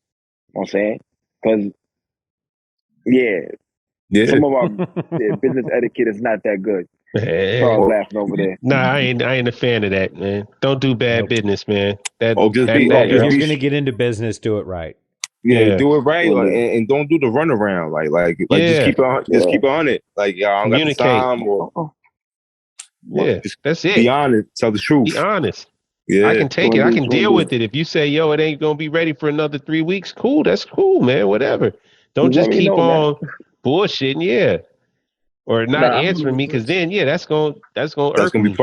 know what I'm saying? Because some of our business etiquette is not that good. Carl's laughing over there. Nah, I ain't a fan of that, man. Don't do bad business, man. If you're gonna get into business, do it right. Yeah, do it right, like, and don't do the runaround. Like just keep it on it. Like, I don't got the time, or that's it. Be honest, tell the truth. Be honest. Yeah, I can take it. I can deal with it. If you say, yo, it ain't gonna be ready for another 3 weeks, cool. That's cool, man. Whatever. Don't just keep on bullshitting, or not answering me, because then that's gonna irk me.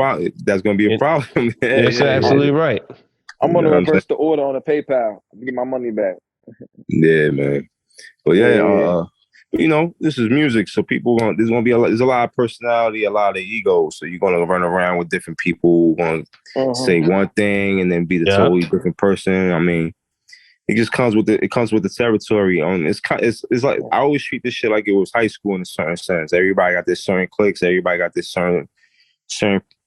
That's gonna be a problem. That's absolutely right. I'm gonna reverse the order on the PayPal to get my money back. Yeah, man. But this is music, so there's gonna be there's a lot of personality, a lot of ego. So you're gonna run around with different people, gonna say one thing and then be the totally different person. I mean, it just comes with the territory. It's like I always treat this shit like it was high school in a certain sense. Everybody got this certain cliques, everybody got this certain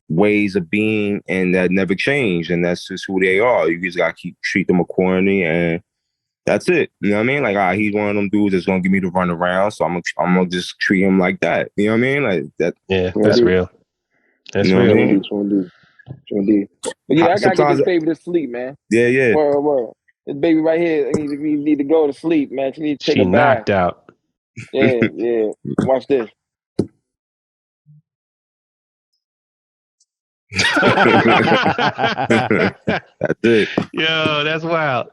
ways of being, and that never change. And that's just who they are. You just gotta treat them accordingly, and that's it. You know what I mean? Like, he's one of them dudes that's gonna give me the run around, so I'm gonna just treat him like that. You know what I mean? Like that. Yeah, that's real. That's real. Indeed. But I gotta get this baby to sleep, man. Yeah. Word. This baby right here, we need to go to sleep, man. She need to take a bath. Knocked out. Yeah. Watch this. That's it. Yo, that's wild.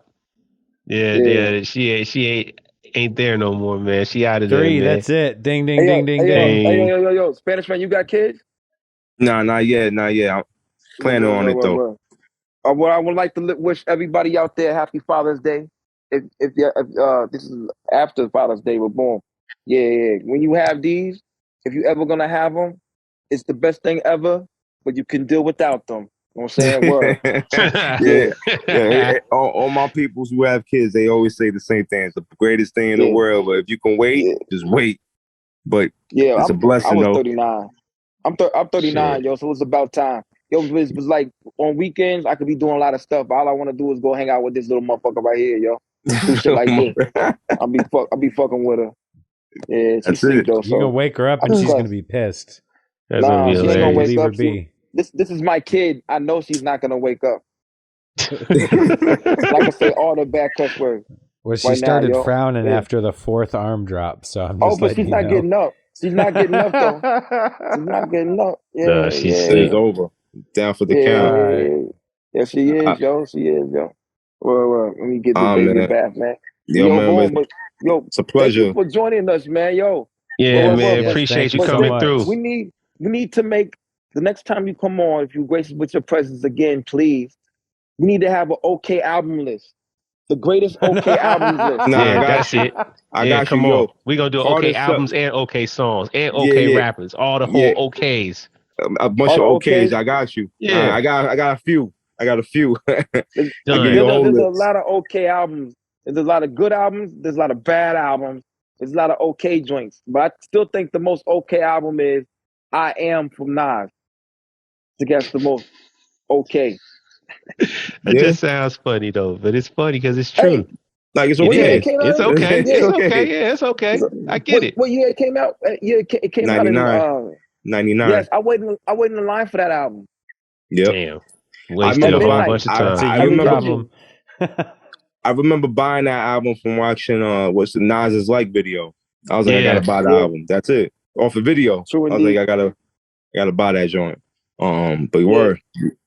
Yeah. She ain't there no more, man. She out of 3, there, man. that's it. Ding, ding, ding, ding, ding. Hey, yo, Spanish man, you got kids? Nah, not yet. I'm planning on it though. What I would like to wish everybody out there happy Father's Day. If this is after Father's Day, we're born. Yeah. When you have these, if you ever gonna have them, it's the best thing ever. But you can deal without them. You know what I'm saying? Word. Yeah. All my peoples who have kids, they always say the same thing. It's the greatest thing in the world. But if you can wait, just wait. But it's a blessing. I was 39. I'm 39, yo. So it's about time. Yo, it was like on weekends I could be doing a lot of stuff. All I want to do is go hang out with this little motherfucker right here, yo. Do shit like this. I'll be fucking with her. Yeah, she's sleep though. So you're gonna wake her up and she's gonna be pissed. That's gonna be she ain't gonna wake up. This is my kid. I know she's not gonna wake up. Like I say, all the bad cuss words. Well, she started frowning after the 4th arm drop, so I'm just but she's not getting up. She's not getting up though. She's not getting up. Yeah, she's over. Down for the count. Yeah, she is, yo. She is, yo. Well, let me get this baby back, man. It's a pleasure. Thank you for joining us, man. Yo. Yeah, man. Appreciate you coming through. We need to make the next time you come on, if you grace us with your presence again, please. We need to have an OK album list. The greatest OK albums list. That's it. I got come on. We're gonna do OK albums and OK songs and OK rappers. All the whole OKs. A bunch of OKs. I got you. Yeah. I got a few. There's a lot of OK albums. There's a lot of good albums. There's a lot of bad albums. There's a lot of OK joints. But I still think the most OK album is I Am from Nas. I guess the most OK. It just sounds funny though, but it's funny because it's true. Like it's okay. It's okay. It's okay. Yeah, it's okay. I get it. What year it came out? It came 99. out in 99. Yes, I waited in the line for that album. Yep. Damn. Wasted a whole bunch of time. I remember buying that album from watching what's the Nas's Like video. I was like, I gotta buy the album. That's it. Off a video. True I was like, I gotta I gotta buy that joint. But word,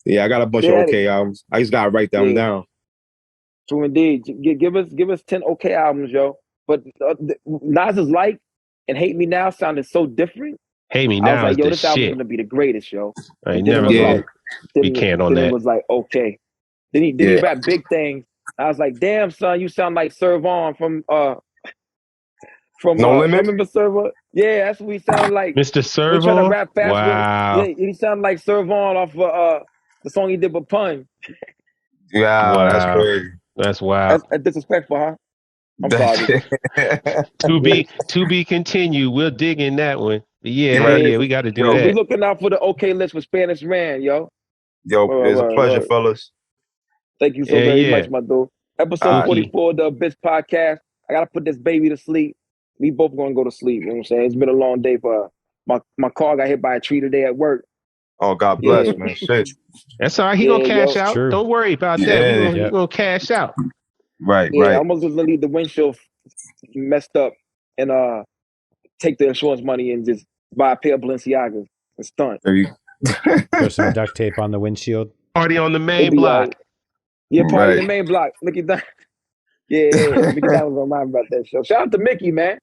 yeah, I got a bunch of okay albums. I just gotta write them down. True indeed. Give us 10 okay albums, yo. But Nas's Like and Hate Me Now sounded so different. Hate Me Now I was like, yo, this album's gonna be the greatest, yo. I ain't never gonna be canned on that. Then it was like, okay. Then he rap big things. I was like, damn, son, you sound like Servon from No Limit. Remember Servon? Yeah, that's what he sounded like. Mr. Servon. He trying to rap fast. Wow. Yeah, he sounded like Servon off the song he did with Pun. Yeah, wow. That's crazy. That's wild. That's disrespectful, huh? I'm sorry. to be continued. We'll dig in that one. Yeah, we got to do that. We're looking out for the okay list for Spanish Man, yo. Yo, it's a pleasure, fellas. Thank you so very much, my dude. Episode 44 of the Abyss Podcast. I gotta put this baby to sleep. We both gonna go to sleep. You know what I'm saying? It's been a long day for my car got hit by a tree today at work. Oh, God bless, man. Shit. That's all right. He gonna cash out. True. Don't worry about that. He gonna cash out. Right. I almost was gonna leave the windshield messed up and take the insurance money and just buy a pair of Balenciagas and stunt. Put some duct tape on the windshield. Party on the main block. Party on the main block. Mickey Dunn. Mickey Dunn was on mind about that show. Shout out to Mickey, man.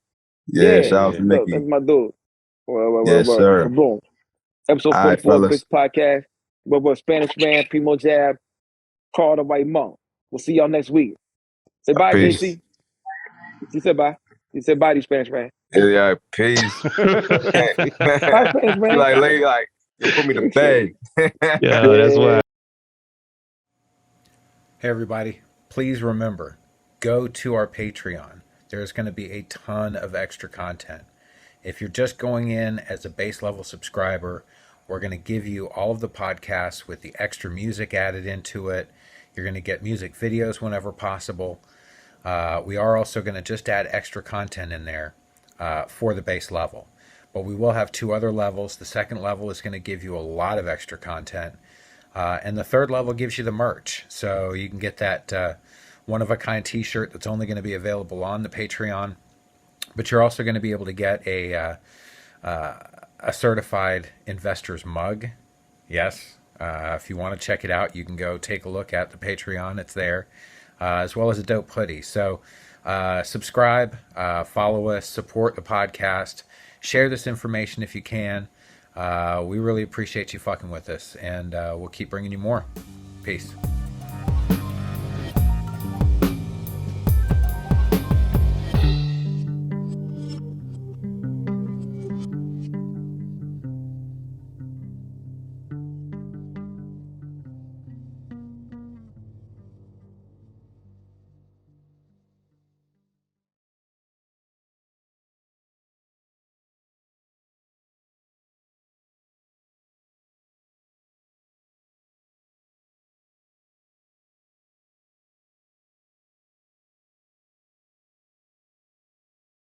Shout out to Mickey. That's my dude. Yes, sir. Boom. Episode 44 of this podcast. We're Spanish Man, PrimoJAB, Karl the White Monk. We'll see y'all next week. Say bye, JC. He said bye. He said bye to Spanish Man. Yeah, peace. Bye, Spanish Man. Like, you put me to bed. Yeah, that's why. Hey, everybody. Please remember, go to our Patreon. There's going to be a ton of extra content. If you're just going in as a base level subscriber, we're going to give you all of the podcasts with the extra music added into it. You're going to get music videos whenever possible. We are also going to just add extra content in there for the base level. But we will have 2 other levels. The second level is going to give you a lot of extra content. And the third level gives you the merch. So you can get that one-of-a-kind t-shirt that's only going to be available on the Patreon. But you're also going to be able to get a certified investor's mug. Yes. If you want to check it out, you can go take a look at the Patreon. It's there. As well as a dope hoodie. So subscribe, follow us, support the podcast, share this information if you can. We really appreciate you fucking with us, and we'll keep bringing you more. Peace.